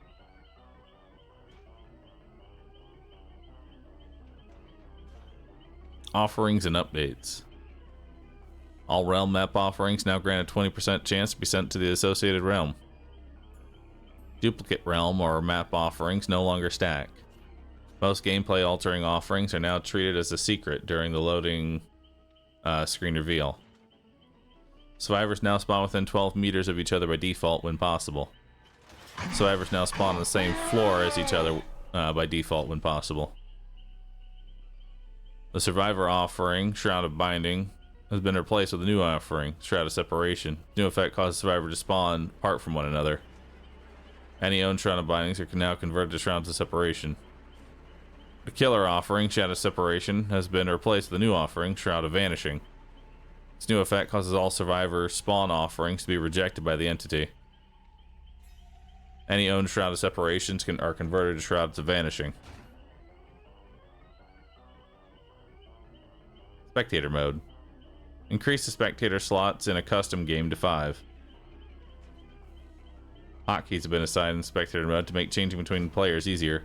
Offerings and updates. All realm map offerings now grant a 20% chance to be sent to the associated realm. Duplicate realm or map offerings no longer stack. Most gameplay altering offerings are now treated as a secret during the loading screen reveal. Survivors now spawn within 12 meters of each other by default when possible. Survivors now spawn on the same floor as each other by default when possible. The survivor offering, Shroud of Binding, has been replaced with a new offering, Shroud of Separation. New effect causes survivors to spawn apart from one another. Any owned Shroud of Bindings are now converted to Shrouds of Separation. The killer offering, Shadow Separation, has been replaced with a new offering, Shroud of Vanishing. This new effect causes all survivor spawn offerings to be rejected by the entity. Any owned Shroud of Separations are converted to Shrouds of Vanishing. Spectator mode. Increase the spectator slots in a custom game to 5. Hotkeys have been assigned in spectator mode to make changing between players easier.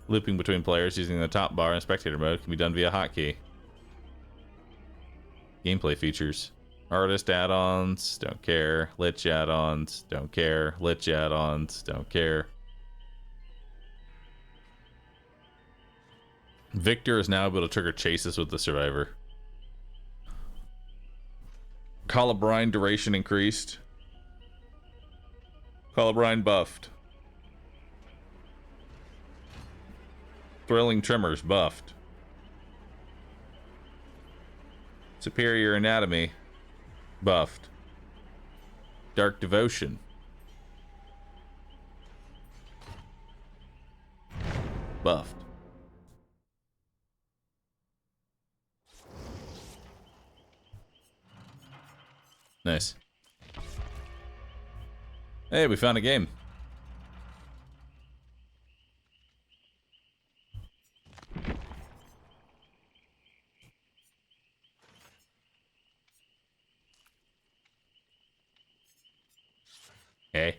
Looping between players using the top bar in spectator mode can be done via hotkey. Gameplay features. Artist add-ons, don't care. Lich add-ons, don't care. Lich add-ons, don't care. Victor is now able to trigger chases with the survivor. Colubrine duration increased. Colubrine buffed. Thrilling Tremors buffed. Superior Anatomy buffed. Dark Devotion buffed. Nice. Hey, we found a game. Hey.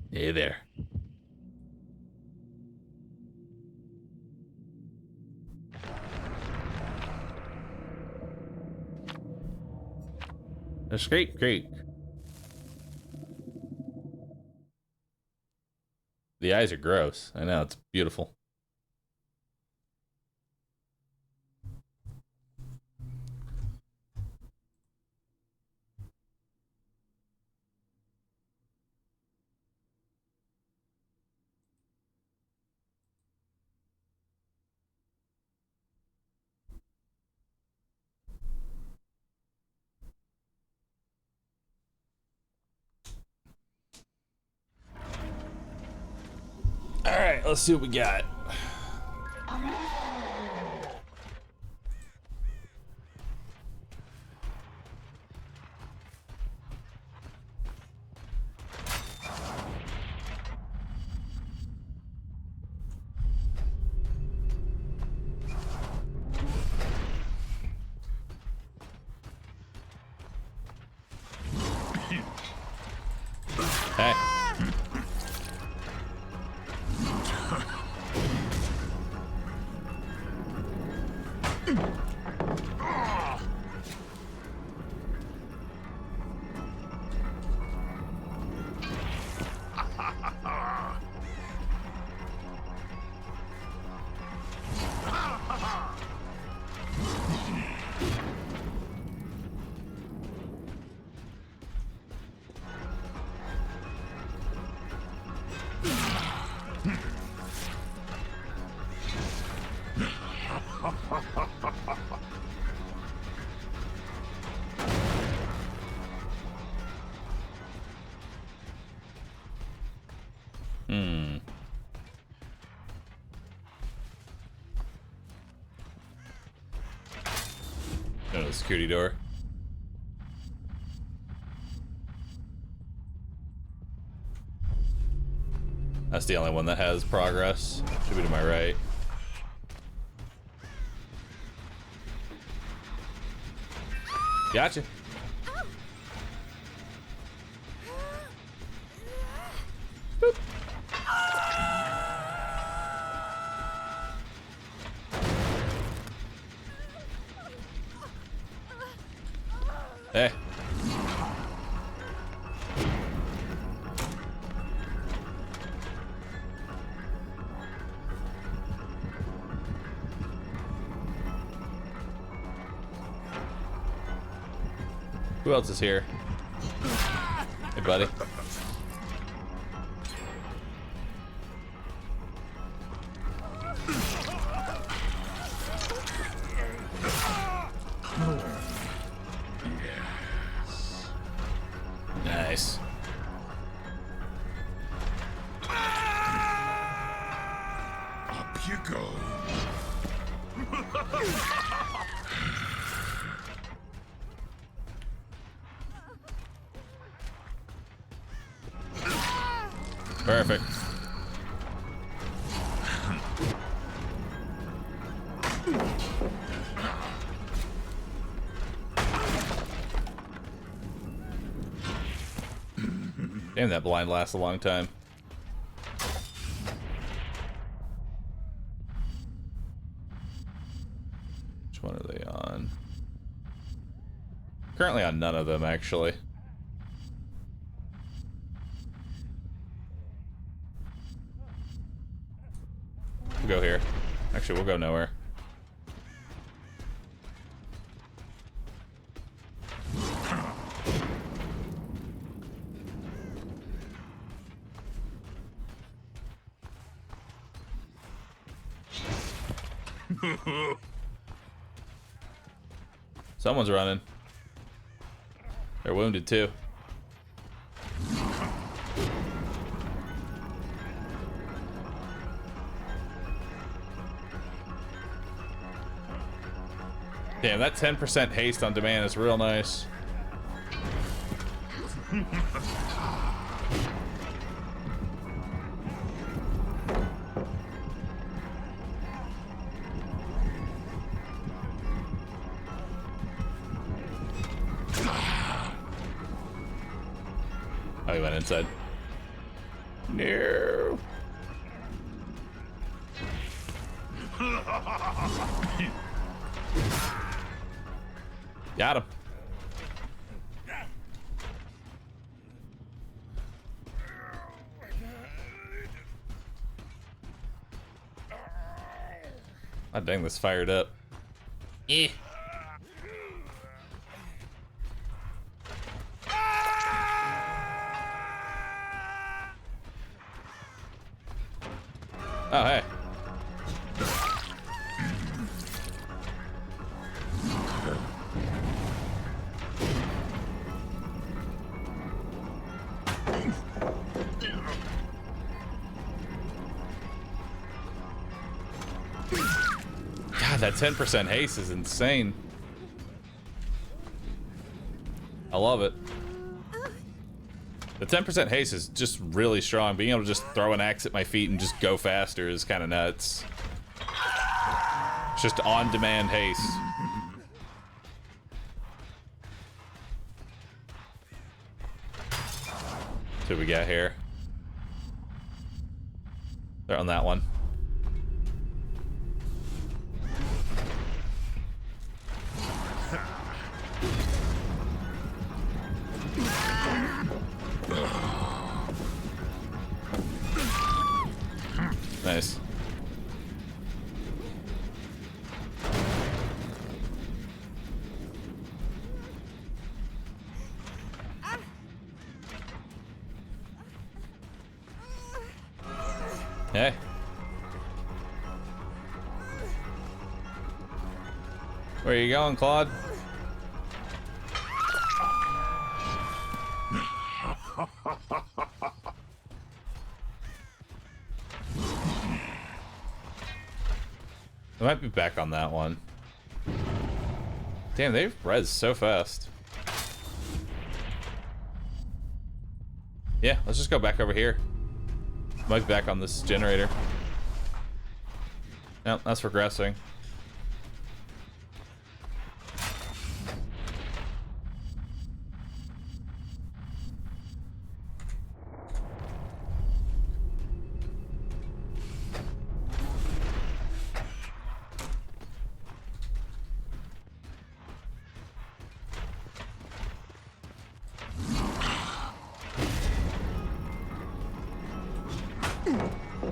Hey there. Escape Creek. The eyes are gross. I know, it's beautiful. All right, let's see what we got. Hey. Go to the security door. That's the only one that has progress. Should be to my right. Gotcha. Boop. Hey. Who else is here? Hey, buddy. Perfect. Damn, that blind lasts a long time. Which one are they on? Currently on none of them, actually. We'll go here. Actually, we'll go nowhere. Someone's running. They're wounded too. Damn, that 10% haste on demand is real nice. Oh, he went inside. No. Got him. God dang, this fired up. Eh. Oh, hey. God, that 10% haste is insane. I love it. The 10% haste is just really strong. Being able to just throw an axe at my feet and just go faster is kind of nuts. It's just on-demand haste. That's what we got here. They're on that one. Nice. Hey. Where are you going, Claude? I might be back on that one. Damn, they've res so fast. Yeah, let's just go back over here. Might be back on this generator. No, that's progressing.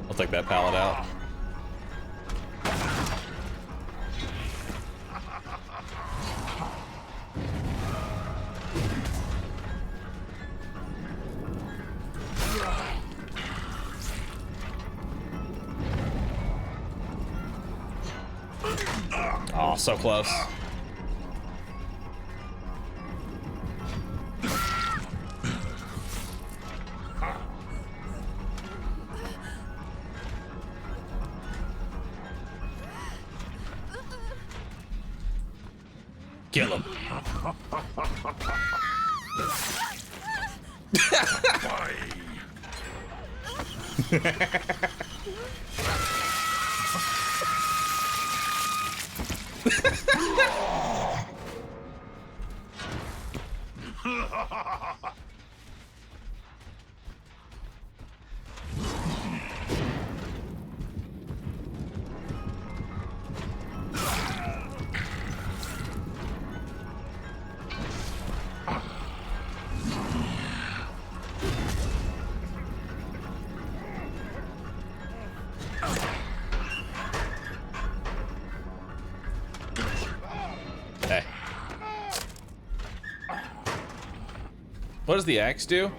I'll take that pallet out. Oh, so close. Kill him. Hey. What does the axe do?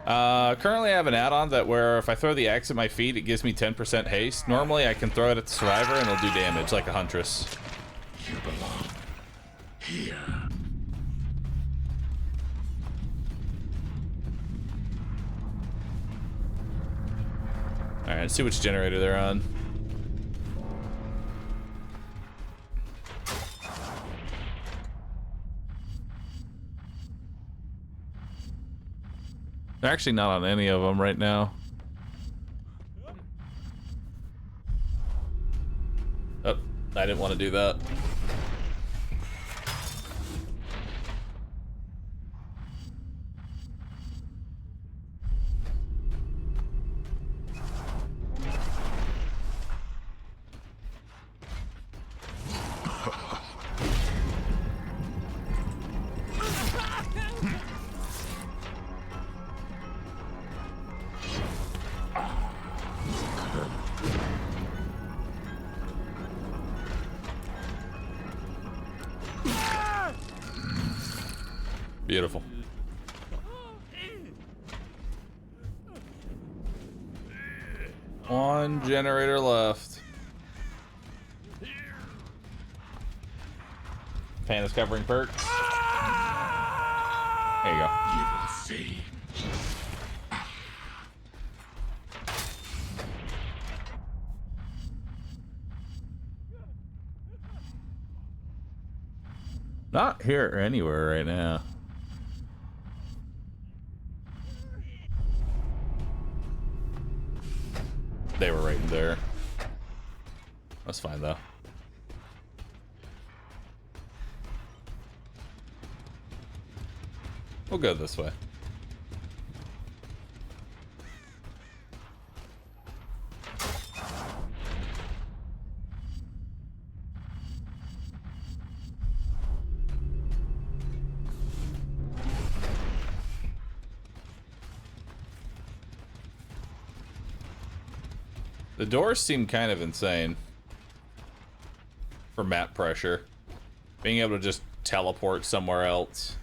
Currently I have an add-on that where if I throw the axe at my feet, it gives me 10% haste. Normally I can throw it at the survivor and it'll do damage like a huntress. You belong here. Alright, let's see which generator they're on. They're actually not on any of them right now. Oh, I didn't want to do that. Beautiful. One generator left. Fan is covering perks. There you go. You will see. Not here or anywhere right now. They were right in there. That's fine though. We'll go this way. The doors seem kind of insane for map pressure. Being able to just teleport somewhere else.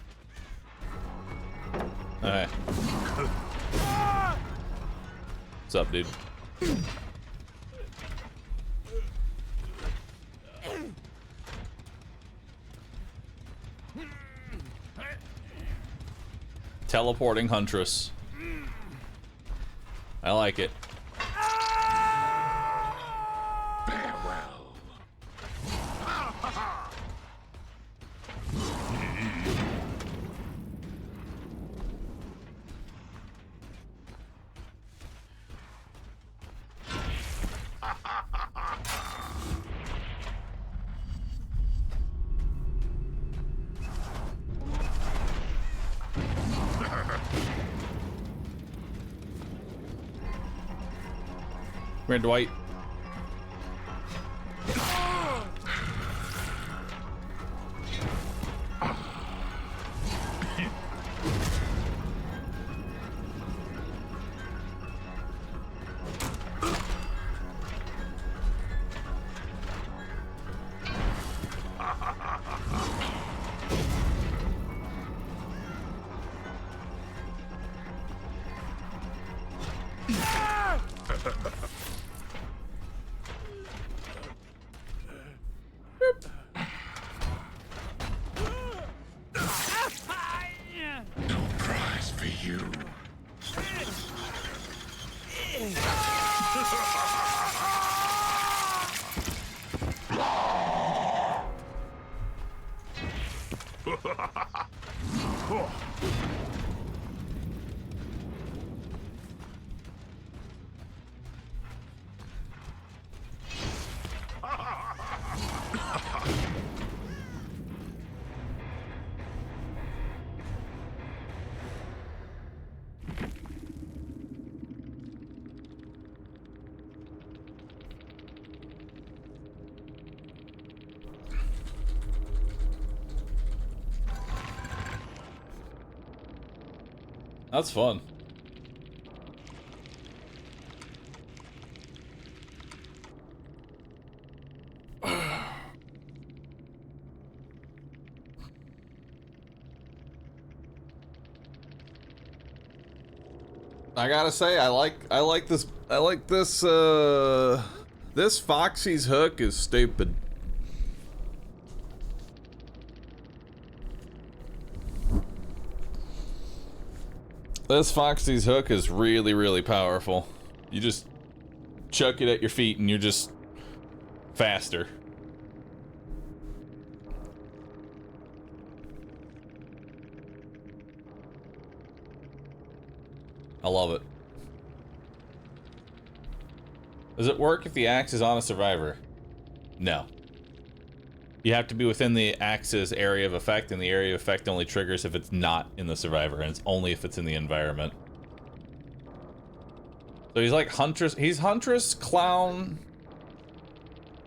Alright. What's up, dude? Teleporting Huntress. I like it. Come here, Dwight. No prize for you. That's fun. I gotta say, I like this this Foxy's hook is stupid. This Foxy's hook is really, really powerful. You just chuck it at your feet and you're just faster. I love it. Does it work if the axe is on a survivor? No. You have to be within the axe's area of effect, and the area of effect only triggers if it's not in the survivor, and it's only if it's in the environment. So he's like Huntress. He's Huntress Clown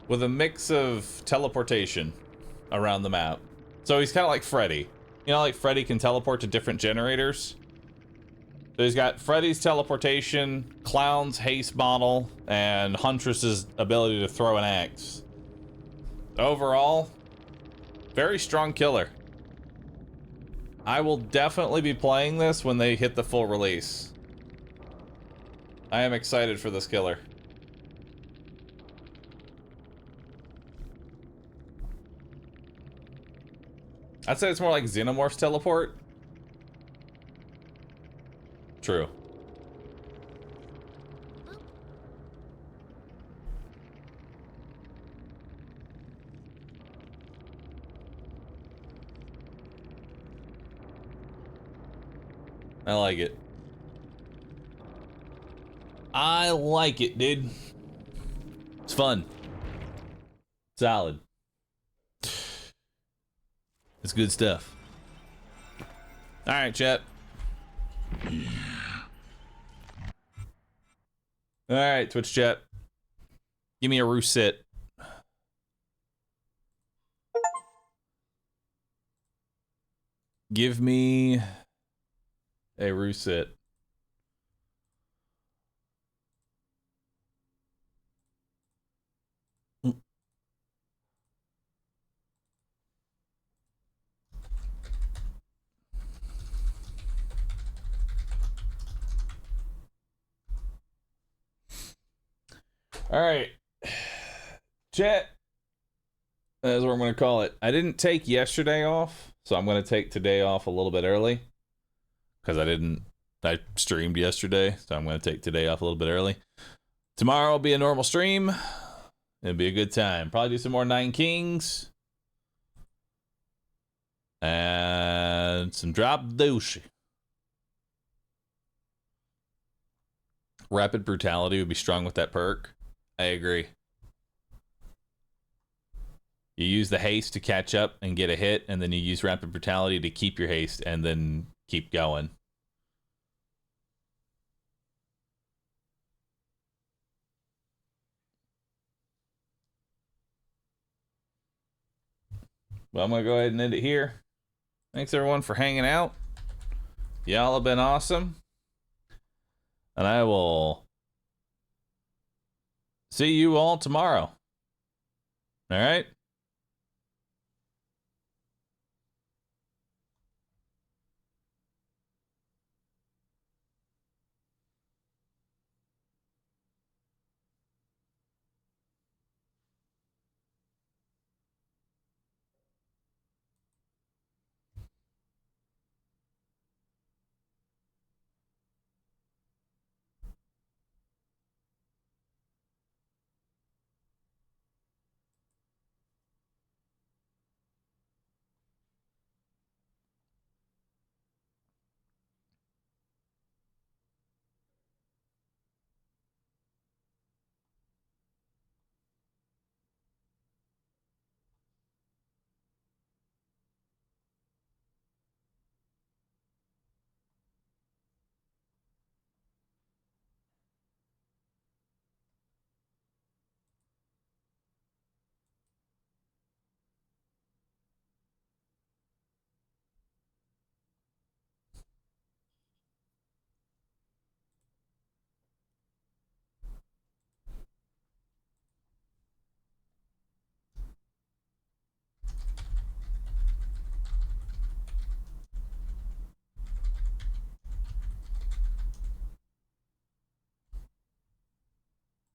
with a mix of teleportation around the map. So he's kind of like Freddy. You know, like Freddy can teleport to different generators? So he's got Freddy's teleportation, Clown's haste model, and Huntress's ability to throw an axe. Overall, very strong killer. I will definitely be playing this when they hit the full release. I am excited for this killer. I'd say it's more like Xenomorph's teleport. True. I like it. I like it, dude. It's fun. Solid. It's good stuff. All right, chat. All right, Twitch chat. Give me a Rousset. Give me a Rousset. All right, chat. That's what I'm going to call it. I didn't take yesterday off, so I'm going to take today off a little bit early because I streamed yesterday, so I'm going to take today off a little bit early. Tomorrow will be a normal stream. It'll be a good time. Probably do some more Nine Kings and some Drop Duchy. Rapid Brutality would be strong with that perk. I agree. You use the haste to catch up and get a hit, and then you use Rapid Brutality to keep your haste and then keep going. Well, I'm going to go ahead and end it here. Thanks, everyone, for hanging out. Y'all have been awesome. And I will see you all tomorrow. All right?